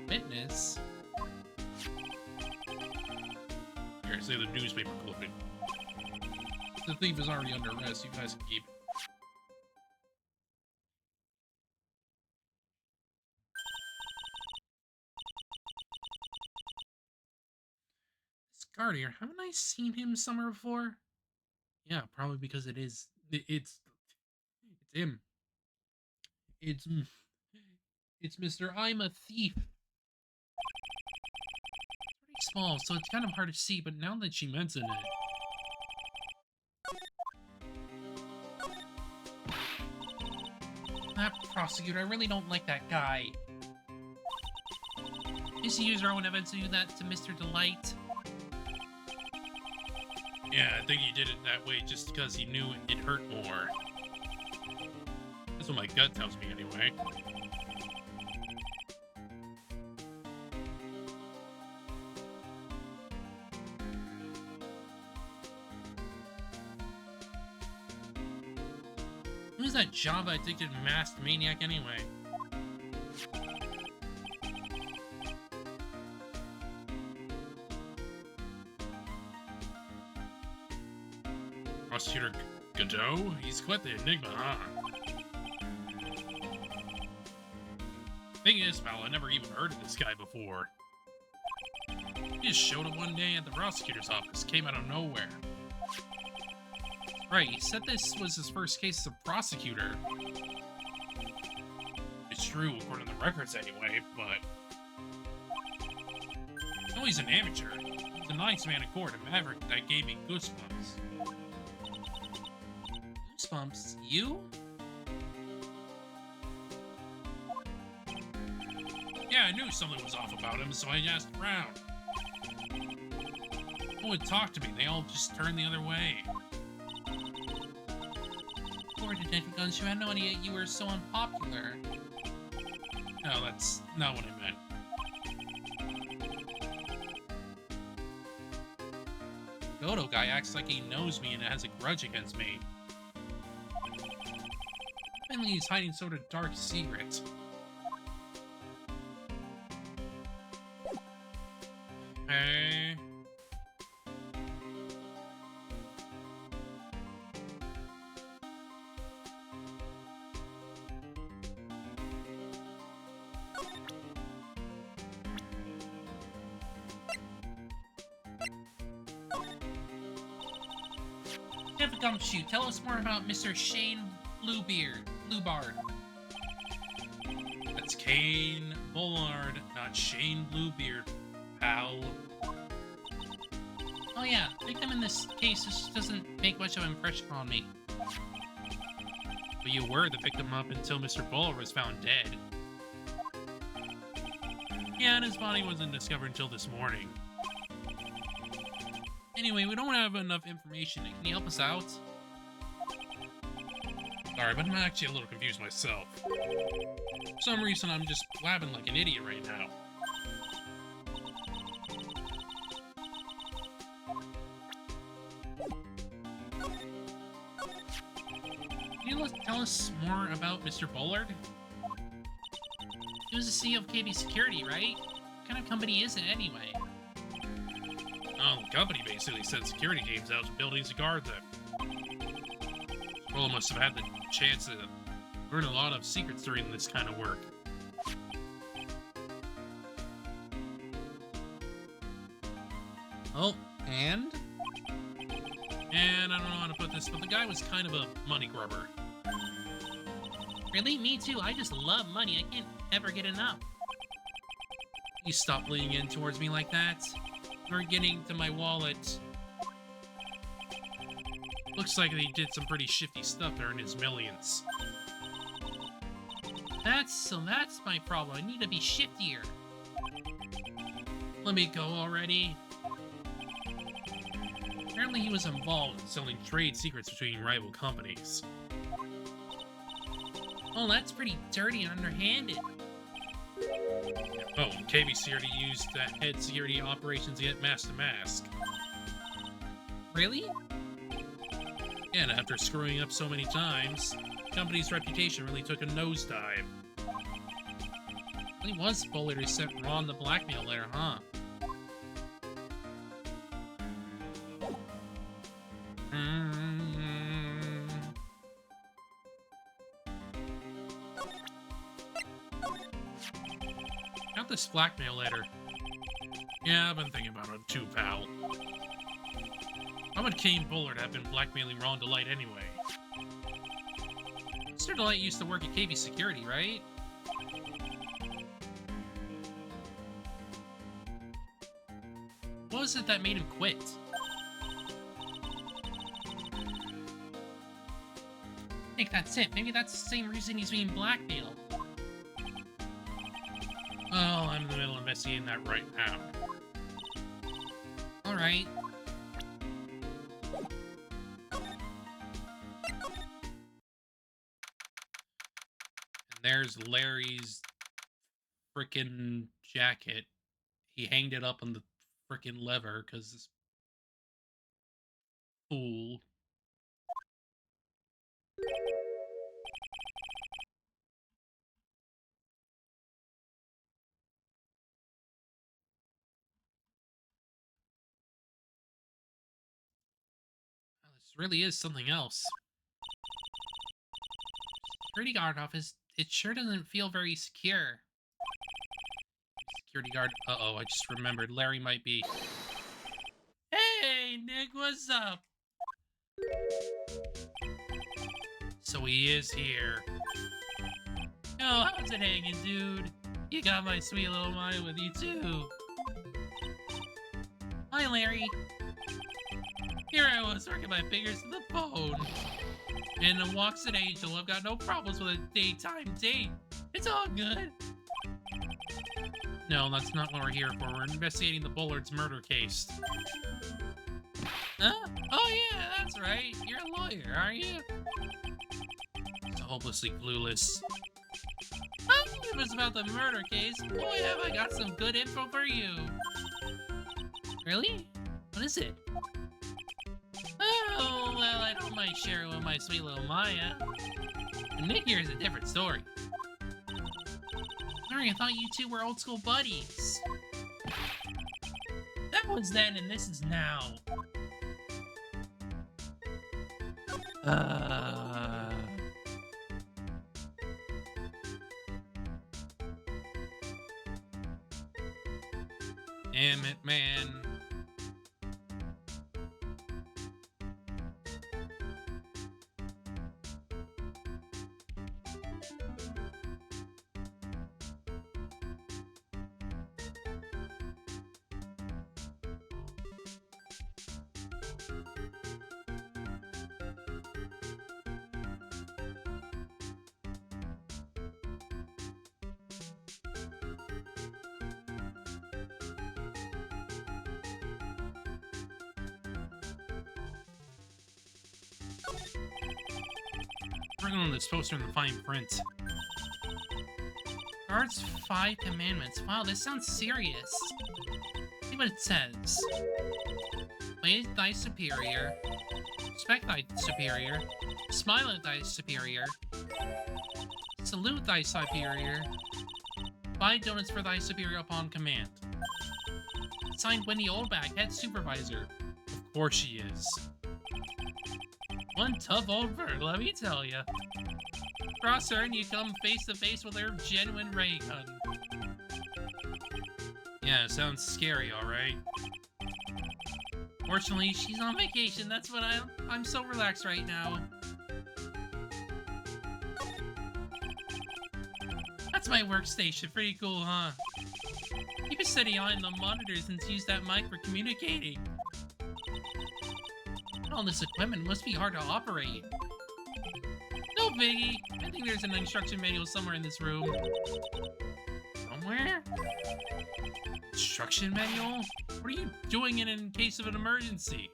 A: Witness?
C: Here, say the newspaper clipping. The thief is already under arrest. You guys can keep it. This guard here, haven't I seen him somewhere before? Yeah, probably because it's him. It's it's Mr. I'm a Thief. Pretty small, so it's kind of hard to see, but now that she mentioned it.
A: That prosecutor, I really don't like that guy. Is he use our own evidence to do that to Mr. Delight?
C: Yeah, I think he did it that way just because he knew it hurt more. That's what my gut tells me anyway. Who's that Java-addicted masked maniac anyway? Prosecutor Godot? He's quite the enigma, huh? Thing is, pal, I never even heard of this guy before. He just showed up one day at the prosecutor's office, came out of nowhere.
A: Right, he said this was his first case as a prosecutor.
C: It's true, according to the records anyway, but... No, he's an amateur. He's a nice man in court, a maverick that gave me goosebumps.
A: Goosebumps? You?
C: Yeah, I knew something was off about him, so I asked around. No one would talk to me, they all just turned the other way.
A: Poor Detective Gunshoe, I had no idea you were so unpopular.
C: No, that's not what I meant.
A: Godo guy acts like he knows me and has a grudge against me. Apparently he's hiding sort of dark secret.
C: Hey.
A: Detective Gumshoe, tell us more about Mr. Shane Bluebard.
C: That's Kane Bullard, not Shane Bluebeard, pal.
A: Oh yeah, victim in this case just doesn't make much of an impression on me.
C: But you were the victim up until Mr. Bullard was found dead. Yeah, and his body wasn't discovered until this morning.
A: Anyway, we don't have enough information. Can you help us out?
C: Sorry, but I'm actually a little confused myself. For some reason, I'm just blabbing like an idiot right now.
A: Can you tell us more about Mr. Bullard? He was the CEO of KB Security, right? What kind of company is it anyway?
C: Oh, the company basically sent security teams out to buildings to guard them. Well, must have had the chance to learn a lot of secrets during this kind of work.
A: Oh, and?
C: And I don't know how to put this, but the guy was kind of a money grubber.
A: Really? Me too. I just love money. I can't ever get enough.
C: You stop leaning in towards me like that. You're getting to my wallet. Looks like he did some pretty shifty stuff to earn his millions.
A: That's my problem. I need to be shiftier.
C: Let me go already. Apparently he was involved in selling trade secrets between rival companies.
A: Oh, that's pretty dirty and underhanded.
C: Oh, KB Security used that head security operations to get mask to mask.
A: Really?
C: And after screwing up so many times, company's reputation really took a nosedive. It really was Bullard who sent Ron the blackmail letter, huh? Got this blackmail letter. Yeah, I've been thinking about it too, pal. Why would Kane Bullard have been blackmailing Ron Delight anyway? Mr. Delight used to work at KB Security, right? What was it that made him quit? I think that's it. Maybe that's the same reason he's being blackmailed. Oh, I'm in the middle of investigating that right now. Alright. And there's Larry's frickin' jacket. He hanged it up on the frickin' lever because this fool. Oh, this really is something else. Security guard office, it sure doesn't feel very secure. Security guard, uh-oh, I just remembered. Larry might be... Hey, Nick, what's up? So he is here. Oh, how's it hanging, dude? You got my sweet little Maya with you, too. Hi, Larry. Here I was working my fingers to the phone. And then walks an angel. I've got no problems with a daytime date. It's all good. No, that's not what we're here for. We're investigating the Bullard's murder case. Huh? Oh yeah, that's right. You're a lawyer, aren't you? So hopelessly clueless. It was about the murder case. Boy, have I got some good info for you. Really? What is it? Oh, well, I don't mind sharing with my sweet little Maya. But Nick here is a different story. Sorry, I thought you two were old school buddies. That was then and this is now. Damn it, man. Working on this poster in the fine print. Guard's 5 commandments. Wow, this sounds serious. See what it says. Praise thy superior. Respect thy superior. Smile at thy superior. Salute thy superior. Buy donuts for thy superior upon command. Signed Wendy Oldback, head supervisor. Of course she is. One tough old bird, let me tell ya. Cross her and you come face to face with her genuine ray gun. Yeah, sounds scary, alright. Fortunately, she's on vacation, that's what I'm so relaxed right now. That's my workstation, pretty cool, huh? Keep a steady eye on the monitors and use that mic for communicating. All this equipment must be hard to operate. No biggie. I think there's an instruction manual somewhere in this room. Somewhere? Instruction manual? What are you doing in case of an emergency?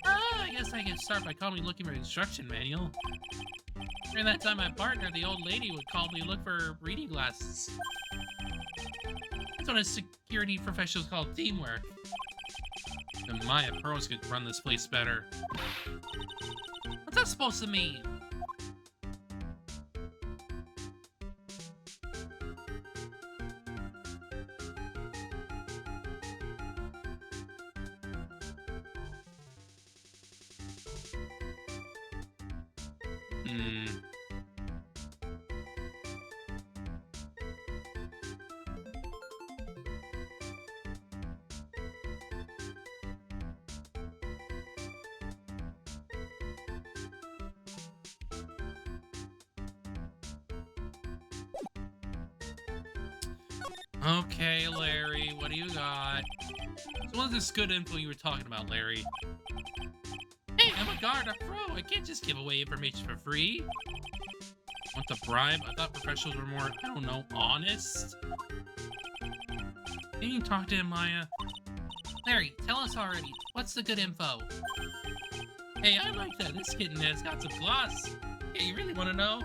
C: I guess I can start by calmly looking for an instruction manual. During that time, my partner, the old lady, would calmly look for reading glasses. That's what a security professionals call teamwork. The Maya pros could run this place better. What's that supposed to mean? Hmm. Okay, Larry, what do you got? So what's this good info you were talking about, Larry? Hey, I'm a guard, a pro. I can't just give away information for free. Want to bribe? I thought professionals were more, I don't know, honest? Can you talk to him, Maya? Larry, tell us already. What's the good info? Hey, I like that. This kitten has got some class. Hey, you really want to know?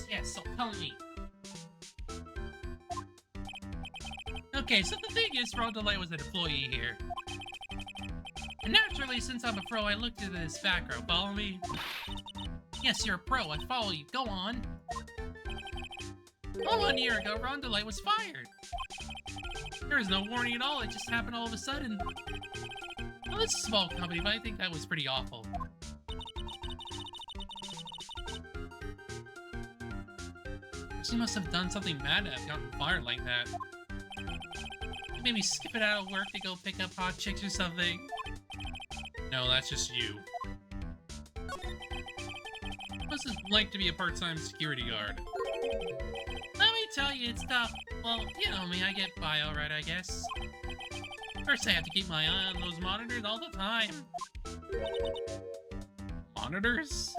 C: Yes, so tell me. Okay, so the thing is, Rondelay was an employee here. And naturally, since I'm a pro, I looked into this background. Follow me? Yes, you're a pro. I follow you. Go on. Well, 1 year ago, Rondelay was fired. There was no warning at all. It just happened all of a sudden. Well, this is a small company, but I think that was pretty awful. She must have done something bad to have gotten fired like that. Maybe skip it out of work to go pick up hot chicks or something. No, that's just you. What's it like to be a part-time security guard? Let me tell you, it's tough. Well, you know me, I get by alright, I guess. First, I have to keep my eye on those monitors all the time. Monitors?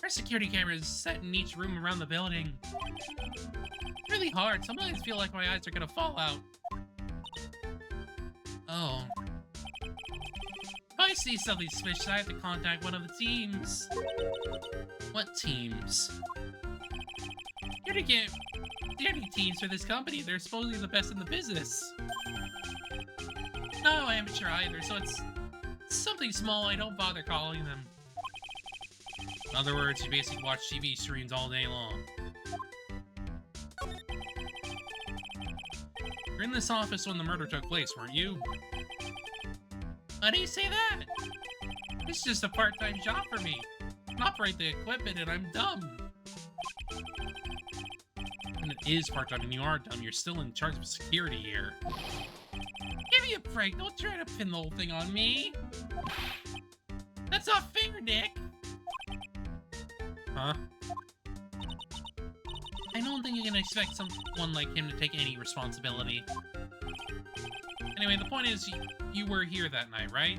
C: Our security cameras set in each room around the building. It's really hard. Sometimes I feel like my eyes are gonna fall out. Oh. If I see something suspicious, I have to contact one of the teams. What teams? You're to get any teams for this company. They're supposedly the best in the business. No amateur either, so it's something small. I don't bother calling them. In other words, you basically watch TV streams all day long. You're in this office when the murder took place, weren't you? Why do you say that? It's just a part-time job for me. I operate the equipment and I'm dumb. And it is part-time and you are dumb. You're still in charge of security here. Give me a break. Don't try to pin the whole thing on me. That's not fair, Nick. Huh? I don't think you can expect someone like him to take any responsibility. Anyway, the point is, you were here that night, right?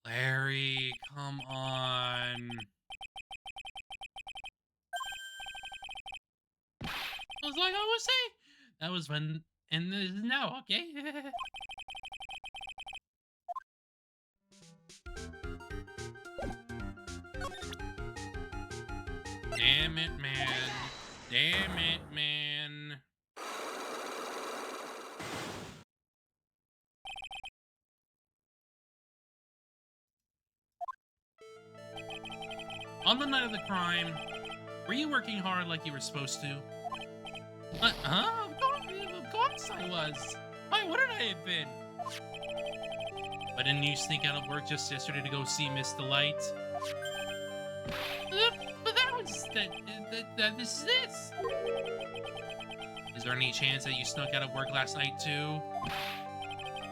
C: Larry, come on. I was like, I was saying, that was when, and this is now, okay? Damn it, man. Damn it, man. On the night of the crime, were you working hard like you were supposed to? Huh? Of course I was. Why wouldn't I have been? But didn't you sneak out of work just yesterday to go see Miss Delight? But that was... this is this. Is there any chance that you snuck out of work last night, too?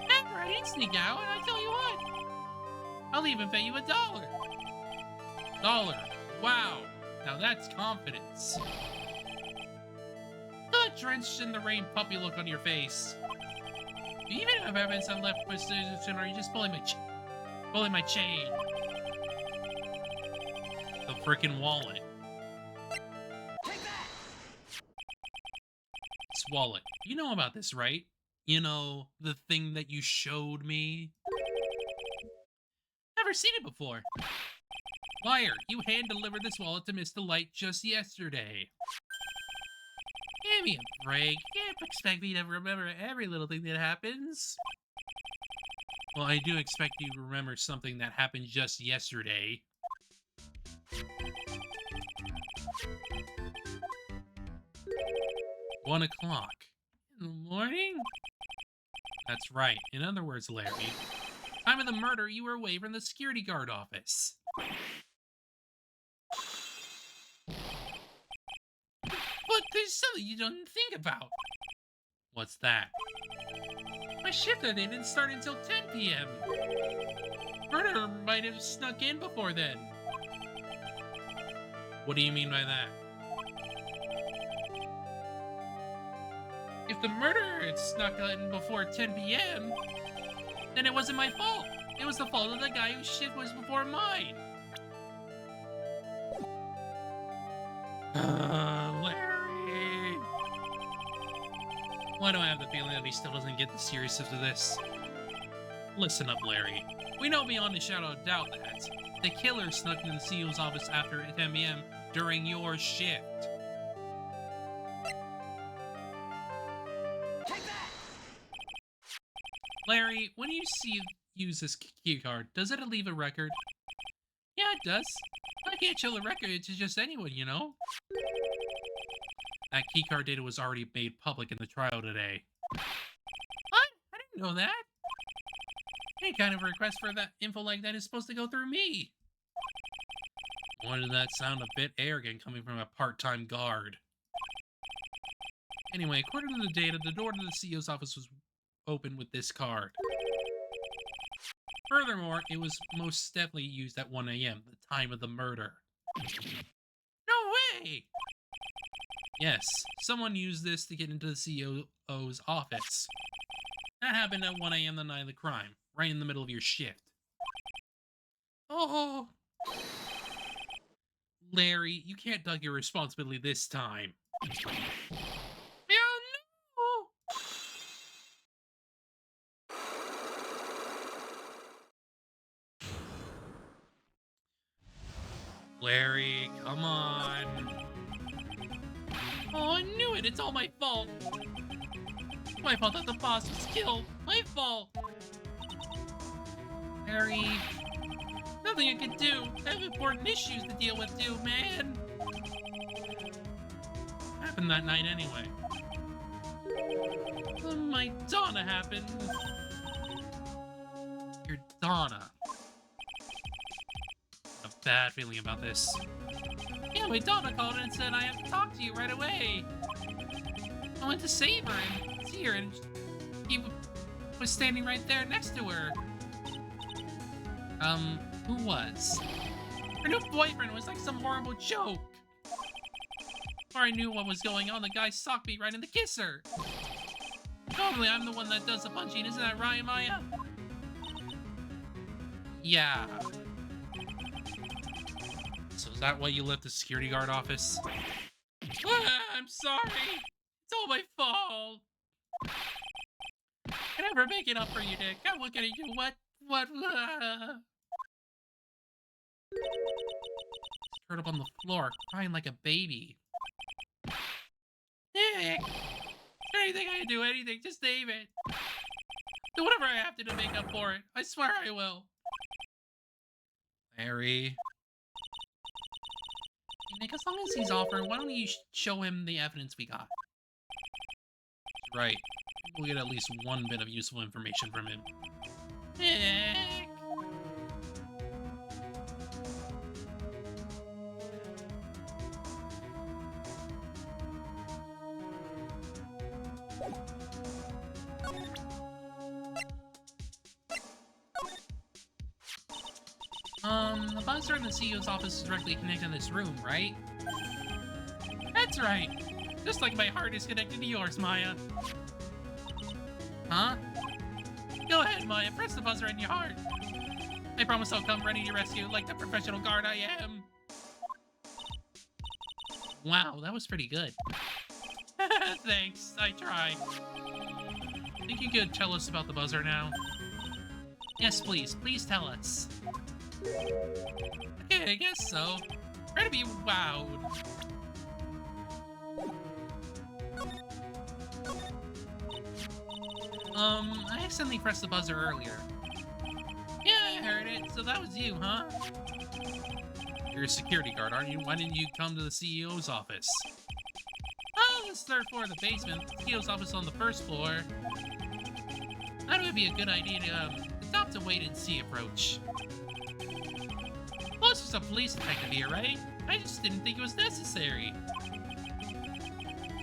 C: Never, I didn't sneak out, and I tell you what. I'll even pay you $1. $1. Wow. Now that's confidence. The drenched in the rain puppy look on your face. Even if evidence I left position, are you just pulling my chain? The frickin' wallet.
B: Take that!
C: This wallet. You know about this, right? You know, the thing that you showed me? Never seen it before. Liar, you hand-delivered this wallet to Miss Delight just yesterday. Give me a break. You can't expect me to remember every little thing that happens. Well, I do expect you to remember something that happened just yesterday. 1 o'clock. In the morning? That's right. In other words, Larry, time of the murder, you were away from the security guard office. But there's something you don't think about. What's that? My shift that day didn't start until 10 p.m. Murderer might have snuck in before then. What do you mean by that? If the murderer had snuck in before 10 p.m., then it wasn't my fault. It was the fault of the guy whose shift was before mine. Larry. Why do I have the feeling that he still doesn't get the seriousness of this? Listen up, Larry. We know beyond a shadow of doubt that the killer snuck into the CEO's office after 10 p.m. during your shift.
B: Take that!
C: Larry, when you use this key card, does it leave a record? Yeah, it does. I can't show the record to just anyone, you know? That keycard data was already made public in the trial today. What? I didn't know that. Any kind of request for that info like that is supposed to go through me. Why did that sound a bit arrogant coming from a part-time guard? Anyway, according to the data, the door to the CEO's office was open with this card. Furthermore, it was most definitely used at 1 a.m., the time of the murder. No way! Yes, someone used this to get into the CEO's office. That happened at 1 a.m. the night of the crime, right in the middle of your shift. Oh! Larry, you can't duck your responsibility this time. Oh, no! Larry, come on. Oh, I knew it! It's all my fault! My fault that the boss was killed! My fault! Harry... Nothing I can do! I have important issues to deal with too, man! What happened that night anyway? My Donna happened! Your Donna. I have a bad feeling about this. Yeah, my Donna called and said I have to talk to you right away. I went to save her and see her, and he was standing right there next to her. Who was? Her new boyfriend was like some horrible joke. Before I knew what was going on, the guy socked me right in the kisser. Normally, I'm the one that does the punching, isn't that right, Maya? Yeah. So is that why you left the security guard office? I'm sorry. It's all my fault. I never make it up for you, Nick. I'm looking at you. What? Curled up on the floor, crying like a baby. Nick! Is there anything I can do? Anything? Just name it. Do whatever I have to make up for it. I swear I will. Larry. Nick, as long as he's offering, why don't you show him the evidence we got? Right. We'll get at least one bit of useful information from him. Nick! The buzzer in the CEO's office is directly connected to this room, right? That's right. Just like my heart is connected to yours, Maya. Huh? Go ahead, Maya. Press the buzzer in your heart. I promise I'll come ready to rescue like the professional guard I am. Wow, that was pretty good. Thanks, I tried. Think you could tell us about the buzzer now? Yes, please. Please tell us. Okay, I guess so. Try to be wowed. I accidentally pressed the buzzer earlier. Yeah, I heard it. So that was you, huh? You're a security guard, aren't you? Why didn't you come to the CEO's office? Oh, this third floor of the basement. The CEO's office on the first floor. I thought it would be a good idea to adopt a wait-and-see approach. Well, it's just a police detective here, right? I just didn't think it was necessary.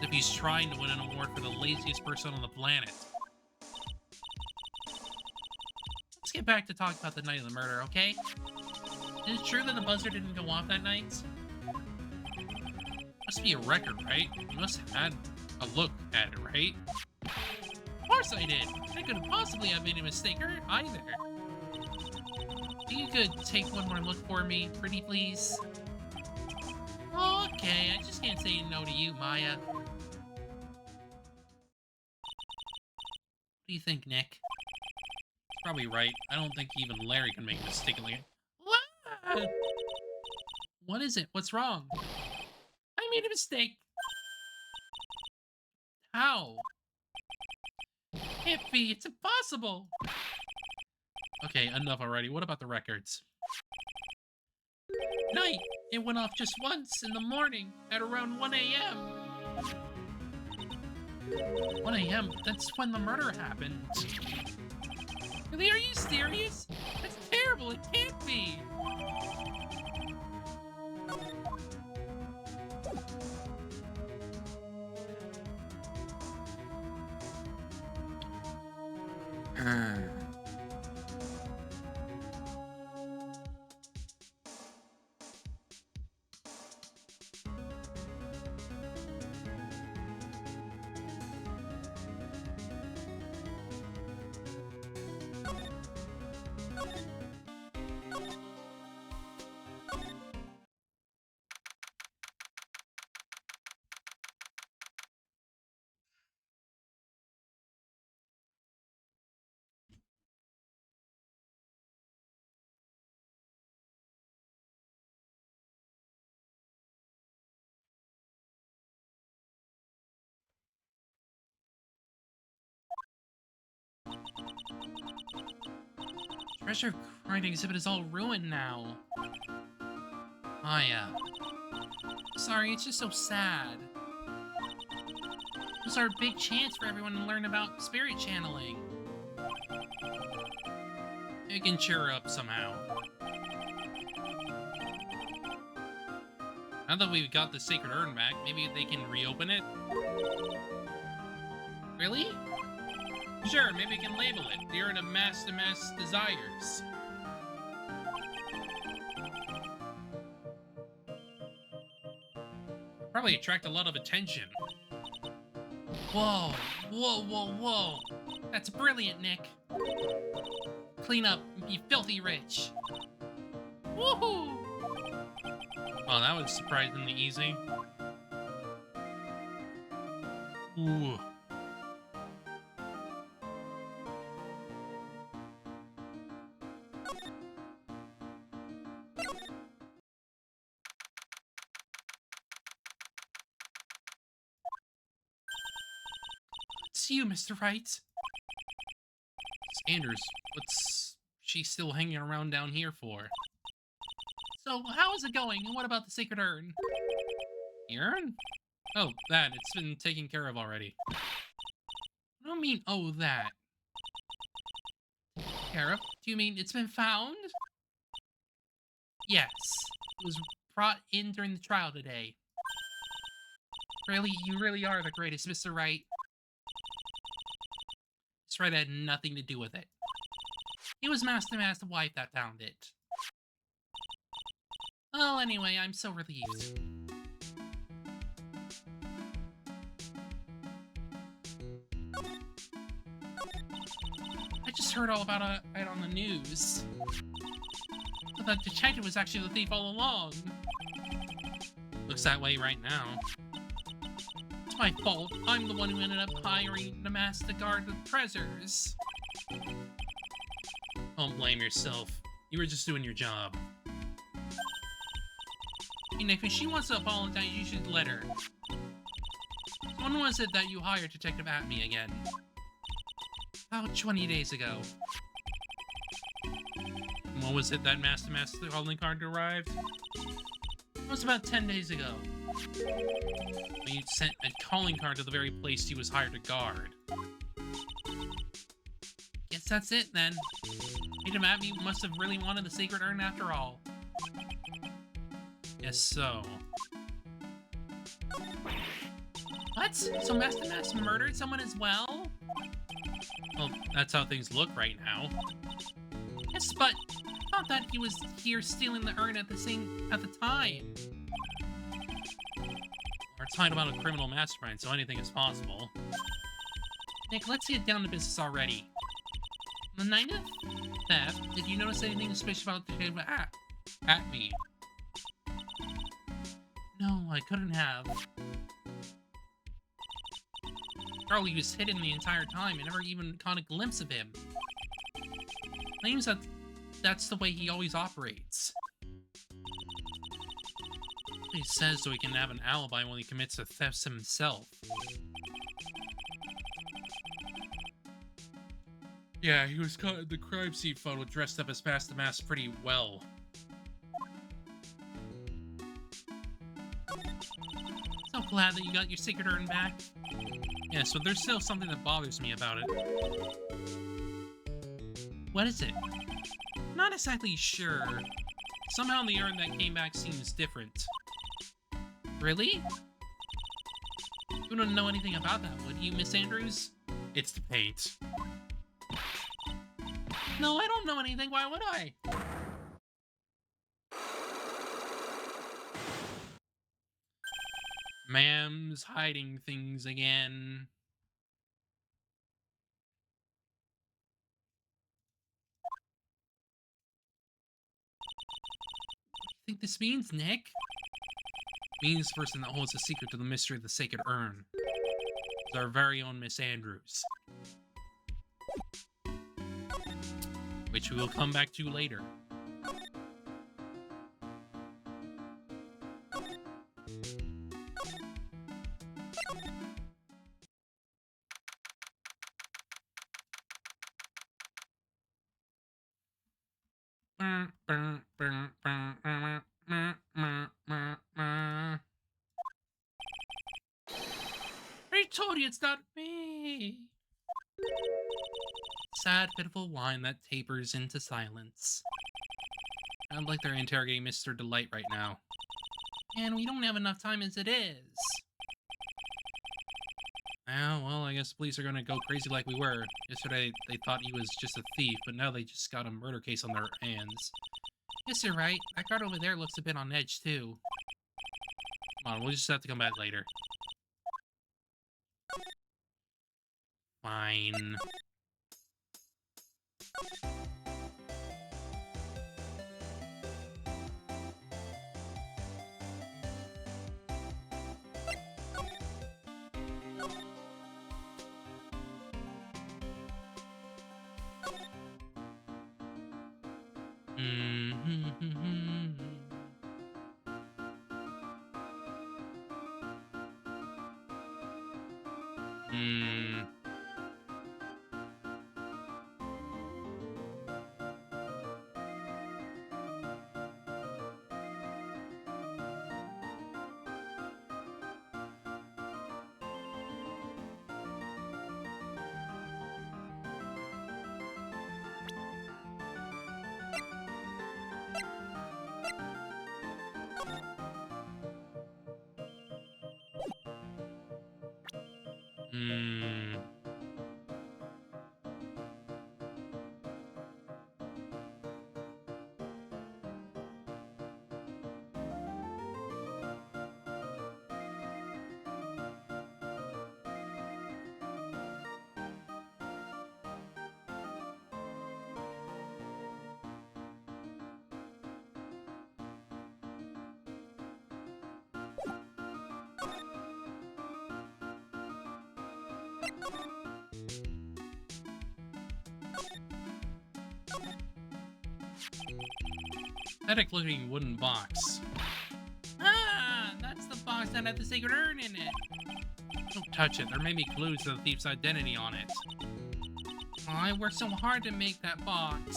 C: If he's trying to win an award for the laziest person on the planet. Let's get back to talking about the night of the murder, okay? Is it true that the buzzer didn't go off that night? Must be a record, right? You must have had a look at it, right? Of course I did! I couldn't possibly have made a mistake either. You could take one more look for me, pretty please? Okay, I just can't say no to you, Maya. What do you think, Nick? Probably right. I don't think even Larry can make a mistake like it. What? What is it? What's wrong? I made a mistake. How? Can't be. It's impossible. Okay, enough already. What about the records? Night. It went off just once in the morning at around 1 a.m. 1 a.m.? That's when the murder happened. Really? Are you serious? That's terrible. It can't be. Treasure Grind exhibit is all ruined now. Maya. Sorry, it's just so sad. It was our big chance for everyone to learn about spirit channeling. We can cheer her up somehow. Now that we've got the sacred urn back, maybe they can reopen it? Really? Sure, maybe we can label it. The urn of mass to mass desires. Probably attract a lot of attention. Whoa, whoa, whoa, whoa. That's brilliant, Nick. Clean up and be filthy rich. Woohoo! Oh, that was surprisingly easy. Ooh. It's you, Mr. Wright. It's Anders. What's she still hanging around down here for? So, how is it going, and what about the sacred urn? The urn? Oh, that. It's been taken care of already. I don't mean, oh, that. Care of? Do you mean it's been found? Yes. It was brought in during the trial today. Really? You really are the greatest, Mr. Wright. Mr. Wright had nothing to do with it. It was Master Master's wife that found it. Well, anyway, I'm so relieved. I just heard all about it on the news. But the detective was actually the thief all along. Looks that way right now. It's my fault. I'm the one who ended up hiring the master to guard the treasures. Don't blame yourself. You were just doing your job. Hey, Nick, if she wants to apologize, you should let her. When was it that you hired Detective Atme again? About 20 days ago. What was it that Master calling card arrived? It was about 10 days ago. He sent a calling card to the very place he was hired to guard. Guess that's it, then. Madam Abby must have really wanted the sacred urn after all. Guess so. What? So Master Mass murdered someone as well? Well, that's how things look right now. Yes, but I thought that he was here stealing the urn at the time. We're talking about a criminal mastermind, so anything is possible. Nick, let's get down to business already. The night of theft, did you notice anything suspicious about the shape at me? No, I couldn't have. Charlie was hidden the entire time and never even caught a glimpse of him. Claims that that's the way he always operates. He says so he can have an alibi when he commits the thefts himself. Yeah, he was caught in the crime scene photo dressed up as Master Mass pretty well. So glad that you got your sacred urn back. Yeah, so there's still something that bothers me about it. What is it? Not exactly sure. Somehow the urn that came back seems different. Really? You wouldn't know anything about that, would you, Miss Andrews? It's the paint. No, I don't know anything. Why would I? Ma'am's hiding things again. What do you think this means, Nick? It means the person that holds the secret to the mystery of the sacred urn is our very own Miss Andrews. Which we will come back to later. I told you it's not me. Sad, pitiful whine that tapers into silence. Sounds like they're interrogating Mr. Delight right now. And we don't have enough time as it is. Oh, well, I guess the police are gonna go crazy like we were. Yesterday, they thought he was just a thief, but now they just got a murder case on their hands. Yes, you're right. That guard over there looks a bit on edge, too. Come on, we'll just have to come back later. Fine. Pathetic looking wooden box. Ah, that's the box that had the sacred urn in it. Don't touch it. There may be clues to the thief's identity on it. I worked so hard to make that box.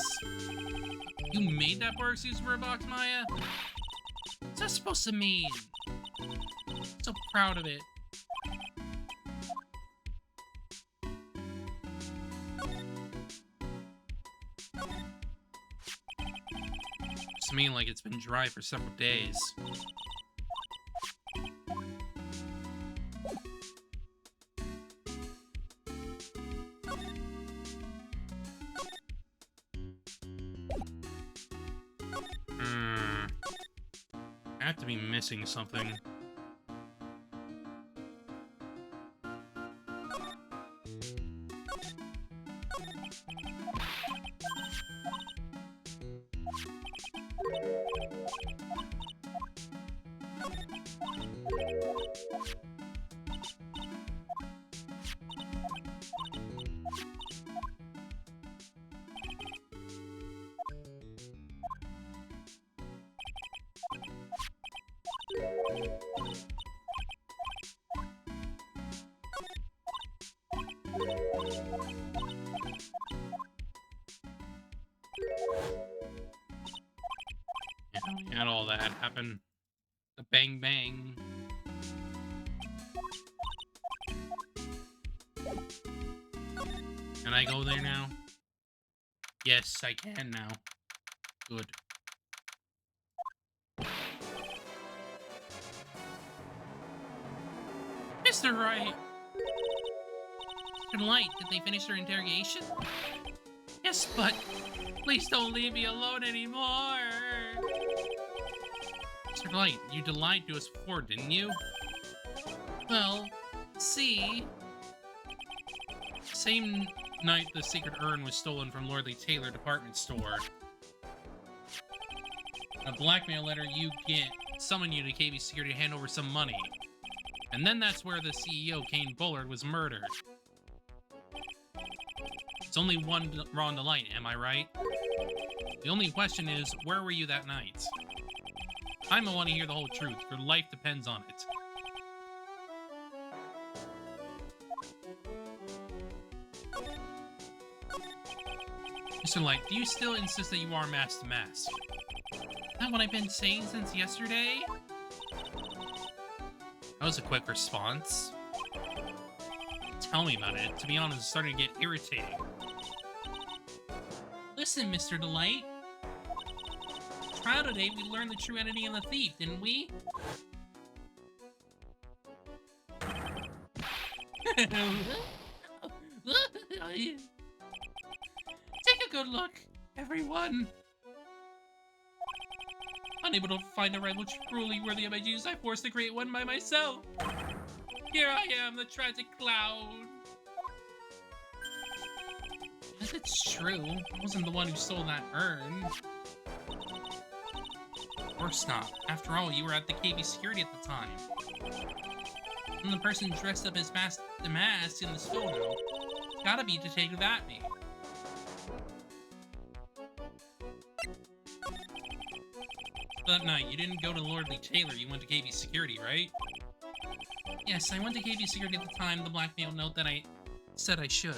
C: You made that Borg Super box, Maya? What's that supposed to mean? I'm so proud of it. It's mean like it's been dry for several days. I have to be missing something. Yeah, we had all that happen. The bang bang. Can I go there now? Yes, I can now. Good. Mr. Wright! Mr. Light, did they finish their interrogation? Yes, but please don't leave me alone anymore! Mr. Light, you lied to us before, didn't you? Well, see... Same night the secret urn was stolen from Lordly Taylor department store. A blackmail letter you get summoned you to KB Security to hand over some money. And then that's where the CEO, Kane Bullard, was murdered. It's only one wrong to light, am I right? The only question is, where were you that night? I want to hear the whole truth. Your life depends on it. Mr. Light, do you still insist that you are mask to mask? Is that what I've been saying since yesterday? That was a quick response. Tell me about it. To be honest, it's starting to get irritating. Listen, Mr. Delight. Trial today, we learned the true identity of the thief, didn't we? Take a good look, everyone. Unable to find a rival truly worthy of my genius, I forced to create one by myself. Here I am, the tragic clown. If it's true, I wasn't the one who stole that urn. Of course not. After all, you were at the KB security at the time. And the person dressed up as the mask in this photo. It's gotta be Detective Atney. That night, you didn't go to Lordly Taylor, you went to KB Security, right? Yes, I went to KB Security at the time, the blackmail note that I said I should.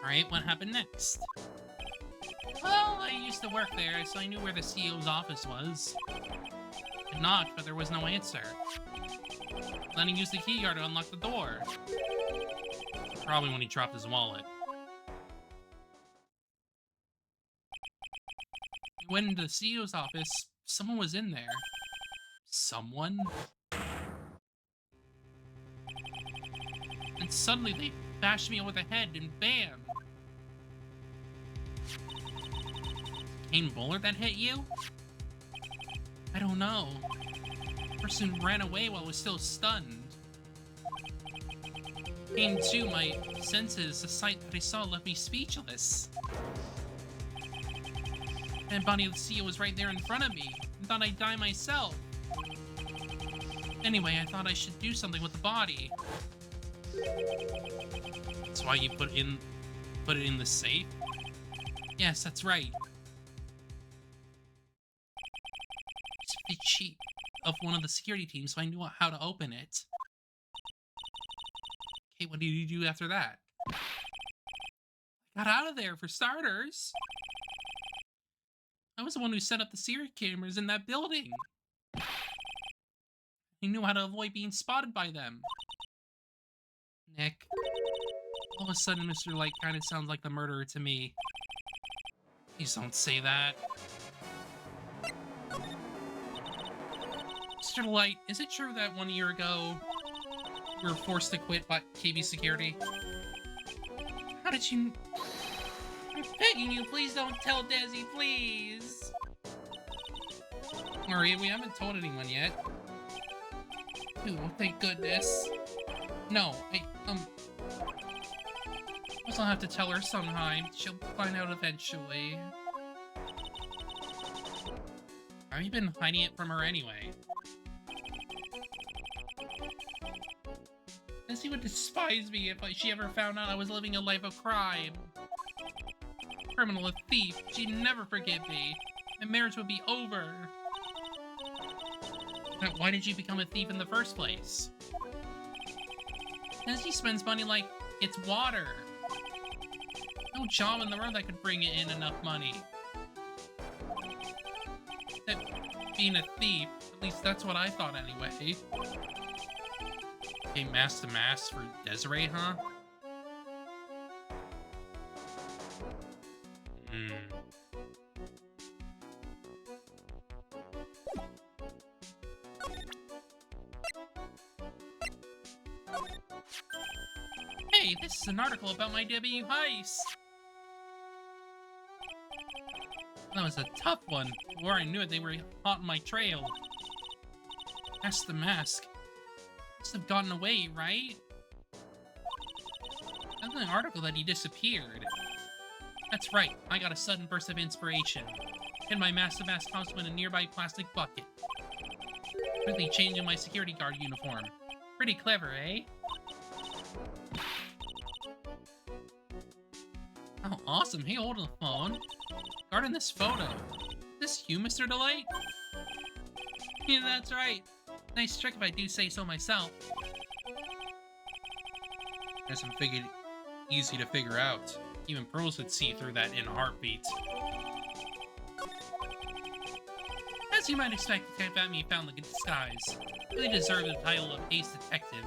C: Alright, what happened next? Well, I used to work there, so I knew where the CEO's office was. I knocked, but there was no answer. Then he used the key card to unlock the door. Probably when he dropped his wallet. I went into the CEO's office. Someone was in there. Someone? And suddenly they bashed me over the head and bam! Kane Bullard that hit you? I don't know. The person ran away while I was still stunned. Kane too, my senses, the sight that I saw left me speechless. And body of the CEO was right there in front of me. I thought I'd die myself. Anyway, I thought I should do something with the body. That's why you put it in the safe? Yes, that's right. of one of the security teams, so I knew how to open it. Okay, what did you do after that? Got out of there, for starters. I was the one who set up the security cameras in that building. I knew how to avoid being spotted by them. Nick, all of a sudden, Mr. Light kind of sounds like the murderer to me. Please don't say that. Mr. Light, is it true that 1 year ago you were forced to quit by KB Security? How did you... I'm begging you, please don't tell Desi, please! Maria, we haven't told anyone yet. Ooh, thank goodness. No, I guess I'll have to tell her sometime. She'll find out eventually. Have you been hiding it from her anyway? Desi would despise me if she ever found out I was living a life of crime. Criminal, a thief. She'd never forgive me. My marriage would be over. Now, why did you become a thief in the first place? Desi spends money like it's water. No job in the world that could bring in enough money. That being a thief, at least that's what I thought anyway. Okay, mask to mask for Desiree, huh? Hey, this is an article about my debut heist. That was a tough one. Before I knew it, they were hot on my trail. Mask the mask. Must have gotten away, right? That's an article that he disappeared. That's right, I got a sudden burst of inspiration. Hid my mask to mask costume in a nearby plastic bucket. Quickly changing my security guard uniform. Pretty clever, eh? Oh, awesome. Hey, hold the phone. Guarding this photo. Is this you, Mr. Delight? Yeah, that's right. Nice trick if I do say so myself. Guess I'm figured easy to figure out. Even pros would see through that in a heartbeat. As you might expect, the type at me found the good disguise. Really deserved the title of Ace Detective.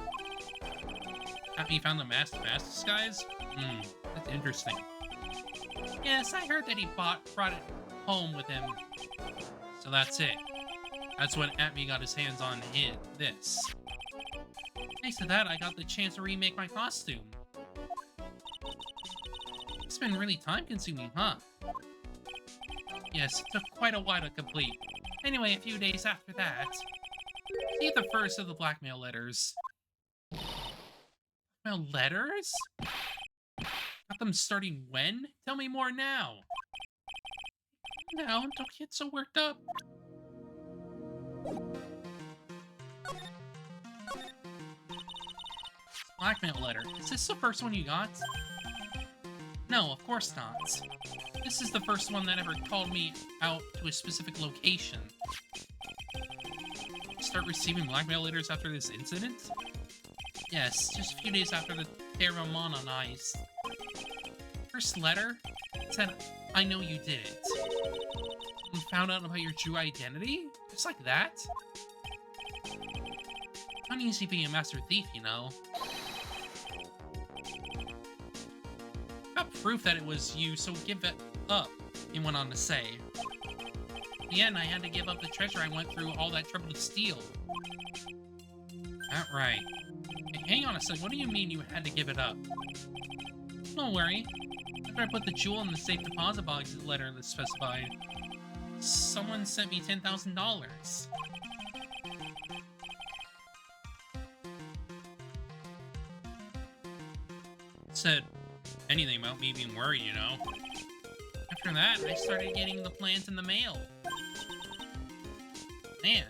C: At me found the mask disguise? That's interesting. Yes, I heard that he brought it home with him. So that's it. That's when Atme got his hands on this. Thanks to that, I got the chance to remake my costume. It's been really time-consuming, huh? Yes, it took quite a while to complete. Anyway, a few days after that, see the first of the blackmail letters. Blackmail letters? Got them starting when? Tell me more now. Now, don't get so worked up. Blackmail letter. Is this the first one you got? No, of course not. This is the first one that ever called me out to a specific location. Start receiving blackmail letters after this incident? Yes, just a few days after the Terramana heist. First letter said, I know you did it. And found out about your true identity? Just like that? Not easy being a master thief, you know. Got proof that it was you, so give it up, he went on to say. In the end, I had to give up the treasure I went through all that trouble to steal. That right. Hey, hang on a sec, what do you mean you had to give it up? Don't worry. After I put the jewel in the safe deposit box letter that specified, someone sent me $10,000. Said anything about me being worried, you know. After that, I started getting the plans in the mail. Plans?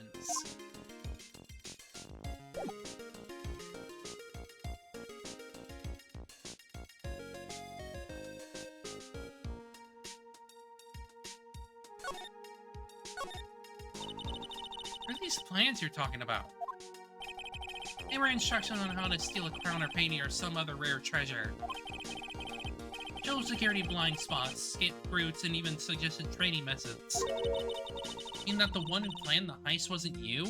C: these plans you're talking about? They were instructions on how to steal a crown or painting or some other rare treasure. Showed security blind spots, escaped routes, and even suggested training methods. Mean that the one who planned the heist wasn't you?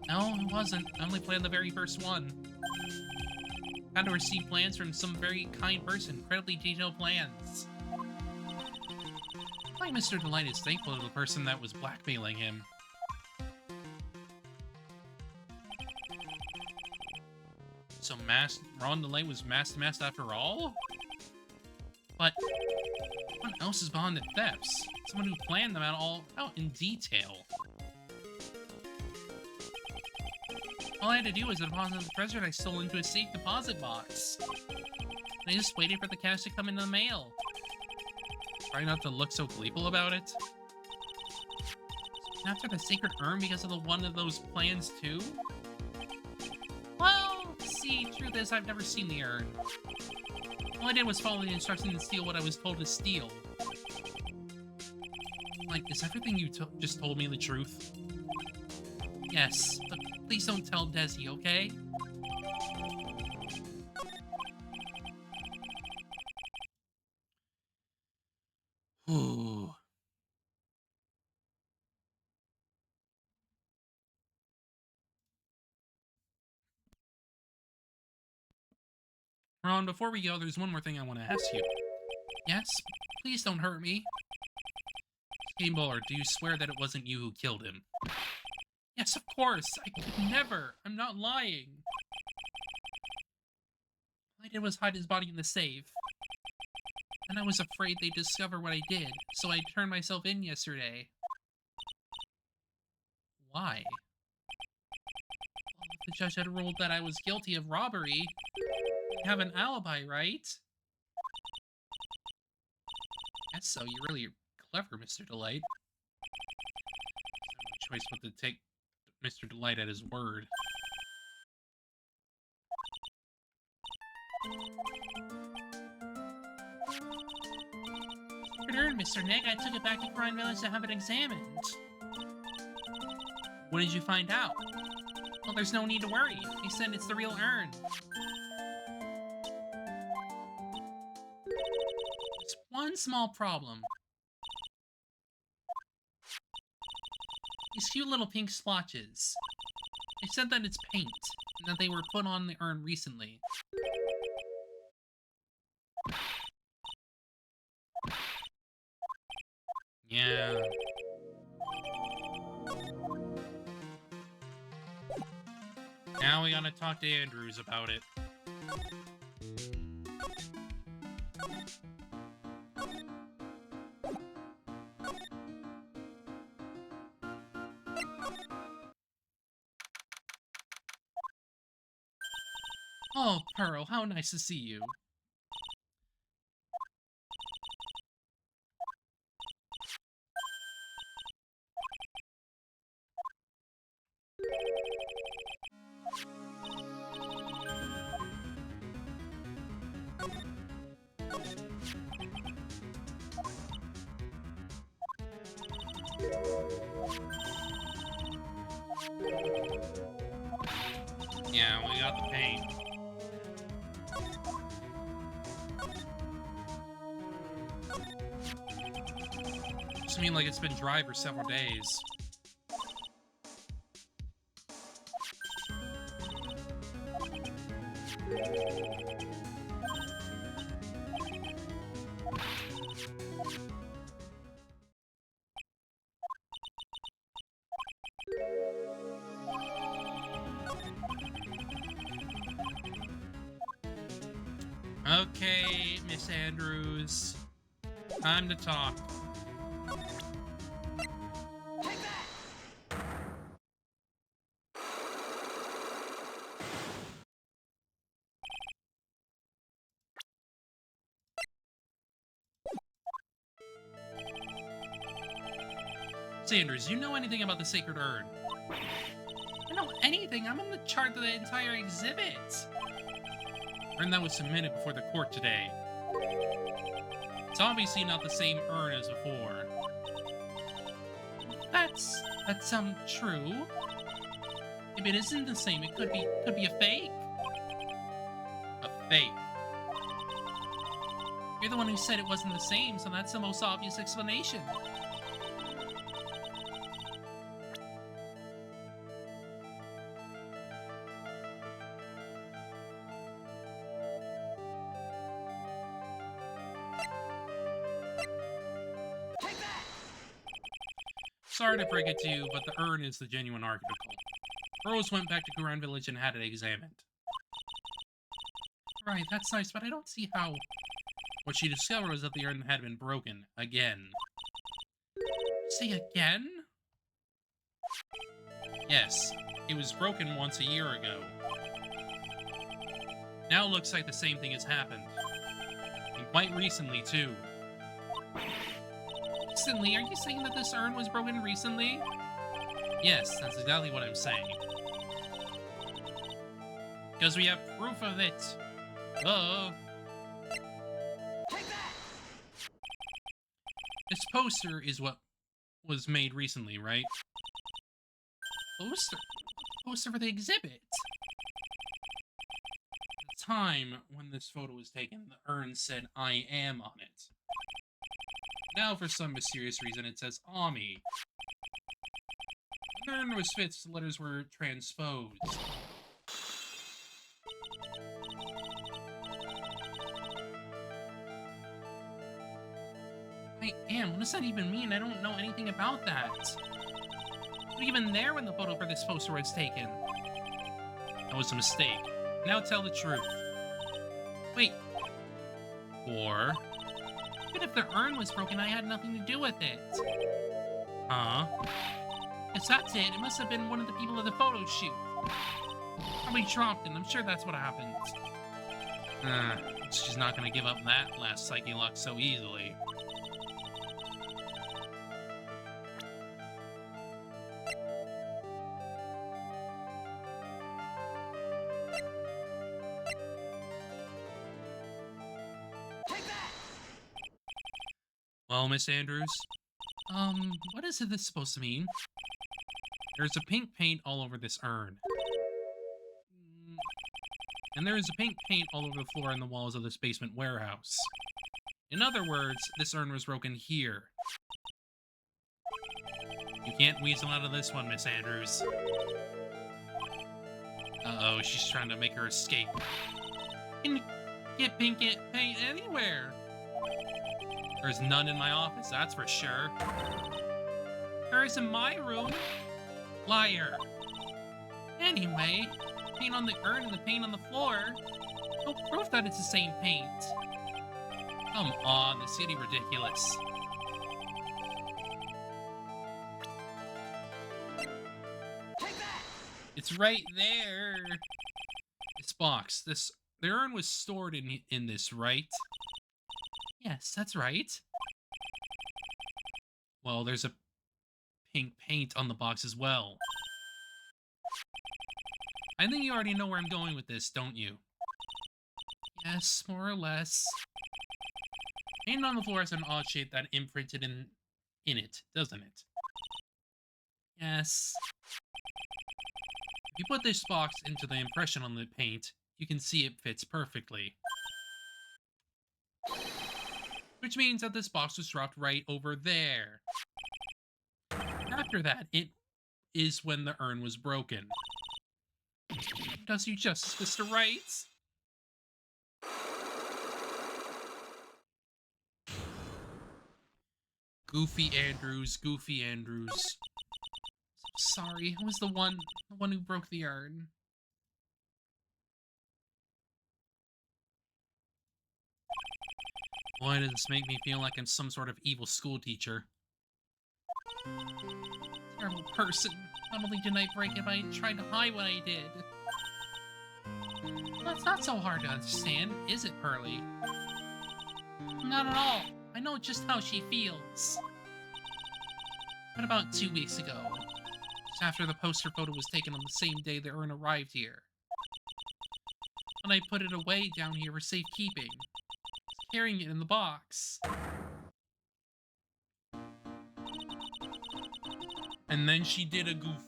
C: No, it wasn't. I only planned the very first one. Had to receive plans from some very kind person, incredibly detailed plans. I think Mr. Delight is thankful to the person that was blackmailing him. So Ron Delight was masked after all? But someone else is behind the thefts. Someone who planned them all out in detail. All I had to do was deposit the treasure I stole into a safe deposit box. And I just waited for the cash to come in the mail. Try not to look so gleeful about it. After the sacred urn because of the one of those plans too? Well, see, truth is I've never seen the urn. All I did was follow the instructions and steal what I was told to steal. Like, is everything you just told me the truth? Yes, but please don't tell Desi, okay? Ooh. Ron, before we go, there's one more thing I want to ask you. Yes? Please don't hurt me. Game Bowler, do you swear that it wasn't you who killed him? Yes, of course. I could never. I'm not lying. All I did was hide his body in the safe. And I was afraid they'd discover what I did, so I turned myself in yesterday. Why? Well, if the judge had ruled that I was guilty of robbery, I have an alibi, right? Guess so. You're really clever, Mr. Delight. No choice but to take Mr. Delight at his word. Mr. Nick, I took it back to Crime Village to have it examined. What did you find out? Well, there's no need to worry. He said it's the real urn. There's one small problem. These few little pink splotches. They said that it's paint, and that they were put on the urn recently. Yeah. Now we gotta talk to Andrews about it. Oh, Pearl, how nice to see you. Yeah, we got the paint. Just mean like it's been dry for several days. Okay, Miss Andrews. Time to talk.
B: Take that!
C: Sanders, you know anything about the Sacred Urn? I don't know anything. I'm in the chart of the entire exhibit. Urn that was submitted before the court today. It's obviously not the same urn as before. That's That's, true. If it isn't the same, it could be a fake. A fake. You're the one who said it wasn't the same, so that's the most obvious explanation.
B: Take that!
C: Sorry to break it to you, but the urn is the genuine article. Rose went back to Kuran village and had it examined. Right, that's nice, but I don't see how... What she discovered was that the urn had been broken. Again. Say again? Yes, it was broken once a year ago. Now it looks like the same thing has happened. And quite recently, too. Recently? Are you saying that this urn was broken recently? Yes, that's exactly what I'm saying. Because we have proof of it.
B: Take that!
C: This poster is what was made recently, right? Poster? Poster for the exhibit. At the time when this photo was taken, the urn said I am on it. Now, for some mysterious reason, it says Ami. When the urn was fixed, the letters were transposed. I am? What does that even mean? I don't know anything about that. I wasn't even there when the photo for this poster was taken. That was a mistake. Now tell the truth. Wait. Or... Even if the urn was broken, I had nothing to do with it. Huh? Yes, that's it. It must have been one of the people at the photo shoot. Probably dropped it. I'm sure that's what happened. She's not gonna give up that last Psyche Lock so easily.
B: Take that!
C: Well, Miss Andrews? What is this supposed to mean? There's a pink paint all over this urn. And there is a pink paint all over the floor and the walls of this basement warehouse. In other words, this urn was broken here. You can't weasel out of this one, Miss Andrews. Uh-oh, she's trying to make her escape. You can get pink paint anywhere. There's none in my office, that's for sure. There is in my room. Liar. Anyway, paint on the urn and the paint on the floor. No proof that it's the same paint. Come on, this is getting ridiculous.
B: Take that!
C: It's right there. This box. The urn was stored in this, right? Yes, that's right. Well, there's a pink paint on the box as well. I think you already know where I'm going with this, don't you? Yes, more or less. Paint on the floor has an odd shape that imprinted in it, doesn't it? Yes. If you put this box into the impression on the paint, you can see it fits perfectly. Which means that this box was dropped right over there. After that, it is when the urn was broken. Does you justice, Mr. Wright? Goofy Andrews, Goofy Andrews. Sorry, I was the one who broke the urn. Boy, does this make me feel like I'm some sort of evil school teacher. Terrible person. Not only did I break it, but I tried to hide what I did. Well, that's not so hard to understand, is it, Pearly? Not at all. I know just how she feels. What about 2 weeks ago? Just after the poster photo was taken on the same day the urn arrived here. When I put it away down here for safekeeping. Carrying it in the box. And then she did a goof.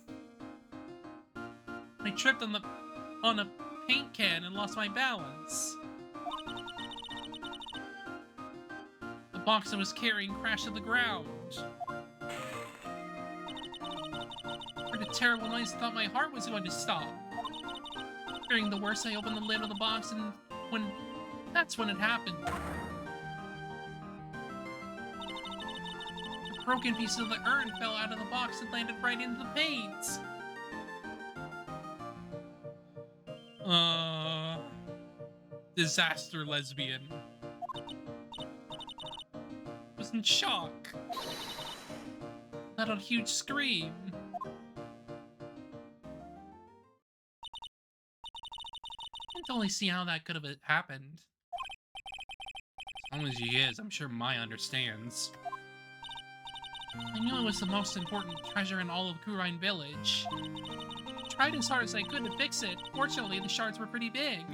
C: I tripped on a paint can and lost my balance. The box I was carrying crashed to the ground. I heard a terrible noise and thought my heart was going to stop. Fearing the worst, I opened the lid of the box and that's when it happened. The broken piece of the urn fell out of the box and landed right into the paint. Disaster lesbian. Was in shock. Let out a huge scream. I can't totally see how that could have happened. As long as he is, I'm sure Maya understands. I knew it was the most important treasure in all of Kurine Village. I tried as hard as I could to fix it. Fortunately, the shards were pretty big.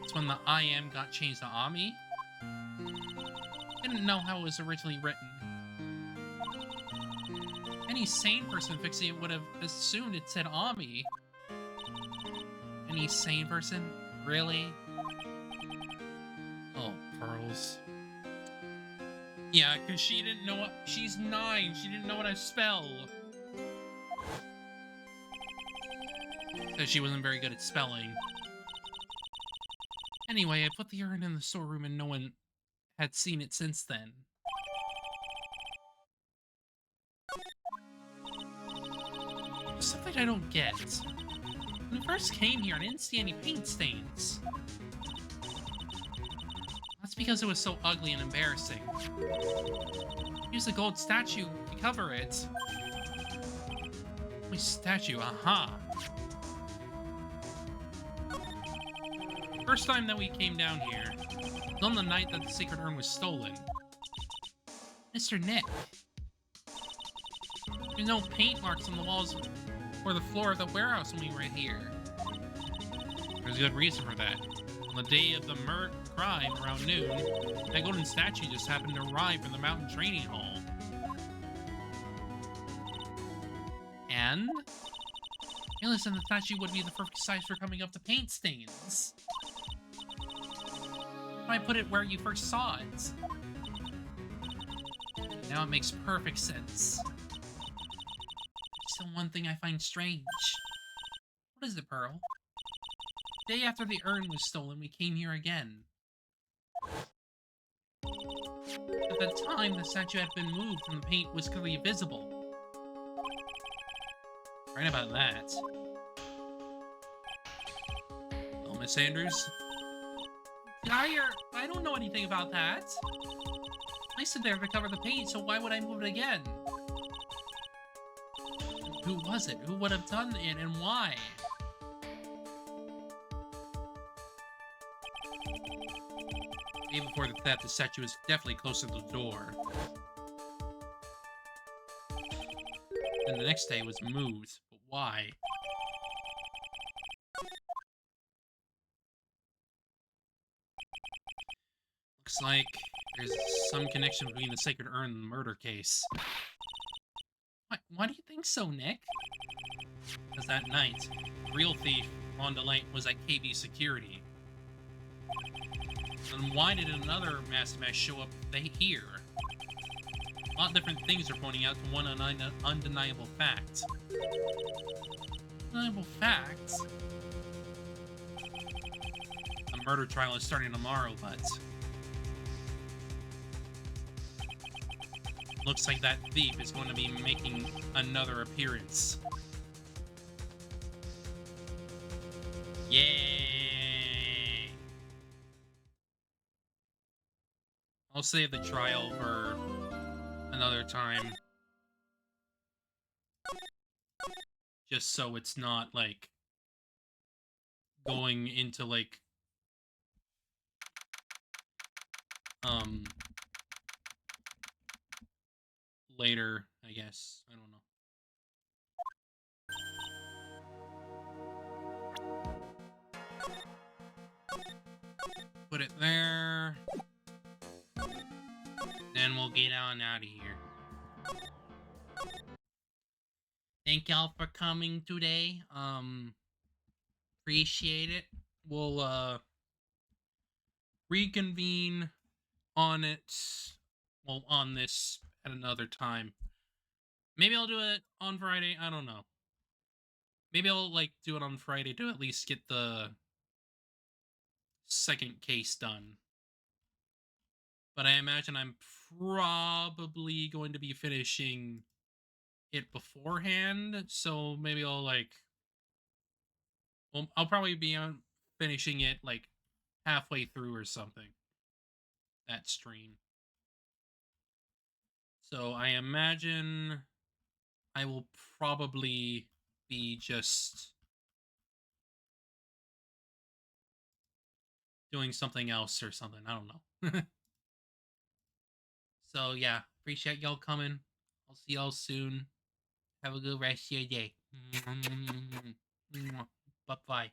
C: It's when the I am got changed to Ami. I didn't know how it was originally written. Any sane person fixing it would have assumed it said Ami. Any sane person? Really? Oh, pearls. Yeah, because she didn't know what... She's 9. She didn't know what I spell. So she wasn't very good at spelling. Anyway, I put the urn in the storeroom and no one had seen it since then. There's something I don't get. When I first came here, I didn't see any paint stains. That's because it was so ugly and embarrassing. Use a gold statue to cover it. My statue, aha. First time that we came down here was on the night that the sacred urn was stolen. Mr. Nick. There's no paint marks on the walls or the floor of the warehouse when we were here. There's a good reason for that. On the day of the crime, around noon, that golden statue just happened to arrive from the mountain training hall. And? Realized the statue would be the perfect size for coming up the paint stains. I put it where you first saw it. Now it makes perfect sense. Still one thing I find strange. What is it, Pearl? The day after the urn was stolen, we came here again. At the time, the statue had been moved and the paint was clearly visible. Right about that. Well, Miss Andrews? I don't know anything about that. I stood there to cover the paint, so why would I move it again? Who was it? Who would have done it, and why? Even before the theft, the statue was definitely close to the door. And the next day it was moved, but why? Looks like there's some connection between the Sacred Urn and the murder case. Why do you think so, Nick? Because that night, the real thief, Ron DeLight, was at KB Security. Then why did another masked mess show up here? A lot of different things are pointing out to one undeniable fact. Undeniable fact? The murder trial is starting tomorrow, but... looks like that thief is going to be making another appearance. Yay! I'll save the trial for another time. Just so it's not, like, going into, like, later, I guess. I don't know. Put it there. Then we'll get on out of here. thank y'all for coming today. Appreciate it. We'll reconvene on it. Well, on this at another time. Maybe I'll do it on Friday. I don't know. Maybe I'll like do it on Friday to at least get the second case done. But I imagine I'm probably going to be finishing it beforehand. So maybe I'll like, well, I'll probably be on finishing it like halfway through or something. That stream. So I imagine I will probably be just doing something else or something. I don't know. So yeah, appreciate y'all coming. I'll see y'all soon. Have a good rest of your day. Bye bye.